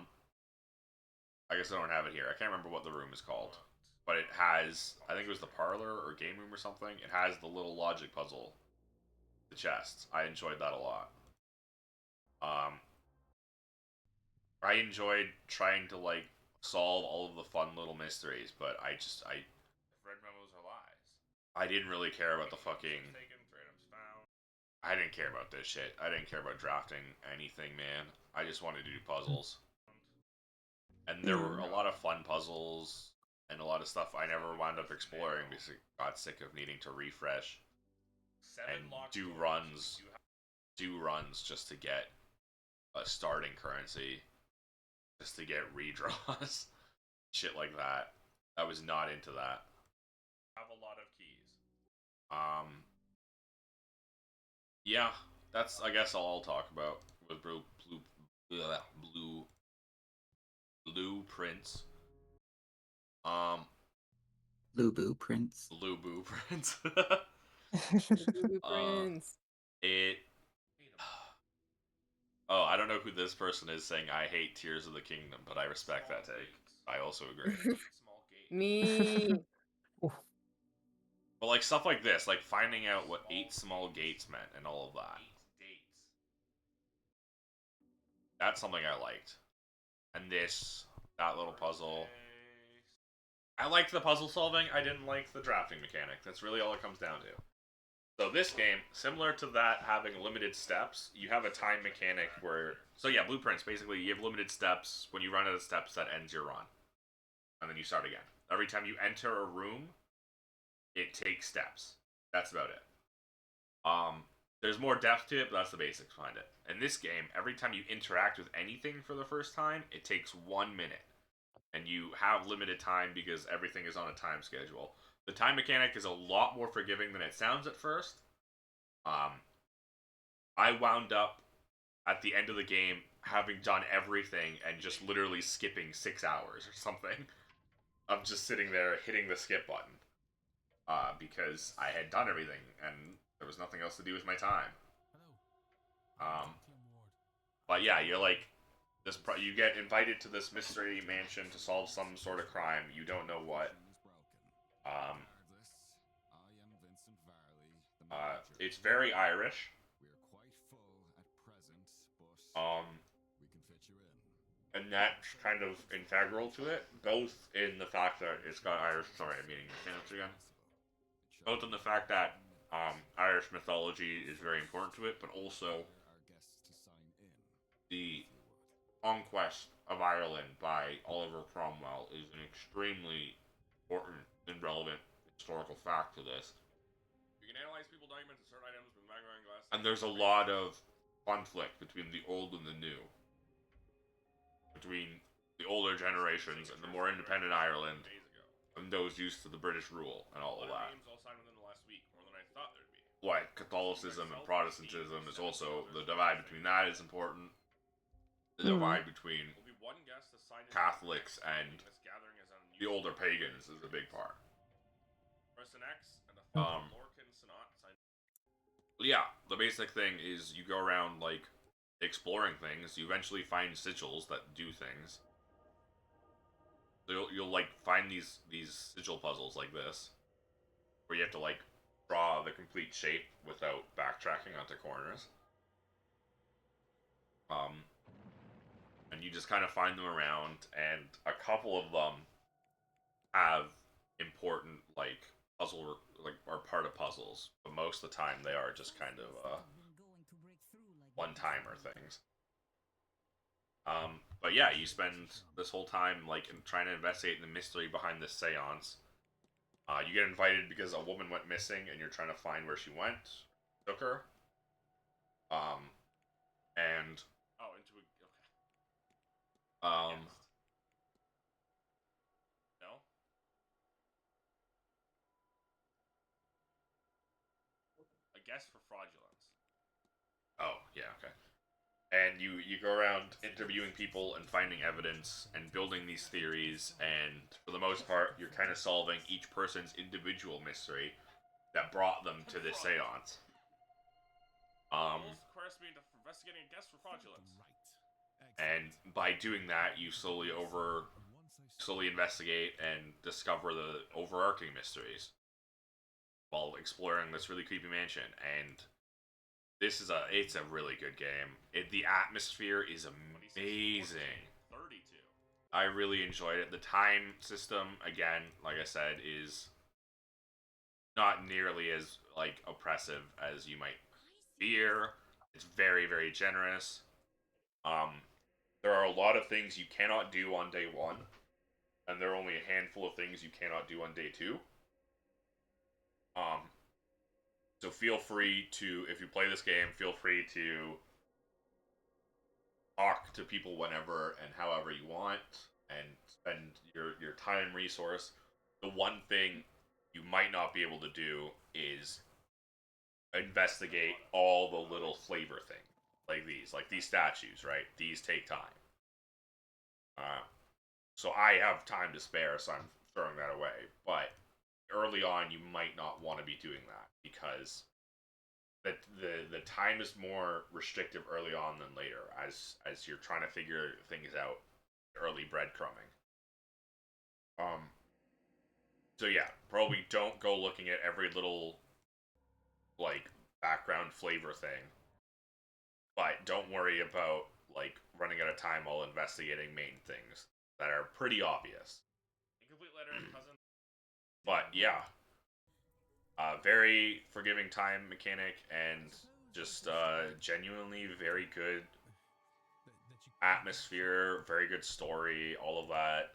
guess I don't have it here. I can't remember what the room is called, but it has, I think it was the parlor or game room or something. It has the little logic puzzle, the chests. I enjoyed that a lot. I enjoyed trying to like solve all of the fun little mysteries, but I Red memos are lies. I didn't really care about the fucking. I didn't care about this shit. I didn't care about drafting anything, man. I just wanted to do puzzles. And there were a lot of fun puzzles and a lot of stuff I never wound up exploring because I got sick of needing to refresh and do runs just to get a starting currency, just to get redraws, shit like that. I was not into that. Have a lot of keys. Yeah, that's I guess all I'll talk about with blueprints. Lubu Prince. Lubu Prince. Blueprints. It. Oh, I don't know who this person is saying I hate Tears of the Kingdom, but I respect that take. I also agree. Me. But like stuff like this, like finding out what 8 small gates meant and all of that. That's something I liked. And that little puzzle. I liked the puzzle solving, I didn't like the drafting mechanic. That's really all it comes down to. So this game, similar to that having limited steps, you have a time mechanic where... So yeah, blueprints, basically you have limited steps. When you run out of steps, that ends your run. And then you start again. Every time you enter a room, it takes steps. That's about it. There's more depth to it, but that's the basics behind it. In this game, every time you interact with anything for the first time, it takes 1 minute. And you have limited time because everything is on a time schedule. The time mechanic is a lot more forgiving than it sounds at first. I wound up at the end of the game having done everything and just literally skipping 6 hours or something of just sitting there hitting the skip button. Because I had done everything and there was nothing else to do with my time. But yeah, you're like you get invited to this mystery mansion to solve some sort of crime. You don't know what. It's very Irish. And that's kind of integral to it, both in the fact that it's got Irish. Sorry, I'm eating my sandwich again. Both in the fact that Irish mythology is very important to it, but also the conquest of Ireland by Oliver Cromwell is an extremely important and relevant historical fact to this. You can analyze people, documents, and certain items with magnifying glass. And there's a lot of conflict between the old and the new. Between the older generations and the more independent Ireland and those used to the British rule and all of that. Like Catholicism and Protestantism is also, the divide between that is important. The divide between Catholics and the older pagans is a big part. Yeah, the basic thing is you go around like exploring things. You eventually find sigils that do things. So you'll like find these sigil puzzles like this, where you have to like draw the complete shape without backtracking onto corners. And you just kind of find them around, and a couple of them have important like puzzle like are part of puzzles, but most of the time they are just kind of one-timer things. But yeah, you spend this whole time like trying to investigate the mystery behind this seance. You get invited because a woman went missing and you're trying to find where she went. took her. And Oh, into a okay. um, Guessed. No. A guess for fraudulence. oh yeah, okay. And you go around interviewing people and finding evidence and building these theories, and for the most part, you're kind of solving each person's individual mystery that brought them to this seance. Requires me to investigating a guess for fraudulence. And by doing that, you slowly investigate and discover the overarching mysteries while exploring this really creepy mansion. And it's a really good game. The atmosphere is amazing. 32. I really enjoyed it. The time system, again, like I said, is not nearly as like oppressive as you might fear. It's very, very generous. There are a lot of things you cannot do on day one, and there are only a handful of things you cannot do on day two. So feel free to, if you play this game, feel free to talk to people whenever and however you want, and spend your time resource. The one thing you might not be able to do is investigate all the little flavor things, like these statues, right? These take time. So I have time to spare, so I'm throwing that away. But early on, you might not want to be doing that because the time is more restrictive early on than later, as you're trying to figure things out. Early breadcrumbing. So yeah, probably don't go looking at every little like background flavor thing. But don't worry about like running out of time while investigating main things that are pretty obvious. Incomplete letter, cousin. But yeah, very forgiving time mechanic and just genuinely very good atmosphere, very good story, all of that.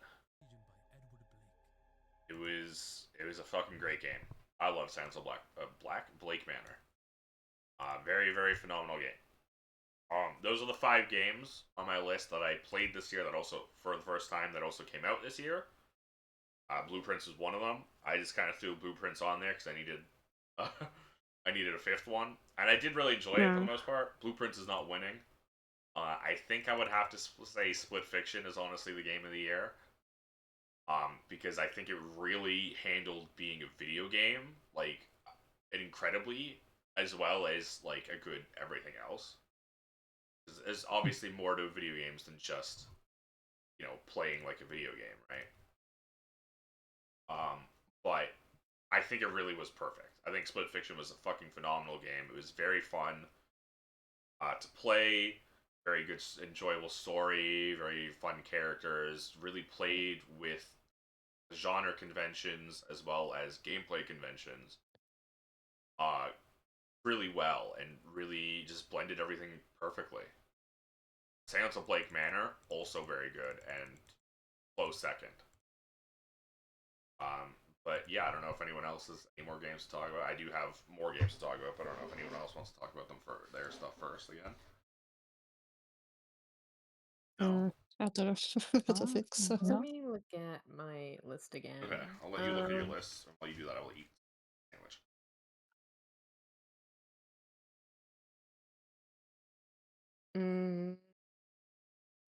It was a fucking great game. I love Silence of Blake Manor. Very, very phenomenal game. Those are the 5 games on my list that I played this year that also, for the first time, that also came out this year. Blueprints was one of them. I just kind of threw Blueprints on there because I needed, I needed a 5th one, and I did really enjoy it for the most part. Blueprints is not winning. I think I would have to say Split Fiction is honestly the game of the year. Because I think it really handled being a video game like incredibly, as well as like a good everything else. There's obviously more to video games than just, you know, playing like a video game, right? But I think it really was perfect. I think Split Fiction was a fucking phenomenal game. It was very fun to play, very good, enjoyable story, very fun characters. Really played with genre conventions as well as gameplay conventions really well, and really just blended everything perfectly. Silence of Blake Manor, also very good, and close second. But yeah, I don't know if anyone else has any more games to talk about. I do have more games to talk about, but I don't know if anyone else wants to talk about them for their stuff first again. No. I don't know. I don't think so. Let me look at my list again. Okay, I'll let you look at your list. While you do that, I will eat a sandwich.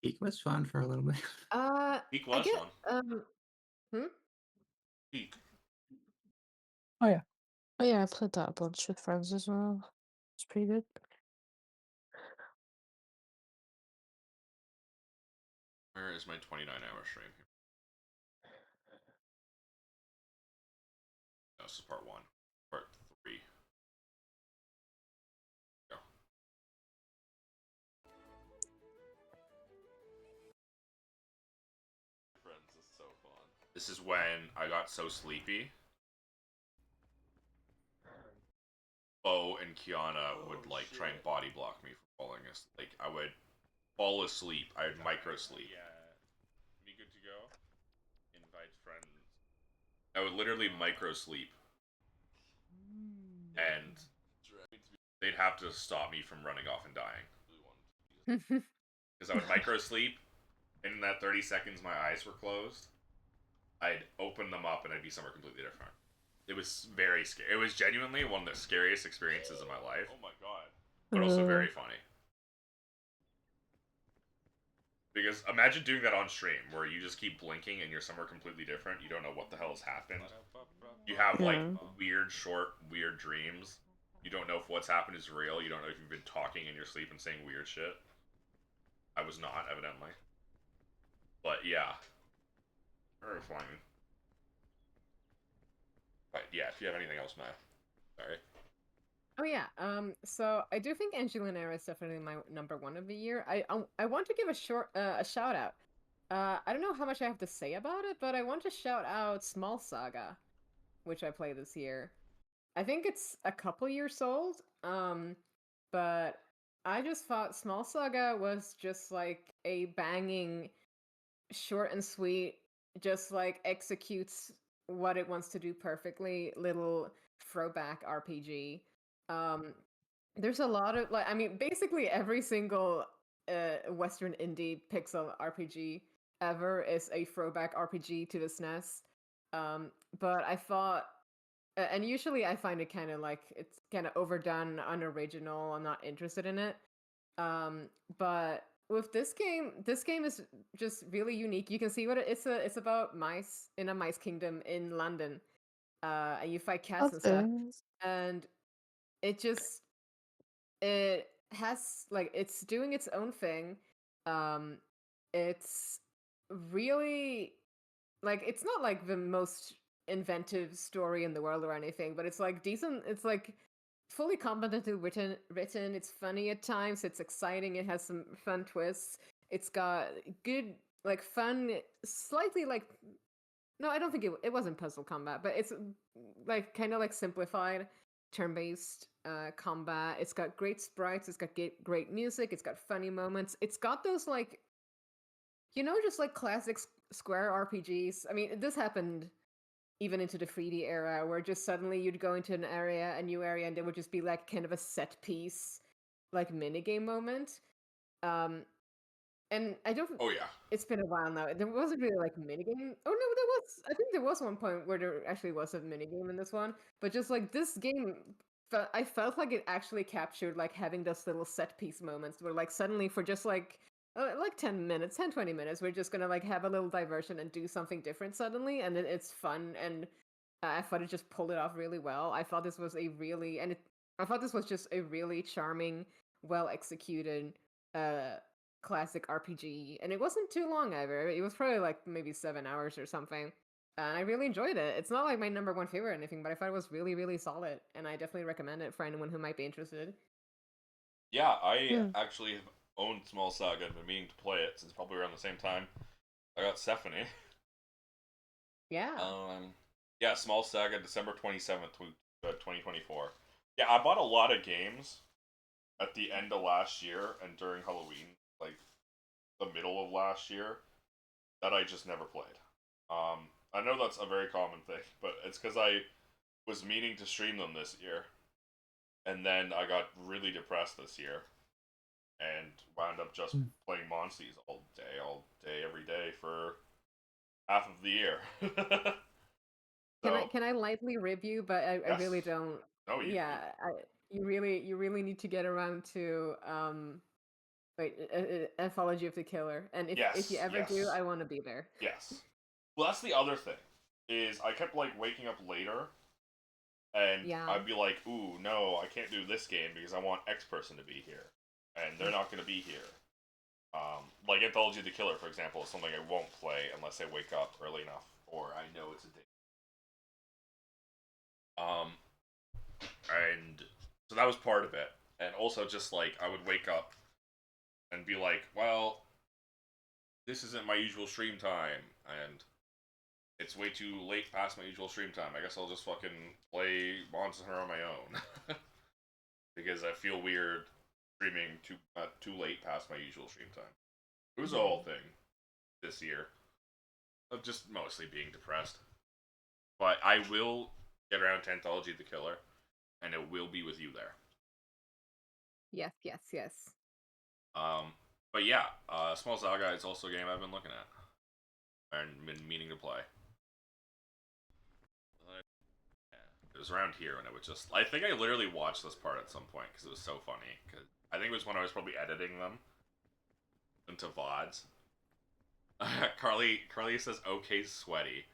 Peak was fun for a little bit. Peak was fun. Peak. Oh yeah. Oh yeah, I played that a bunch with friends as well. It's pretty good. Where is my 29-hour stream? No, this is part 1. Part 3. Go. Friends is so fun. This is when I got so sleepy. Bo and Kiana would like try and body block me from falling asleep. Like I would fall asleep. I would micro sleep. Me good to go? Invite friends. I would literally micro sleep. And they'd have to stop me from running off and dying. Because I would micro sleep, and in that 30 seconds my eyes were closed, I'd open them up and I'd be somewhere completely different. It was very scary. It was genuinely one of the scariest experiences of my life. Oh my god. But also very funny. Because imagine doing that on stream, where you just keep blinking and you're somewhere completely different. You don't know what the hell has happened. You have, like, weird, short, weird dreams. You don't know if what's happened is real. You don't know if you've been talking in your sleep and saying weird shit. I was not, evidently. But, yeah. Terrifying. But, yeah, if you have anything else, Matt. Sorry. Oh yeah. So I do think Angelina is definitely my number one of the year. I want to give a shout out. I don't know how much I have to say about it, but I want to shout out Small Saga, which I played this year. I think it's a couple years old. But I just thought Small Saga was just like a banging, short and sweet, just like executes what it wants to do perfectly, little throwback RPG. Um, there's a lot of like, I mean, basically every single Western indie pixel RPG ever is a throwback RPG to the SNES. But I thought, and usually I find it kind of like it's kind of overdone, unoriginal. I'm not interested in it. But with this game is just really unique. You can see what it's about mice in a mice kingdom in London. And you fight cats and stuff. And it just it has like it's doing its own thing. It's really like it's not like the most inventive story in the world or anything, but it's like decent. It's like fully competently written. It's funny at times. It's exciting. It has some fun twists. It's got good like fun, slightly like no, I don't think it wasn't puzzle combat, but it's like kind of like simplified turn-based combat. It's got great sprites. It's got great music. It's got funny moments. It's got those like just like classic Square RPGs. I mean, this happened even into the 3D era, where just suddenly you'd go into an area, a new area, and there would just be like kind of a set piece, like minigame moment. Um, and I don't. Oh yeah. It's been a while now. There wasn't really like a minigame. Oh no, there was. I think there was one point where there actually was a minigame in this one, but just like this game, I felt like it actually captured like having those little set piece moments where like suddenly for just like 10 minutes, 20 minutes, we're just gonna like have a little diversion and do something different suddenly, and it's fun. And I thought it just pulled it off really well. I thought this was I thought this was just a really charming, well executed, classic RPG, and it wasn't too long either. It was probably like maybe 7 hours or something. And I really enjoyed it. It's not like my number one favorite or anything, but I thought it was really, really solid, and I definitely recommend it for anyone who might be interested. Yeah, I actually have owned Small Saga and been meaning to play it since probably around the same time I got Stephanie. Yeah. Yeah, Small Saga, December 27th, 2024. Yeah, I bought a lot of games at the end of last year and during Halloween, like the middle of last year, that I just never played. I know that's a very common thing, but it's because I was meaning to stream them this year, and then I got really depressed this year, and wound up just playing Monsters all day, every day for half of the year. Can I lightly rib you? But I really Yes. don't. No, Yeah, you really need to get around to wait, Anthology of the Killer, and if you ever do, I want to be there. Yes. Well, that's the other thing. Is I kept like waking up later, and Yeah. I'd be like, "Ooh, no, I can't do this game because I want X person to be here, and they're not going to be here." Like Anthology of the Killer, for example, is something I won't play unless I wake up early enough or I know it's a day. And so that was part of it, and also just like I would wake up and be like, "Well, this isn't my usual stream time, and it's way too late past my usual stream time. I guess I'll just fucking play Monster Hunter on my own." Because I feel weird streaming too late past my usual stream time. It was a whole thing this year of just mostly being depressed. But I will get around to Anthology of the Killer, and it will be with you there. Yes, yes, yes. But yeah, Small Saga is also a game I've been looking at and been meaning to play. It was around here when it was just. I think I literally watched this part at some point because it was so funny. Cause I think it was when I was probably editing them into VODs. Carly says, "Okay, sweaty."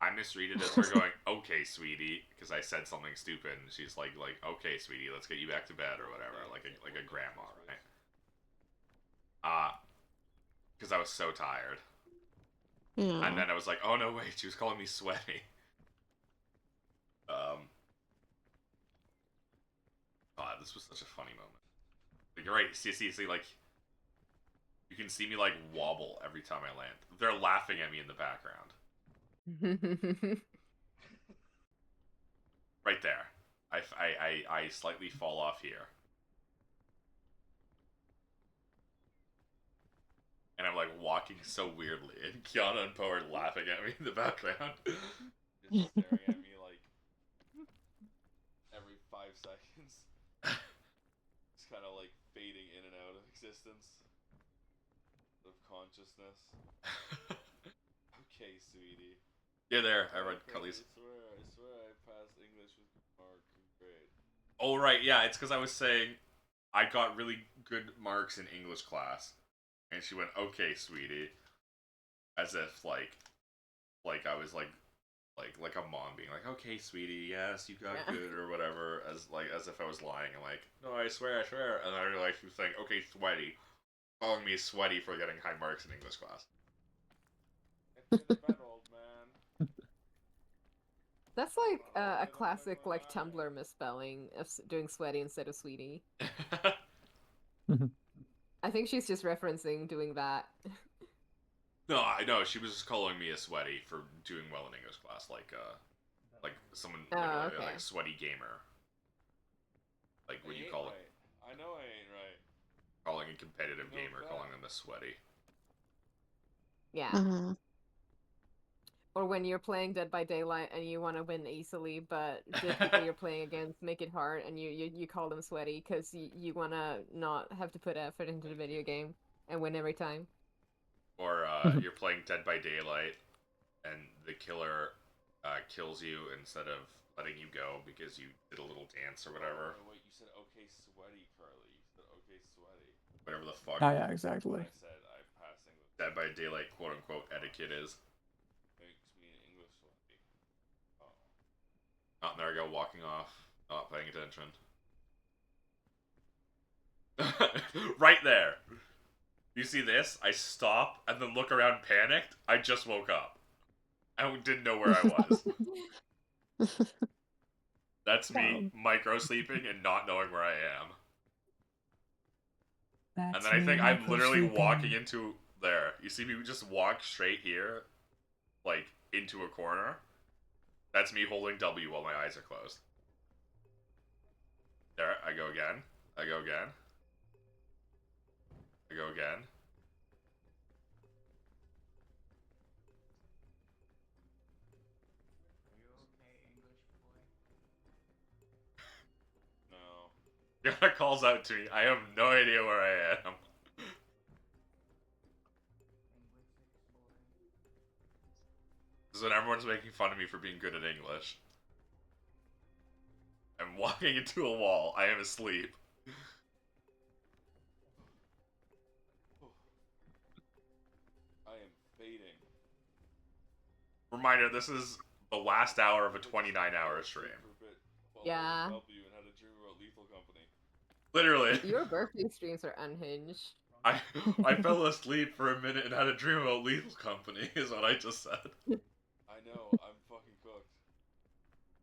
I misread it as her going, "Okay, sweetie," because I said something stupid, and she's like, "Okay, sweetie, let's get you back to bed or whatever," like a grandma, right? Because I was so tired. Yeah. And then I was like, "Oh no, wait, she was calling me sweaty." God, this was such a funny moment. Like, you're right. See, like, you can see me like wobble every time I land. They're laughing at me in the background. Right there. I slightly fall off here. And I'm like walking so weirdly, and Kiana and Poe are laughing at me in the background. Just staring at me like every 5 seconds. It's kind of like fading in and out of existence. Of consciousness. Okay, sweetie. Yeah, there. I read Cully's. I swear I passed English with mark grade. Oh, right, yeah, it's because I was saying I got really good marks in English class. And she went, "Okay, sweetie." As if, like I was, like a mom being like, "Okay, sweetie, yes, you got good," or whatever. As if I was lying. I'm like, "No, I swear. And I realized she was saying, "Okay, sweaty." Calling me sweaty for getting high marks in English class. Get to bed, old man. That's like a classic like Tumblr misspelling of doing sweaty instead of sweetie. I think she's just referencing doing that. No, I know she was just calling me a sweaty for doing well in English class, like someone like a sweaty gamer. Like when you call it. I know I ain't right. Calling a competitive gamer, calling them a sweaty. Yeah. Or when you're playing Dead by Daylight and you want to win easily, but the people you're playing against make it hard, and you call them sweaty because you want to not have to put effort into the video game and win every time. Or you're playing Dead by Daylight, and the killer kills you instead of letting you go because you did a little dance or whatever. Oh, wait, you said "okay, sweaty," Carly. You said "okay, sweaty." Whatever the fuck. Oh, yeah, exactly. I said I'm passing the Dead by Daylight quote unquote etiquette is. Makes me an English sweaty. Oh. Oh, there I go, walking off, not paying attention. Right there. You see this? I stop and then look around panicked. I just woke up. I didn't know where I was. That's me micro sleeping and not knowing where I am. And then I think I'm literally walking into there. You see me just walk straight here, like into a corner. That's me holding W while my eyes are closed. There, I go again. I go again. I go again. No. Yana calls out to me. I have no idea where I am. This is when everyone's making fun of me for being good at English. I'm walking into a wall. I am asleep. I am fading. Reminder, this is the last hour of a 29-hour stream. Yeah. Literally. Your birthday streams are unhinged. I fell asleep for a minute and had a dream about Lethal Company, is what I just said. I know, I'm fucking cooked.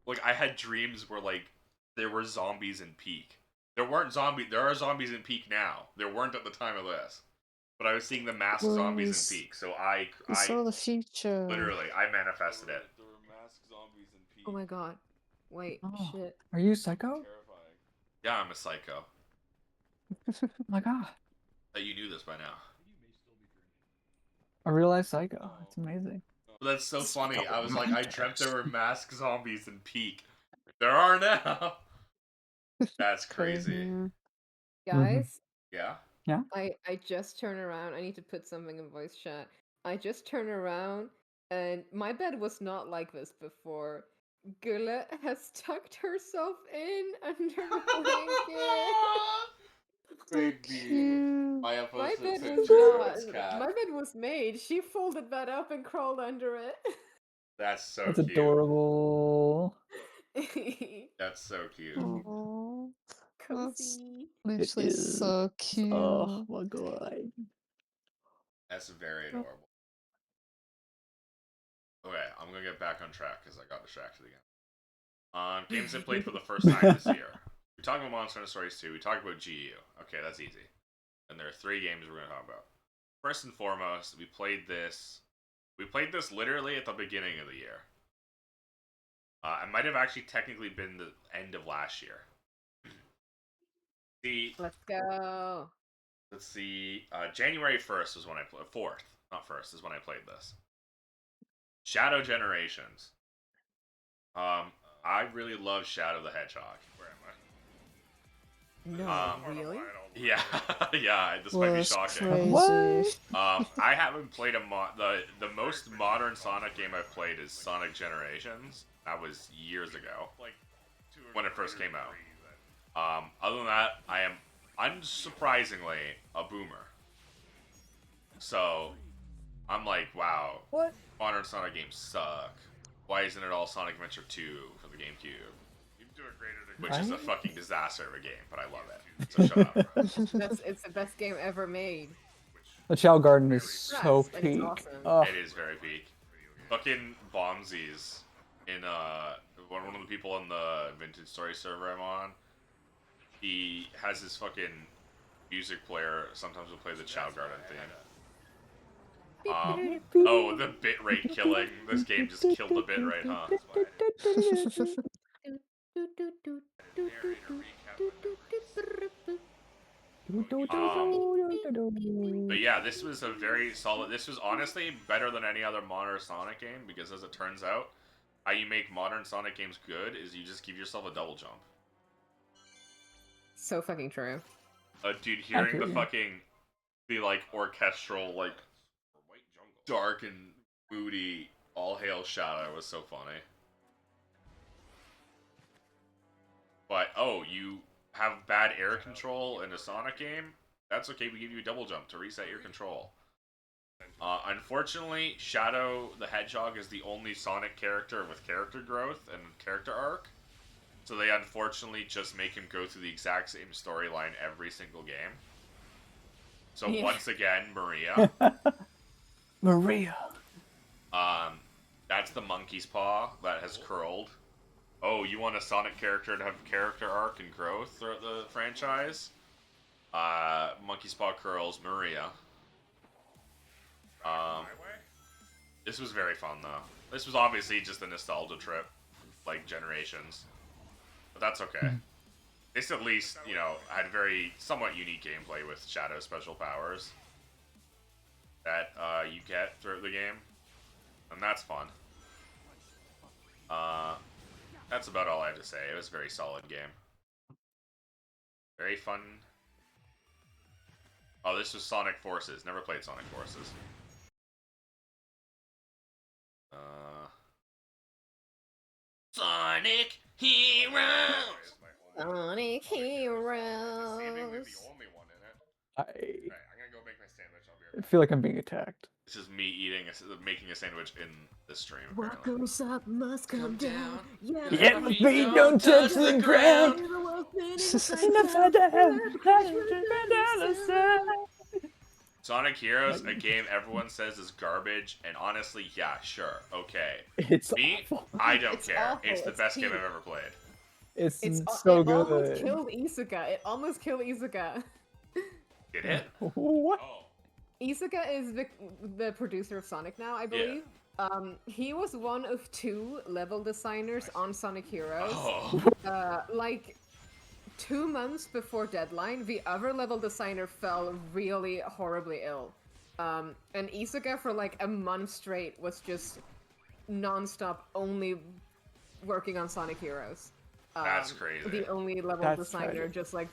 Like, I had dreams where, like, there were zombies in Peak. There are zombies in Peak now. There weren't at the time of this. But I was seeing the masked zombies in Peak, so I saw the future. Literally, I manifested it. There were masked zombies in Peak. Oh my god. Wait, shit. Are you psycho? Terrifying. Yeah, I'm a psycho. Oh my god. That you knew this by now. A real life psycho. It's amazing. But that's so funny. I was like, I dreamt there were masked zombies in Peak. There are now. That's crazy. Guys, Yeah. Yeah. I just turn around. I need to put something in voice chat. I just turn around, and my bed was not like this before. Gula has tucked herself in under the blanket. Baby. My My opposite bed was picture not. is cat. My bed was made. She folded that up and crawled under it. That's so That's cute. adorable. That's so cute. Aww. That's Cozy. literally is. so cute. Oh my god. That's very adorable. Okay, I'm gonna get back on track because I got distracted again. Games I played for the first time this year. We talked about Monster Hunter Stories 2. We talked about GU. Okay, that's easy. And there are 3 games we're gonna talk about. First and foremost, we played this. We played this literally at the beginning of the year. It might have actually technically been the end of last year. Let's go. Let's see. January 1st was when I played. 4th, not 1st, is when I played this. Shadow Generations. I really love Shadow the Hedgehog. Where am I? No, really? Yeah, yeah. This might be Was shocking. crazy. I haven't played the most modern Sonic game I've played is Sonic Generations. That was years ago, when it first came out. Other than that, I am unsurprisingly a boomer. So I'm like, wow, what? Modern Sonic games suck. Why isn't it all Sonic Adventure 2 for the GameCube? Which is a fucking disaster of a game, but I love it. So shut up. It's the best game ever made. The Chow Garden is so And it's peak. awesome. Oh. It is very peak. Fucking Bombsies in one of the people in the Vintage Story server I'm on. He has his fucking music player. Sometimes we'll play the Chow Garden theme. Oh, the bitrate killing. This game just killed the bitrate, huh? But yeah, this was a very solid. This was honestly better than any other modern Sonic game because, as it turns out, how you make modern Sonic games good is you just give yourself a double jump. So fucking true. Dude, hearing the like orchestral, like dark and moody All Hail Shadow was so funny. But oh, you have bad air control in a Sonic game? That's okay, we give you a double jump to reset your control. Unfortunately, Shadow the Hedgehog is the only Sonic character with character growth and character arc. So they unfortunately just make him go through the exact same storyline every single game. So once again, Maria. Maria. That's the monkey's paw that has curled. Oh, you want a Sonic character to have character arc and growth throughout the franchise? Monkey's paw curls, Maria. This was very fun though. This was obviously just a nostalgia trip, like Generations. But that's okay. This at least, you know, had very somewhat unique gameplay with Shadow special powers that you get throughout the game. And that's fun. That's about all I have to say. It was a very solid game. Very fun. Oh, this was Sonic Forces. Never played Sonic Forces. Sonic Heroes! Sonic Heroes! I'm the only one in it. I I'm gonna go make my sandwich. I'll be right back. feel like I'm being attacked. This is me making a sandwich in this stream. What goes up must come down. Yeah, my feet don't touch the ground. Sonic Heroes, a game everyone says is garbage, and honestly, yeah, sure, okay. It's me, awful. I don't It's care. awful. It's the It's best game peak. I've ever played. It's it so almost good. killed Isuka. It almost killed Isuka. Did it? What? Oh. Isuka is the producer of Sonic now, I believe. He was one of 2 level designers on Sonic Heroes. Oh. Like 2 months before deadline, the other level designer fell really horribly ill. And Isuka for like a month straight was just non-stop only working on Sonic Heroes. That's crazy. The only level That's designer tragic. just like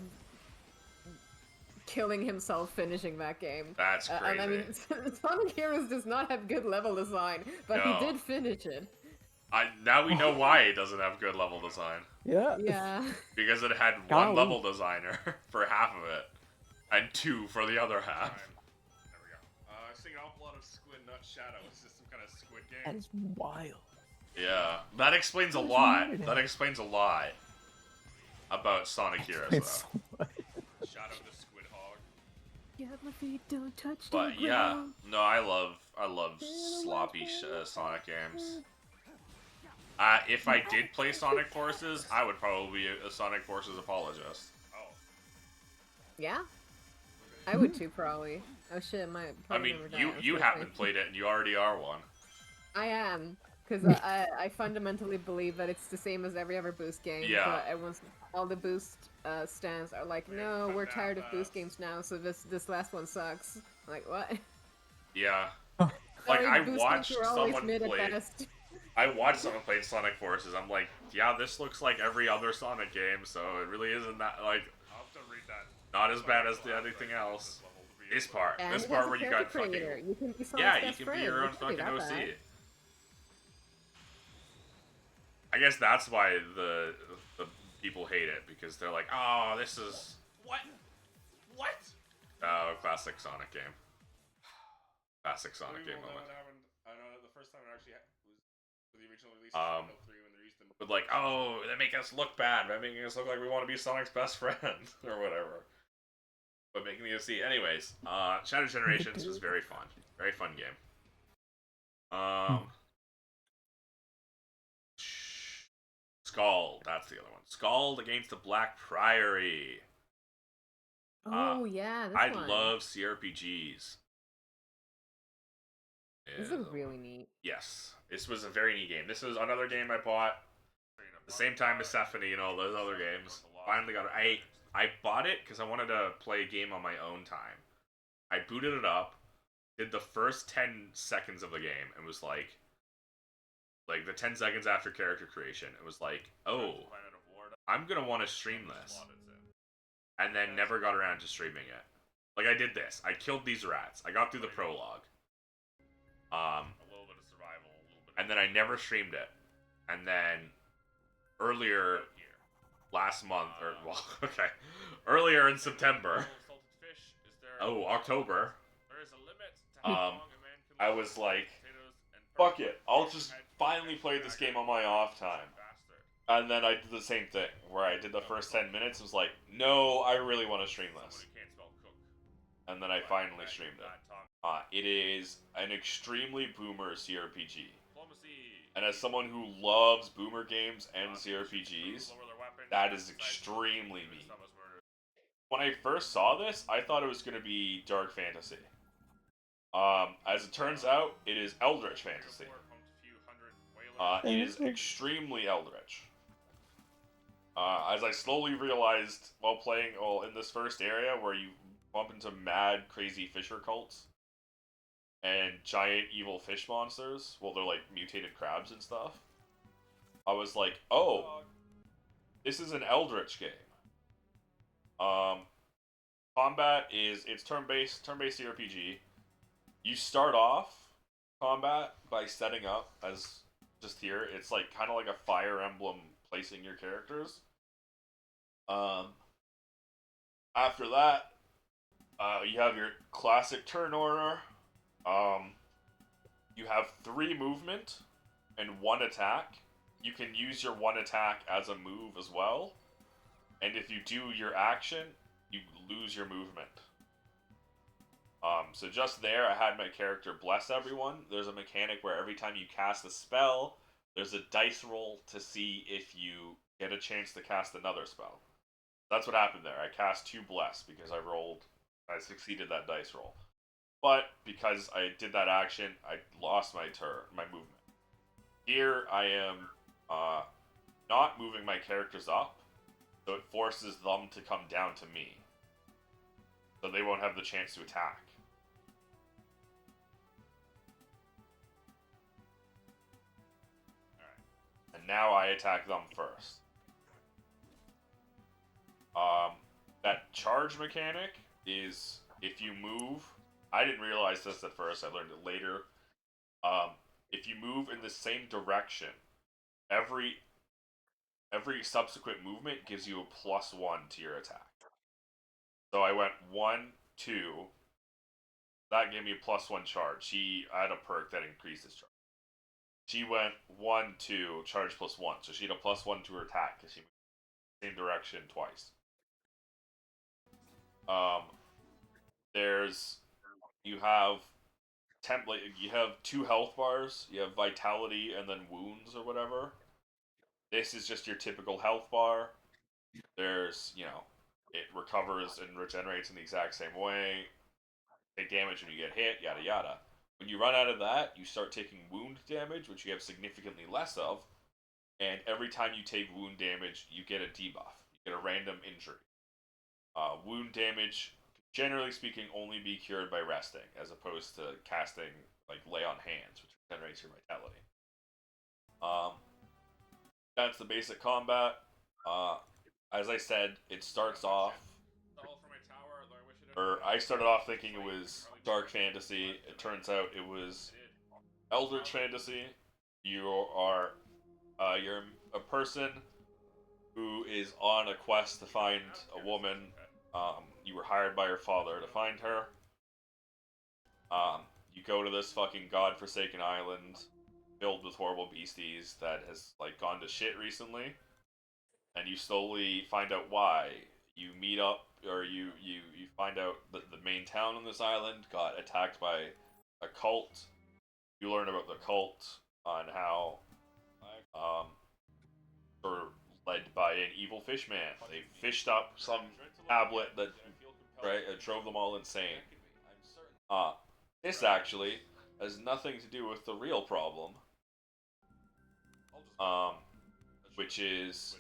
killing himself finishing that game. That's crazy. And I mean, Sonic Heroes does not have good level design, but No. he did finish it. Now we know why it doesn't have good level design. Yeah. Yeah. Because it had Golly. one level designer for half of it, and 2 for the other half. There we go. Seeing an awful lot of Squid Nut Shadow. Is this some kind of Squid game? That is wild. Yeah, that explains a lot. That explains a lot about Sonic Heroes, though. Shadow the Squid Hog. Yeah, my feet don't touch But yeah, no, I love sloppy Sonic games. If I did play Sonic Forces, I would probably be a Sonic Forces apologist. Oh. Yeah? I would too, probably. Oh shit, my. I mean, you haven't played it, and you already are one. I am, because I fundamentally believe that it's the same as every other boost game. Yeah. But everyone's all the boost stands are like, no, we're tired of boost games now, so this last one sucks. Like what? Yeah. Like I watched someone play. Best. I watched someone play Sonic Forces. I'm like, yeah, this looks like every other Sonic game, so it really isn't that like. I'll have to read that. Not as bad as anything else. This part where you got fucking. You can be Sonic's yeah, you best can friend. be your own You fucking got OC. that. I guess that's why the people hate it, because they're like, oh, this is what? Classic Sonic game. Classic Sonic game moment. I know that the first time it actually was for the original release of 3 when they used to. But like, oh, they make us look bad by making us look like we want to be Sonic's best friend or whatever. But making the OC, anyways. Shadow Generations was very fun game. Scald, that's the other one. Scald against the Black Priory. Oh yeah, this I one. love CRPGs. This is really neat. Yes, this was a very neat game. This was another game I bought the same time as Stephanie and all those other games. Finally got it. I bought it because I wanted to play a game on my own time. I booted it up, did the first 10 seconds of the game, and was like the 10 seconds after character creation, it was like, oh, I'm gonna want to stream this. And then never got around to streaming it. Like, I did this. I killed these rats. I got through the prologue. A little bit of survival, and then I never streamed it. And then earlier last month, earlier in September, October, I was like, fuck it, I'll just finally play this game on my off time. And then I did the same thing, where I did the first 10 minutes, and was like, no, I really want to stream this. And then I finally streamed it. It is an extremely boomer CRPG. And as someone who loves boomer games and CRPGs, that is extremely me. When I first saw this, I thought it was going to be dark fantasy. As it turns out, it is Eldritch fantasy. It is extremely Eldritch. As I slowly realized while playing in this first area where you bump into mad, crazy fisher cults and giant evil fish monsters, well, they're like mutated crabs and stuff, I was like, oh, this is an Eldritch game. Combat it's turn-based CRPG. You start off combat by setting up as just here. It's like kind of like a Fire Emblem placing your characters. After that, you have your classic turn order. You have 3 movement and 1 attack. You can use your 1 attack as a move as well. And if you do your action, you lose your movement. So just there, I had my character bless everyone. There's a mechanic where every time you cast a spell, there's a dice roll to see if you get a chance to cast another spell. That's what happened there. I cast 2 bless because I succeeded that dice roll. But because I did that action, I lost my movement. Here, I am not moving my characters up, so it forces them to come down to me. So they won't have the chance to attack. Alright. And now I attack them first. That charge mechanic is if you move. I didn't realize this at first. I learned it later. If you move in the same direction, every subsequent movement gives you a +1 to your attack. So I went 1, 2. That gave me a +1 charge. I had a perk that increases charge. She went 1, 2, charge +1. So she had a +1 to her attack because she moved in the same direction twice. There's you have you have 2 health bars. You have vitality and then wounds or whatever. This is just your typical health bar. There's, it recovers and regenerates in the exact same way. Take damage when you get hit, yada yada. When you run out of that, you start taking wound damage, which you have significantly less of. And every time you take wound damage, you get a debuff. You get a random injury. Wound damage, generally speaking, only be cured by resting, as opposed to casting like Lay on Hands, which generates your vitality. That's the basic combat. As I said, it starts off. I started off thinking it was dark fantasy. It turns out it was eldritch fantasy. You're a person who is on a quest to find a woman. You were hired by her father to find her. You go to this fucking godforsaken island filled with horrible beasties that has like gone to shit recently, and you slowly find out why. You meet up, or you find out that the main town on this island got attacked by a cult. You learn about the cult on how were led by an evil fish man. They fished up some tablet that drove them all insane. This actually has nothing to do with the real problem, which is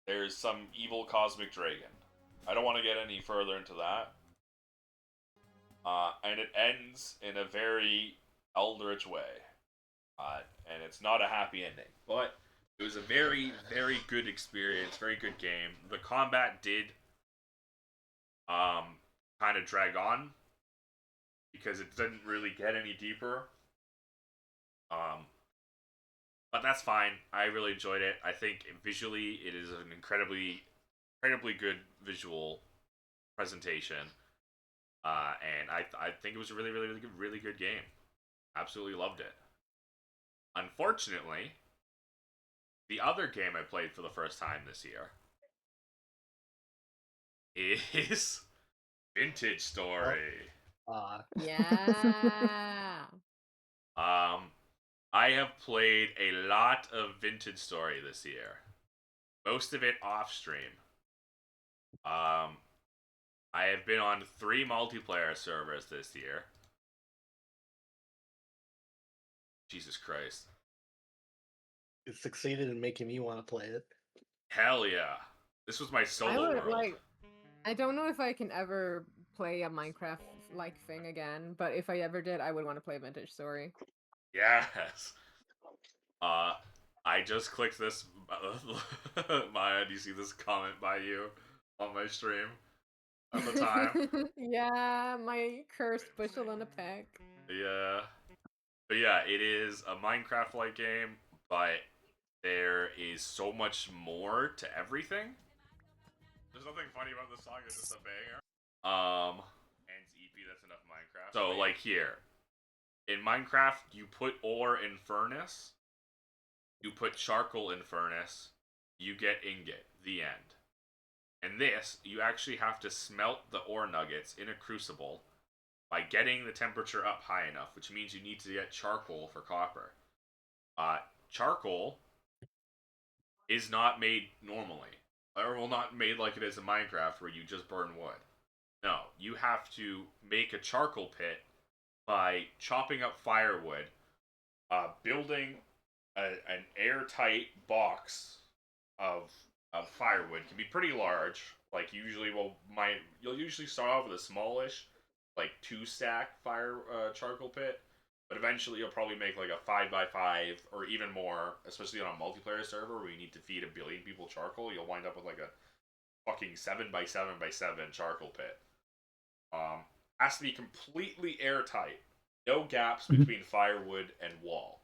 there's some evil cosmic dragon. I don't want to get any further into that. And it ends in a very eldritch way. And it's not a happy ending. But it was a very, very good experience, very good game. The combat did kind of drag on because it didn't really get any deeper. But that's fine. I really enjoyed it. I think visually it is an incredibly good visual presentation. And I think it was a really good game. Absolutely loved it. Unfortunately, the other game I played for the first time this year is Vintage Story. Yeah. I have played a lot of Vintage Story this year. Most of it off stream. I have been on 3 multiplayer servers this year. Jesus Christ. It succeeded in making me want to play it. Hell yeah. This was my solo world. I don't know if I can ever play a Minecraft-like thing again, but if I ever did, I would want to play Vintage Story. Yes. I just clicked this. Maya, do you see this comment by you on my stream at the time? Yeah, my cursed bushel and a peck. Yeah. But yeah, it is a Minecraft-like game, but there is so much more to everything. There's nothing funny about this song, it's just a banger. Ends EP, that's enough Minecraft. So, like here. In Minecraft, you put ore in furnace. You put charcoal in furnace. You get ingot. The end. And this, you actually have to smelt the ore nuggets in a crucible by getting the temperature up high enough, which means you need to get charcoal for copper. Charcoal is not made normally. Or, well, not made like it is in Minecraft, where you just burn wood. No, you have to make a charcoal pit by chopping up firewood, building an airtight box of firewood. It can be pretty large. Like usually, you'll usually start off with a smallish, like 2-stack charcoal pit, but eventually you'll probably make like a 5x5 or even more, especially on a multiplayer server where you need to feed 1 billion people charcoal. You'll wind up with like a fucking 7x7x7 charcoal pit. Has to be completely airtight. No gaps between firewood and wall.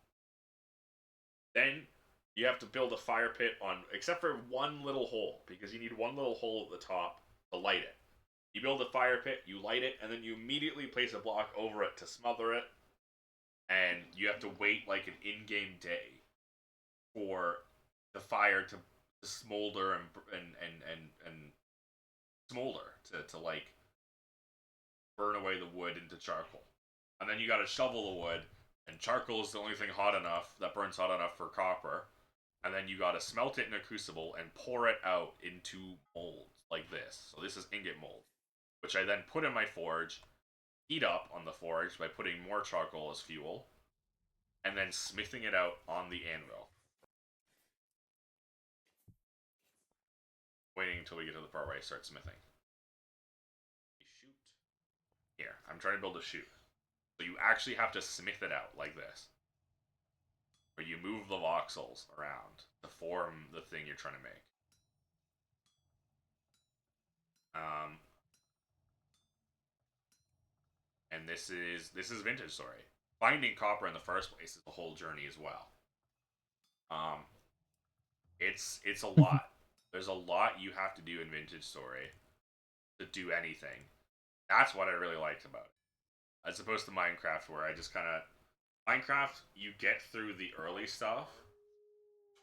Then you have to build a fire pit on, except for one little hole, because you need one little hole at the top to light it. You build a fire pit, you light it, and then you immediately place a block over it to smother it. And you have to wait like an in-game day for the fire to smolder and smolder to like burn away the wood into charcoal. And then you gotta shovel the wood, and charcoal is the only thing hot enough that burns hot enough for copper. And then you gotta smelt it in a crucible and pour it out into molds like this. So this is ingot mold, which I then put in my forge, heat up on the forge by putting more charcoal as fuel, and then smithing it out on the anvil. Waiting until we get to the part where I start smithing. Shoot. Here, I'm trying to build a chute. So you actually have to smith it out like this. Where you move the voxels around to form the thing you're trying to make. And this is Vintage Story. Finding copper in the first place is a whole journey as well. It's a lot. There's a lot you have to do in Vintage Story to do anything. That's what I really liked about it. As opposed to Minecraft, where I just kind of... Minecraft, you get through the early stuff.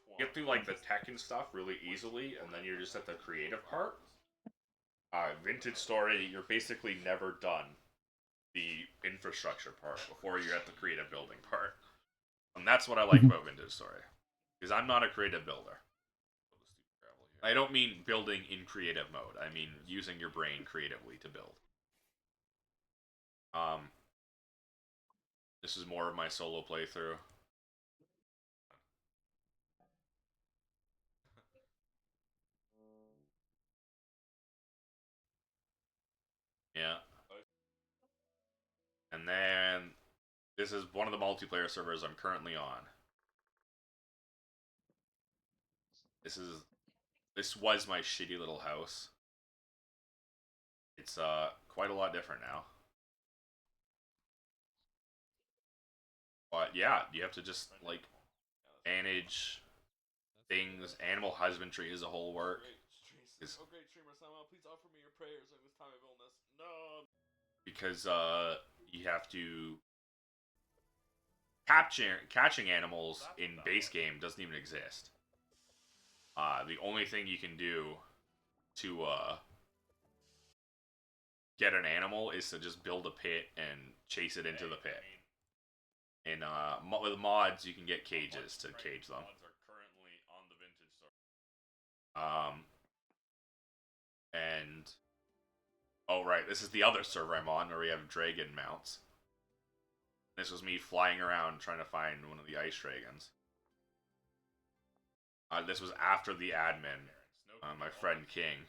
You get through, like, the tech and stuff really easily, and then you're just at the creative part. Vintage Story, you're basically never done the infrastructure part before you're at the creative building part. And that's what I like about Vintage Story. Because I'm not a creative builder. I don't mean building in creative mode. I mean using your brain creatively to build. This is more of my solo playthrough. Yeah. And then this is one of the multiplayer servers I'm currently on. This was my shitty little house. It's quite a lot different now. But yeah, you have to just like manage things. Animal husbandry is a whole work. Oh great streamer Samuel, please offer me your prayers during this time of illness. No. Because you have to catching animals in base game doesn't even exist. The only thing you can do to get an animal is to just build a pit and chase it into the pit. And with mods, you can get cages to cage them. And oh right, this is the other server I'm on where we have dragon mounts. This was me flying around trying to find one of the ice dragons. This was after the admin, my friend King,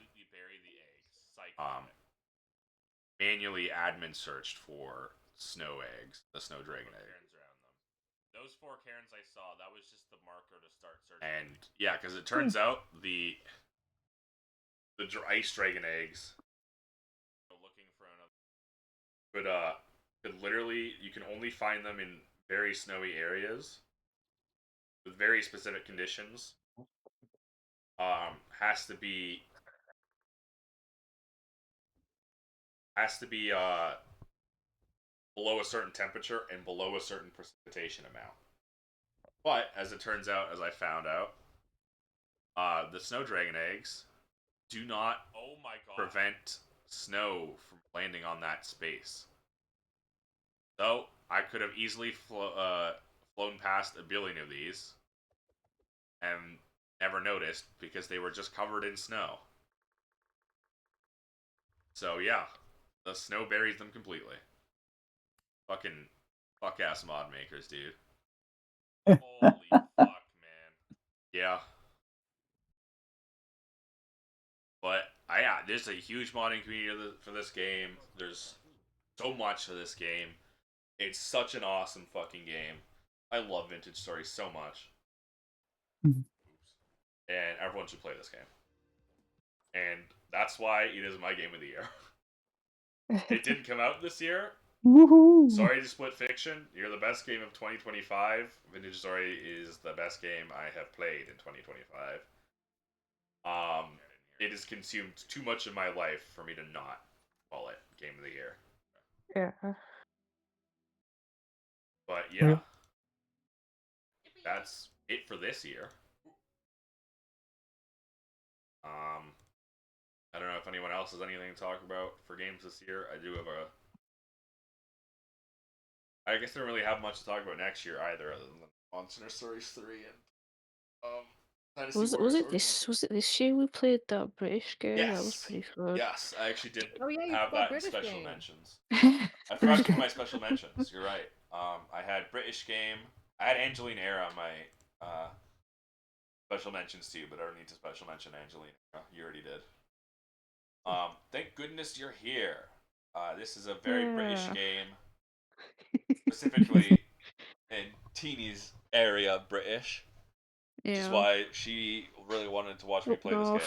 manually admin searched for snow eggs, the snow dragon egg. Those 4 cairns I saw, that was just the marker to start searching. And yeah, because it turns out the ice dragon eggs Looking for another. could literally, you can only find them in very snowy areas with very specific conditions. Has to be below a certain temperature and below a certain precipitation amount. But as it turns out, as I found out, the snow dragon eggs do not prevent snow from landing on that space. So I could have easily flown past a billion of these and never noticed because they were just covered in snow. So yeah, the snow buries them completely. Fucking fuck ass mod makers, dude. Holy fuck, man. Yeah. But yeah, there's a huge modding community for this game. There's so much for this game. It's such an awesome fucking game. I love Vintage Story so much. And everyone should play this game. and that's why it is my game of the year. It didn't come out this year. Woohoo! Sorry to Split Fiction. You're the best game of 2025. Vintage Story is the best game I have played in 2025. It has consumed too much of my life for me to not call it game of the year. Yeah. But yeah, that's it for this year. I don't know if anyone else has anything to talk about for games this year. I do have I guess I don't really have much to talk about next year either, other than Monster Stories 3 and Dynasty Warriors Origins. Was it this year we played that British game? Yes. That was pretty fun. Yes, I actually did Oh yeah, you have played that in British special game. mentions. I forgot to do my special mentions. You're right. I had British game. I had Angelina Era on my special mentions too, but I don't need to special mention Angelina Era. You already did. Thank goodness you're here. This is a very British game, specifically in Teeny's area British, which is why she really wanted to watch me play this game.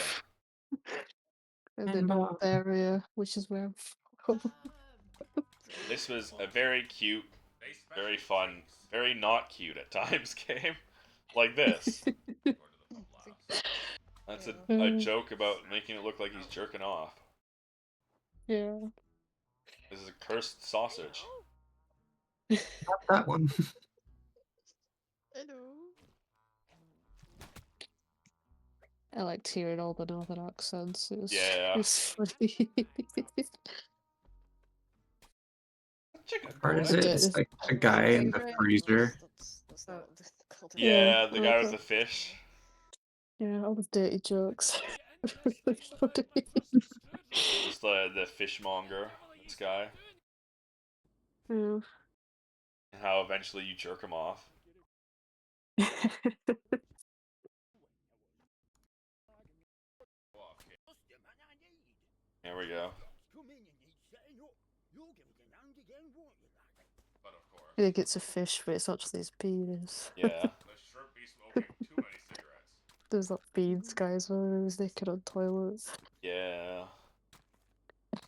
In the North area, which is where I'm from. This was a very cute, very fun, very not cute at times game, like this. That's a joke about making it look like he's jerking off. Yeah. This is a cursed sausage. Not that one. I liked hearing all the northern accents. It was, Yeah. it was funny. What part is it? It's like the guy in the freezer. Yeah, the guy with the fish. Yeah, all the dirty jokes. Really funny. Just the fishmonger, this guy. Yeah. And how eventually you jerk him off. There we go. I think it's a fish, but it's actually his penis. Yeah. There's that beans guy as well who was naked on toilets. Yeah.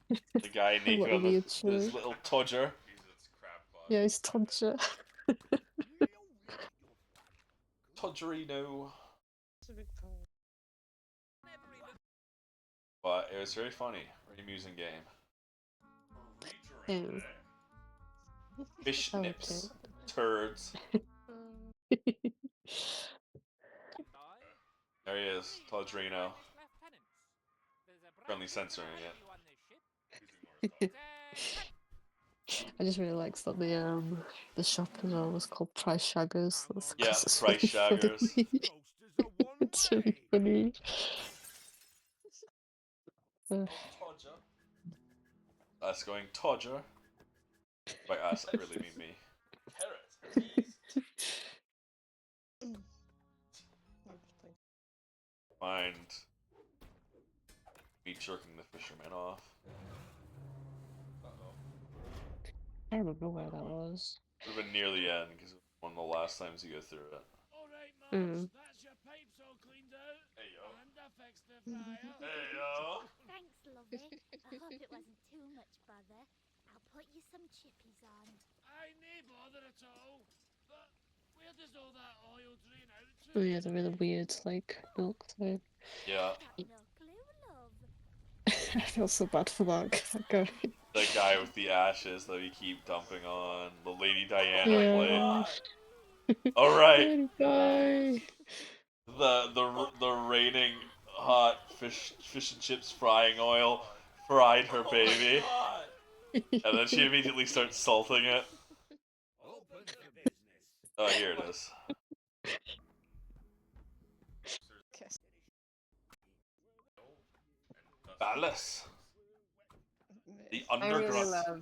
The guy A lot naked of on weird his shit. little todger. Yeah, he's Todger. Todgerino. But it was very funny, very amusing game. Ew. Fish Okay. nips. Turds. There he is, Todgerino. Friendly censoring it. I just really liked that the shop as well was called Price Shaggers. That's Yeah, it's Price really Shaggers. funny. It's really funny. Us going Todger. By us, I really mean me. Mind me jerking the fisherman off. I don't remember where that was. Would have been near the end because it was one of the last times you go through it. Mm. Hey yo. Hey yo. Thanks, lovey. I hope it wasn't too much bother. I'll put you some chippies on. I nae bother at all. But where does all that oil drain out to? Oh yeah, the really weird like milk thing. Yeah. No clue, love. I feel so bad for that guy. The guy with the ashes that we keep dumping on the Lady Diana Yeah. plate. All right. Bye. The reigning hot fish and chips frying oil fried her baby, and then she immediately starts salting it. Oh, here it is. Palace. The I really underground. love.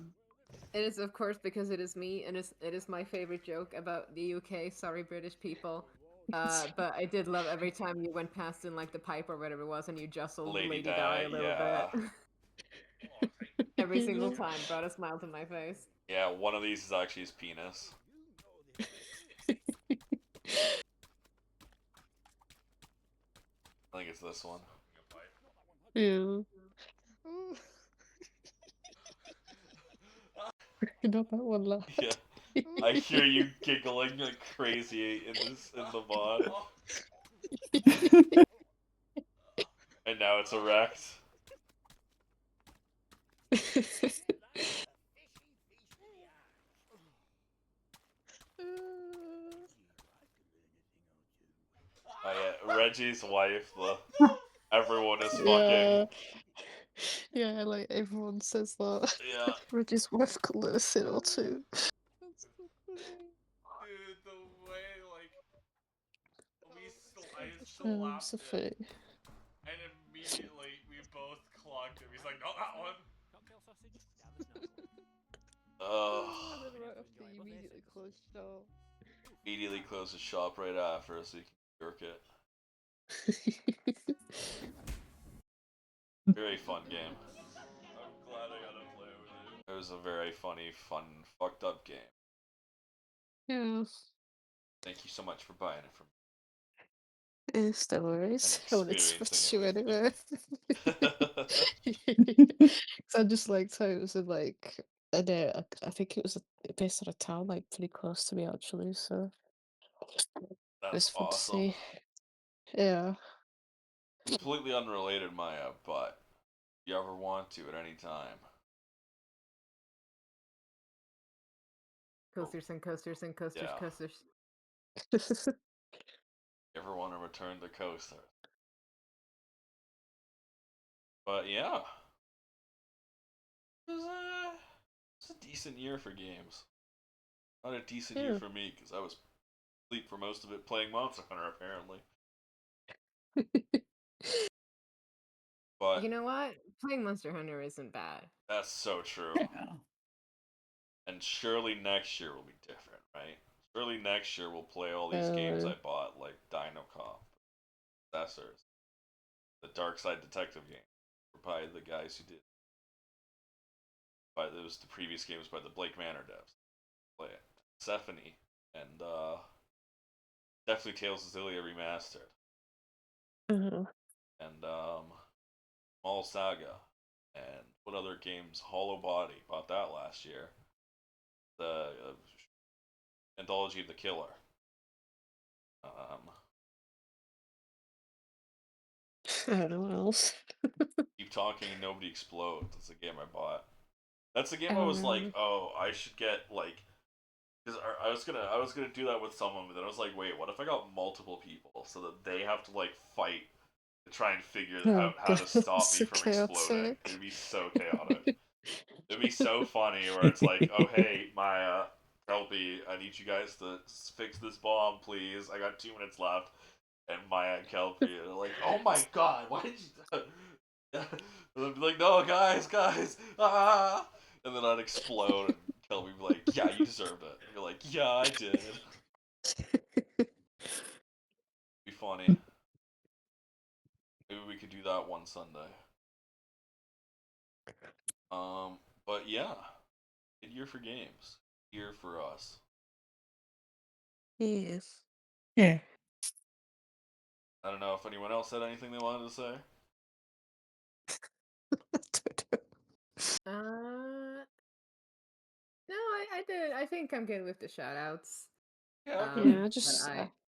It is, of course, because it is me, and it is my favorite joke about the UK. Sorry, British people. But I did love every time you went past in like the pipe or whatever it was, and you jostled Lady Di a little bit. Every single time brought a smile to my face. Yeah, one of these is actually his penis. I think it's this one. Yeah. You know that one, lad. Yeah. I hear you giggling like crazy in the mod. And now it's erect. Oh yeah, Reggie's wife, everyone is fucking. Yeah, like everyone says that. Yeah. Reggie's wife could let us in or two. That's so funny. Dude, the way, like, I So slapped it, funny. and immediately we both clocked him. He's like, no, that one. Ugh. And then right after you immediately closed shop. Immediately close the shop right after so you can jerk it. Very fun game. I'm glad I got to play with you. It was a very funny, fun, fucked up game. Yeah. Thank you so much for buying it from It's no worries. I wanted to experiencing switch it you with anyway. me. So I just liked how it was in like I know I think it was based on a town like pretty close to me actually, so it That's was fun to awesome. see. Yeah. Completely unrelated, Maya, but if you ever want to at any time. Coasters and coasters and coasters, Yeah. coasters. You ever want to return the coaster? But yeah. It was a decent year for games. Not a decent year Yeah. for me, because I was asleep for most of it playing Monster Hunter, apparently. But You know what? Playing Monster Hunter isn't bad. that's so true. Yeah. And surely next year will be different, right? Surely next year we'll play all these games I bought, like Dino Cop, Possessors, the Dark Side Detective game, by the guys who did. By those the previous games by the Blake Manor devs. Play it. Persephone and definitely Tales of Zillia remastered. And Mall Saga. And what other games? Hollow Body. Bought that last year. The Anthology of the Killer. I don't know what else. Keep Talking and Nobody Explodes. That's the game I bought. That's the game I was like, oh, I should get like, because I was gonna do that with someone, but then I was like, wait, what if I got multiple people so that they have to like fight to try and figure Oh out how god, to stop me so from exploding? chaotic. It'd be so chaotic. It'd be so funny where it's like, oh hey, Maya, Kelpie, I need you guys to fix this bomb, please. I got 2 minutes left. And Maya and Kelpie are like, oh my god, why did you? And I'd be like, no, guys, ah! And then I'd explode, and Kelpie would be like, yeah, you deserved it. And you're like, yeah, I did. Be funny. Maybe we could do that one Sunday. But yeah, good year for games. Year for us. Yes. Yeah. I don't know if anyone else had anything they wanted to say. No, I did. I think I'm good with the shoutouts. Yeah, okay.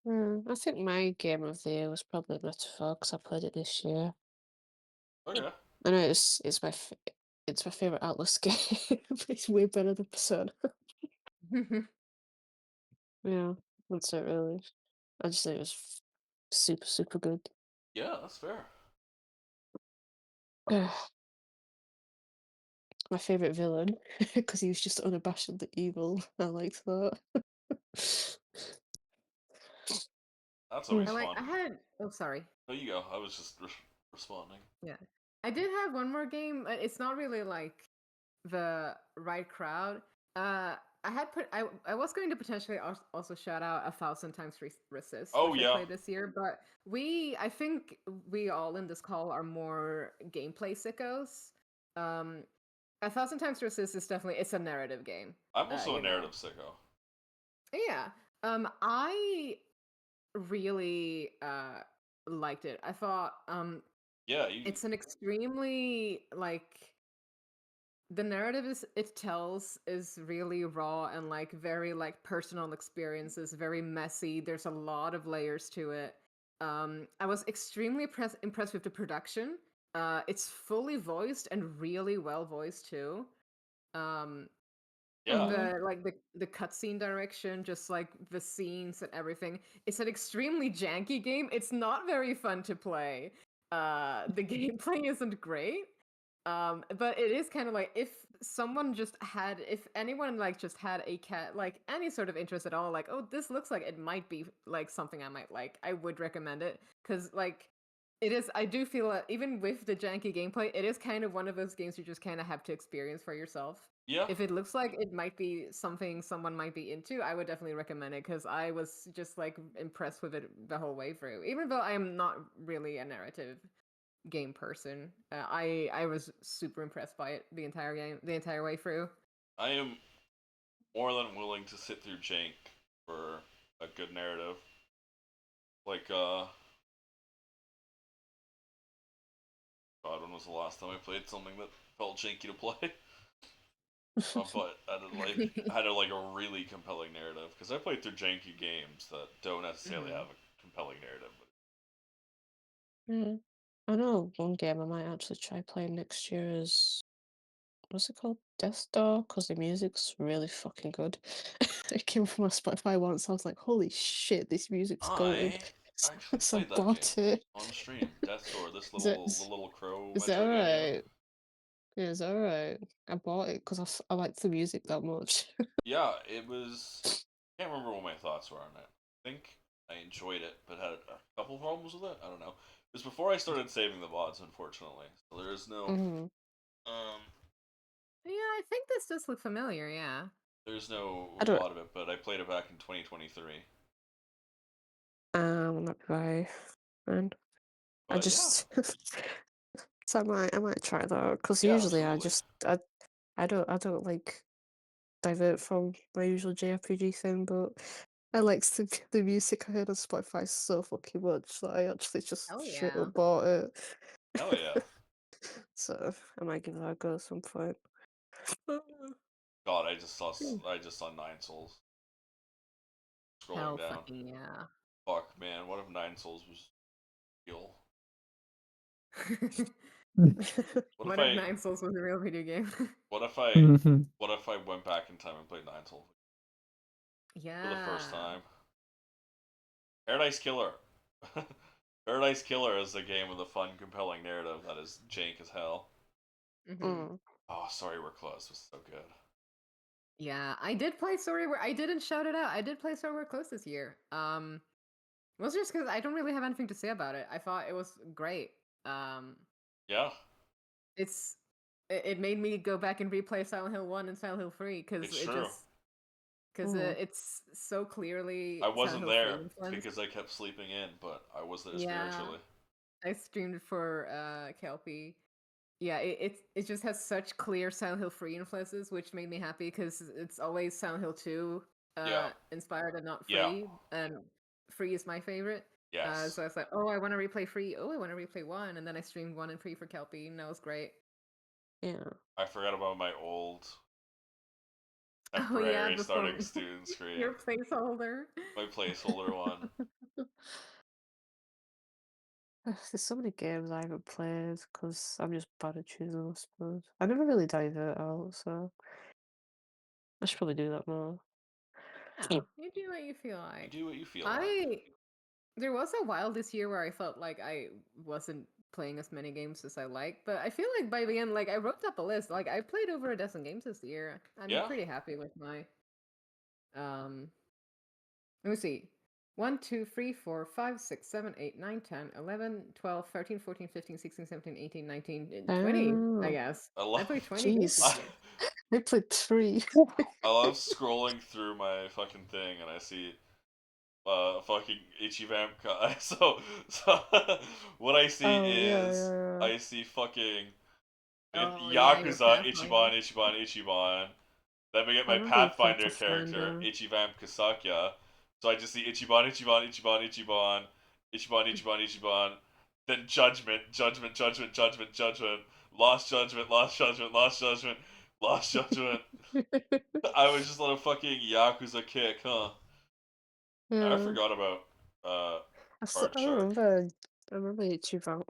Yeah, But I think my game of the year was probably Metaphor because I played it this year. Okay. I know it's it's my favorite Atlas game. But it's way better than Persona. Yeah, that's it really. I just think it was super good. Yeah, that's fair. My favorite villain because he was just unabashedly evil. I liked that. That's always I fun. had. Oh, sorry. Oh, you go. I was just responding. Yeah, I did have one more game. It's not really like the right crowd. I had put. I was going to potentially also shout out 1,000 times resist, Oh which I yeah. played this year. But I think we all in this call are more gameplay sickos. 1,000 times resist is definitely it's a narrative game. I'm also a you know. narrative sicko. Yeah. I really liked it. I thought Yeah, you. It's an extremely like the narrative it tells is really raw and like very like personal experiences, very messy. There's a lot of layers to it. I was extremely impressed with the production. It's fully voiced and really well voiced too. Um, Yeah. the cutscene direction, just like the scenes and everything. It's an extremely janky game. It's not very fun to play. The gameplay isn't great. But it is kind of like if anyone like just had a cat like any sort of interest at all, like, oh, this looks like it might be like something I might like, I would recommend it. Because like it is, I do feel that even with the janky gameplay, it is kind of one of those games you just kind of have to experience for yourself. Yeah. If it looks like it might be something someone might be into, I would definitely recommend it because I was just like impressed with it the whole way through. Even though I am not really a narrative game person, I was super impressed by it the entire way through. I am more than willing to sit through jank for a good narrative. Like, God, when was the last time I played something that felt janky to play? But I had a really compelling narrative because I played through janky games that don't necessarily have a compelling narrative. Yeah. I know one game I might actually try playing next year is what's it called? Death Door, because the music's really fucking good. It came from my Spotify once. I was like, holy shit, this music's goated. I actually So I played that game bought it. on stream. Death Door, this Is it the little crow is it Metroidvania. alright? Yeah, it's alright. I bought it because I like the music that much. Yeah, it was. I can't remember what my thoughts were on it. I think I enjoyed it, but had a couple problems with it. I don't know. It was before I started saving the VODs, unfortunately. So there is no Mhm. Yeah, I think this does look familiar. Yeah. there's no I don't. VOD of it, but I played it back in 2023. Not right, man. I But yeah, just so I might try that because yeah, usually absolutely. I don't like divert from my usual JRPG thing, but I like the music I heard on Spotify so fucking much that I actually just Oh straight yeah. up bought it. Hell yeah. So I might give that a go at some point. God, I just saw Nine Souls scrolling Hell down. fucking yeah. Fuck man, what if Nine Souls was real? What if What if I Nine Souls was a real video game? what if I Mhm. what if I went back in time and played Nine Souls for the first Yeah. time? Paradise Killer. Paradise Killer is a game with a fun, compelling narrative that is jank as hell. Mm-hmm. Mm. Oh, sorry, we're close. It was so good. Yeah, I did play Story where I didn't shout it out. I did play Story We're Close this year. Mostly just because I don't really have anything to say about it. I thought it was great. Um, Yeah, it's it made me go back and replay Silent Hill 1 and Silent Hill 3 because it's it true. just because Mm. it's so clearly I Silent wasn't Hill 3 there influence. because I kept sleeping in, but I was there Yeah, spiritually. I streamed it for Kelpie. Yeah, it just has such clear Silent Hill 3 influences, which made me happy because it's always Silent Hill 2 Yeah, inspired and not yeah, 3. And 3 is my favorite. yes. So I was like, oh, I want to replay 3. Oh, I want to replay 1. And then I streamed 1 and 3 for Kelpie, and that was great. Yeah. I forgot about my old Oh yeah, temporary before starting student screen. your placeholder. My placeholder one. There's so many games I haven't played because I'm just bad at choosing, I suppose. I never really divert out, so I should probably do that more. Yeah, you do what you feel You like. do what you feel like. I There was a while this year where I felt like I wasn't playing as many games as I like, but I feel like by the end, like I wrote up a list. Like I played over a dozen games this year. I'm Yeah, pretty happy with my let me see. 1, 2, 3, 4, 5, 6, 7, 8, 9, 10, 11, 12, 13, 14, 15, 16, 17, 18, 19, and 20, I Oh, guess. I I love. played 20 games this jeez. I, year. I played 3. I love scrolling through my fucking thing and I see fucking Ichivamp. So what I see Oh, yeah, is yeah, yeah. I see fucking Oh yeah, your Yakuza Pathfinder. Ichiban. Then we get I my remember you played Pathfinder character Pathfinder. Ichivamp Kasakya. So I just see Ichiban. then judgment, judgment, judgment, judgment, judgment, lost judgment, lost judgment, lost judgment, lost judgment. I was just on a fucking Yakuza kick, huh? I Yeah. forgot about Card I Shark. remember. I remember YouTube out.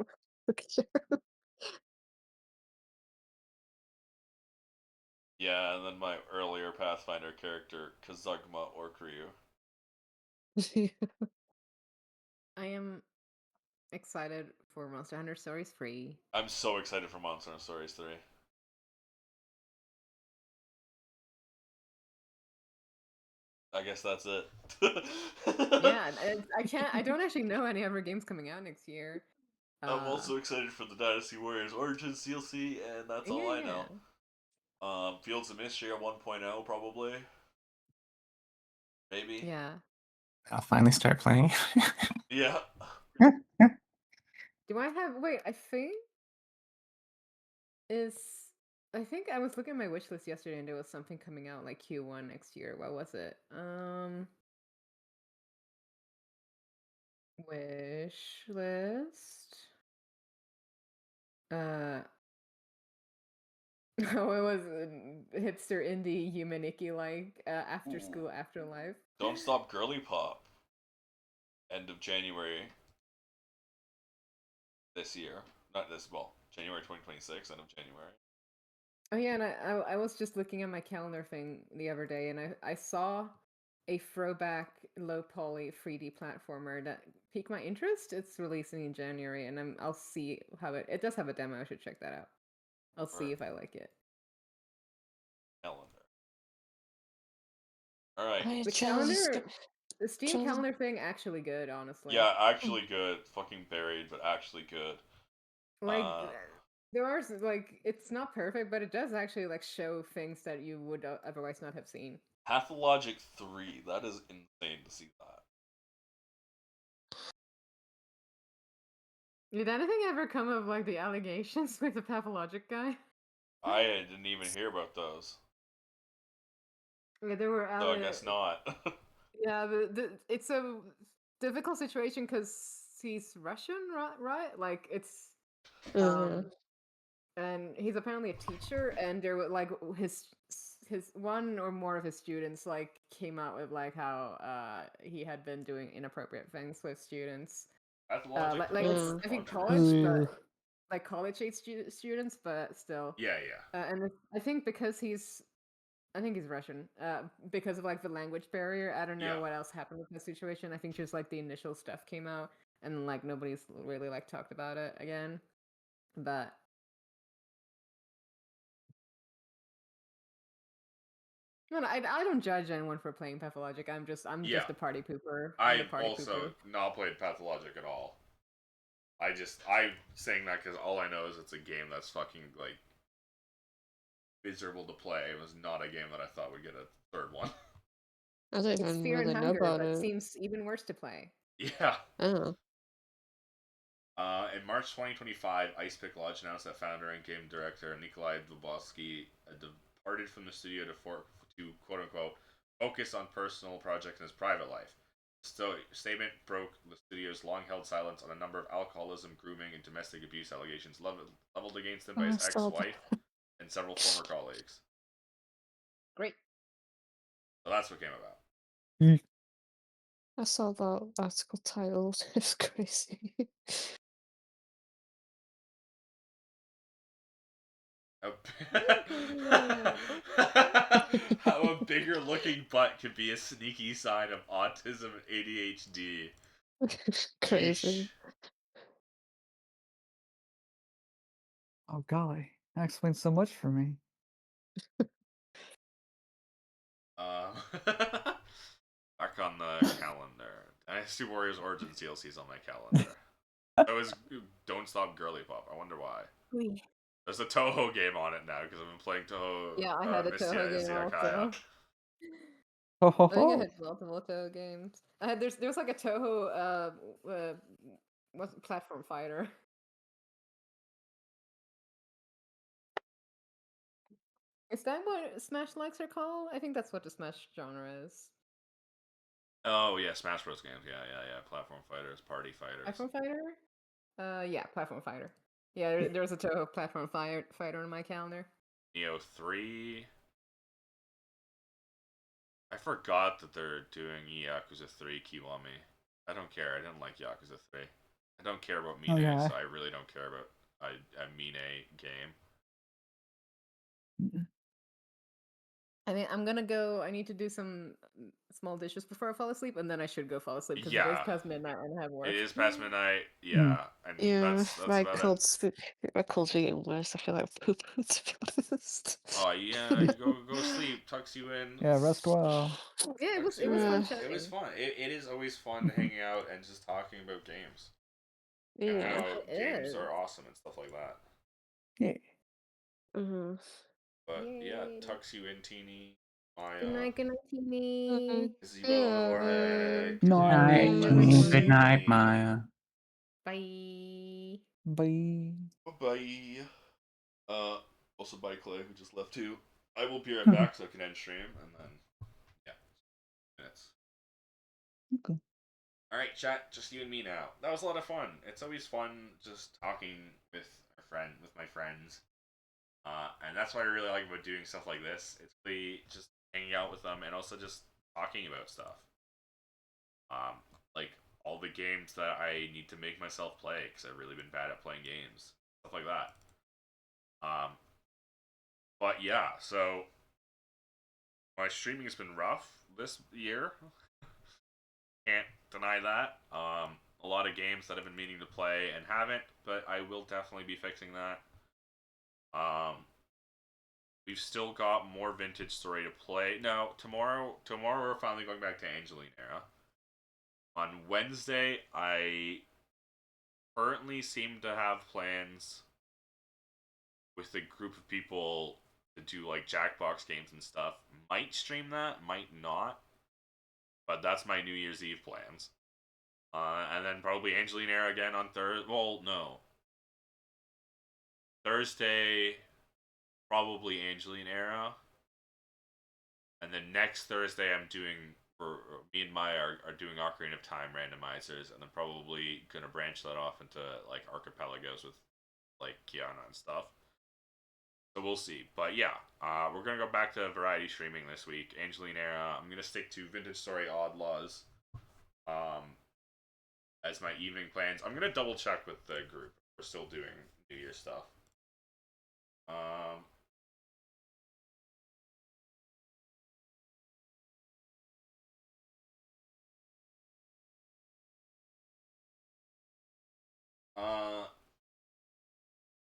Yeah, and then my earlier Pathfinder character, Kazugma or Ryu. I am excited for Monster Hunter Stories 3. I'm so excited for Monster Hunter Stories 3. I guess that's it. Yeah, I can't. I don't actually know any other games coming out next year. I'm also excited for the Dynasty Warriors Origins DLC, and that's all I yeah. know. Fields of Mystery 1.0 probably, maybe. Yeah. I'll finally start playing. Yeah. Do I have? Wait, I think is. I think I was looking at my wish list yesterday, and there was something coming out like Q1 next year. What was it? Wish list. Oh, it was hipster indie humaniki like after Ooh. school afterlife. Don't Stop Girly Pop. End of January this year. Not this, well, January 2026, end of January. Oh yeah, and I was just looking at my calendar thing the other day, and I saw a throwback low poly 3D platformer that piqued my interest. It's releasing in January, and I'll see how it does have a demo. I should check that out. I'll see if I like it. Calendar. All right. The calendar, the Steam calendar thing, actually good, honestly. Yeah, actually good. Fucking buried, but actually good. Like there are like it's not perfect, but it does actually like show things that you would otherwise not have seen. Pathologic 3. That is insane to see that. Did anything ever come of like the allegations with the pathologic guy? I didn't even hear about those. Yeah, there were. So I guess not. Yeah, it's a difficult situation because he's Russian, right? Like it's, and he's apparently a teacher, and there were like his one or more of his students like came out with like how he had been doing inappropriate things with students. Like it's I think college, but like college age students, but still. Yeah. And I think because I think he's Russian. Because of like the language barrier. I don't know what else happened with the situation. I think just like the initial stuff came out, and like nobody's really like talked about it again. But no, I don't judge anyone for playing Pathologic. I'm just a party pooper. I also not played Pathologic at all. I'm saying that because all I know is it's a game that's fucking like miserable to play. It was not a game that I thought would get a third one. I don't even Fear really and know Hunger, about but it. seems even worse to play. Yeah. Oh. In March 2025, Ice Pick Lodge announced that founder and game director Nikolai Dubovsky departed from the studio to quote unquote focus on personal projects in his private life. The statement broke the studio's long-held silence on a number of alcoholism, grooming, and domestic abuse allegations leveled against him by his ex-wife and several former colleagues. Great. So that's what came about. I saw that article titled. It's crazy. How a bigger looking butt could be a sneaky sign of autism and ADHD. Crazy. Oh golly, that explains so much for me. Back on the calendar. Dynasty Warriors Origins DLC's on my calendar. That was Don't Stop Girly Pop. I wonder why. There's a Toho game on it now because I've been playing Toho. Yeah, I had a Toho game also. Ho ho I think I ho! had multiple Toho games. There's like a Toho what's platform fighter. Is that what Smash likes are called? I think that's what the Smash genre is. Oh yeah, Smash Bros games. Yeah. Platform fighters, party fighters. Platform fighter? Yeah, platform fighter. Yeah, there's a Toho platform fighter on my calendar. Neo 3. I forgot that they're doing Yakuza 3 Kiwami. I don't care. I didn't like Yakuza 3. I don't care about Mine, Okay. so I really don't care about a Mine game. I mean, I'm gonna go. I need to do some small dishes before I fall asleep, and then I should go fall asleep because it is Yeah. past midnight and I have work. It is past midnight, yeah, and Yeah, that's my about it. cold's getting worse. I feel like poop, to be honest. Oh yeah, go sleep, tucks you in. Yeah, rest well. Yeah, it was Tucks you fun in. chatting. It was fun. It is always fun hanging out and just talking about games. And Yeah. how It games is. are awesome and stuff like that. Yeah. Mhm. But yeah, Yay. tucks you in, teeny. Maya. Good night, teeny. Kisses you on the forehead. Night, Night. Good night, Maya. Bye. Bye. Bye. Also bye Clay, who just left too. I will be right back so I can end stream, and then yeah, minutes. Okay. All right, chat, just you and me now. That was a lot of fun. It's always fun just talking with my friends, and that's what I really like about doing stuff like this. It's really just hanging out with them and also just talking about stuff. Like all the games that I need to make myself play because I've really been bad at playing games, stuff like that. But yeah, so my streaming has been rough this year. Can't deny that. A lot of games that I've been meaning to play and haven't, but I will definitely be fixing that. We've still got more Vintage Story to play. No, tomorrow we're finally going back to Angeline Era. On Wednesday, I currently seem to have plans with a group of people to do like Jackbox games and stuff. Might stream that, might not. But that's my New Year's Eve plans. And then probably Angeline Era again on Thursday. Well, no. Thursday, probably Angeline Era. And then next Thursday, I'm doing, me and Maya are doing Ocarina of Time randomizers. And then probably going to branch that off into like archipelagos with like Kiana and stuff. So we'll see. But yeah, we're going to go back to variety streaming this week. Angeline Era. I'm going to stick to Vintage Story Odd Laws. As my evening plans. I'm gonna double check with the group. We're still doing New Year stuff.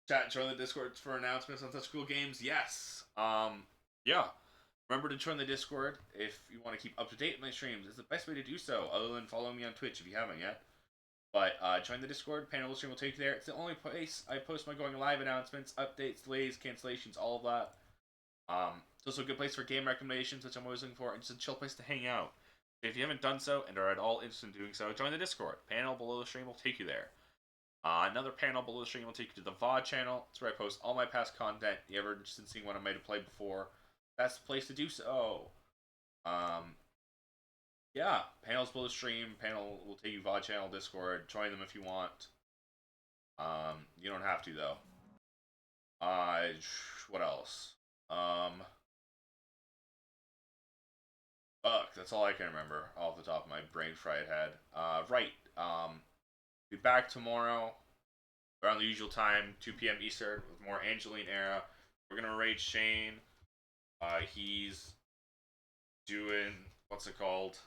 Chat, join the Discord for announcements on such cool games. Yes. Yeah. Remember to join the Discord if you want to keep up to date with my streams. It's the best way to do so, other than following me on Twitch if you haven't yet. But join the Discord. Panel stream will take you there. It's the only place I post my going live announcements, updates, delays, cancellations, all of that. It's also a good place for game recommendations, which I'm always looking for, and just a chill place to hang out. If you haven't done so and are at all interested in doing so, join the Discord. Panel below the stream will take you there. Another panel below the stream will take you to the VOD channel. It's where I post all my past content. If you're ever interested in seeing what I might have played before, that's the place to do so. Yeah, panels below the stream. Panel will take you VOD channel, Discord. Join them if you want. You don't have to though. What else? Fuck, that's all I can remember off the top of my brain fried head. Right. Be back tomorrow around the usual time, 2 p.m. Eastern, with more Angeline Era. We're gonna raid Shane. He's doing what's it called?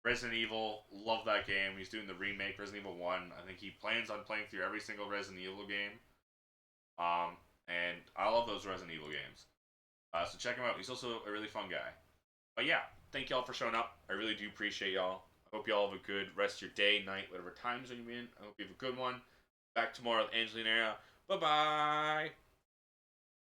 Resident Evil. Love that game. He's doing the remake, Resident Evil 1. I think he plans on playing through every single Resident Evil game. And I love those Resident Evil games. So check him out. He's also a really fun guy. But yeah, thank y'all for showing up. I really do appreciate y'all. I hope y'all have a good rest of your day, night, whatever time zone you're in. I hope you have a good one. Back tomorrow with Angeline Era. Bye-bye.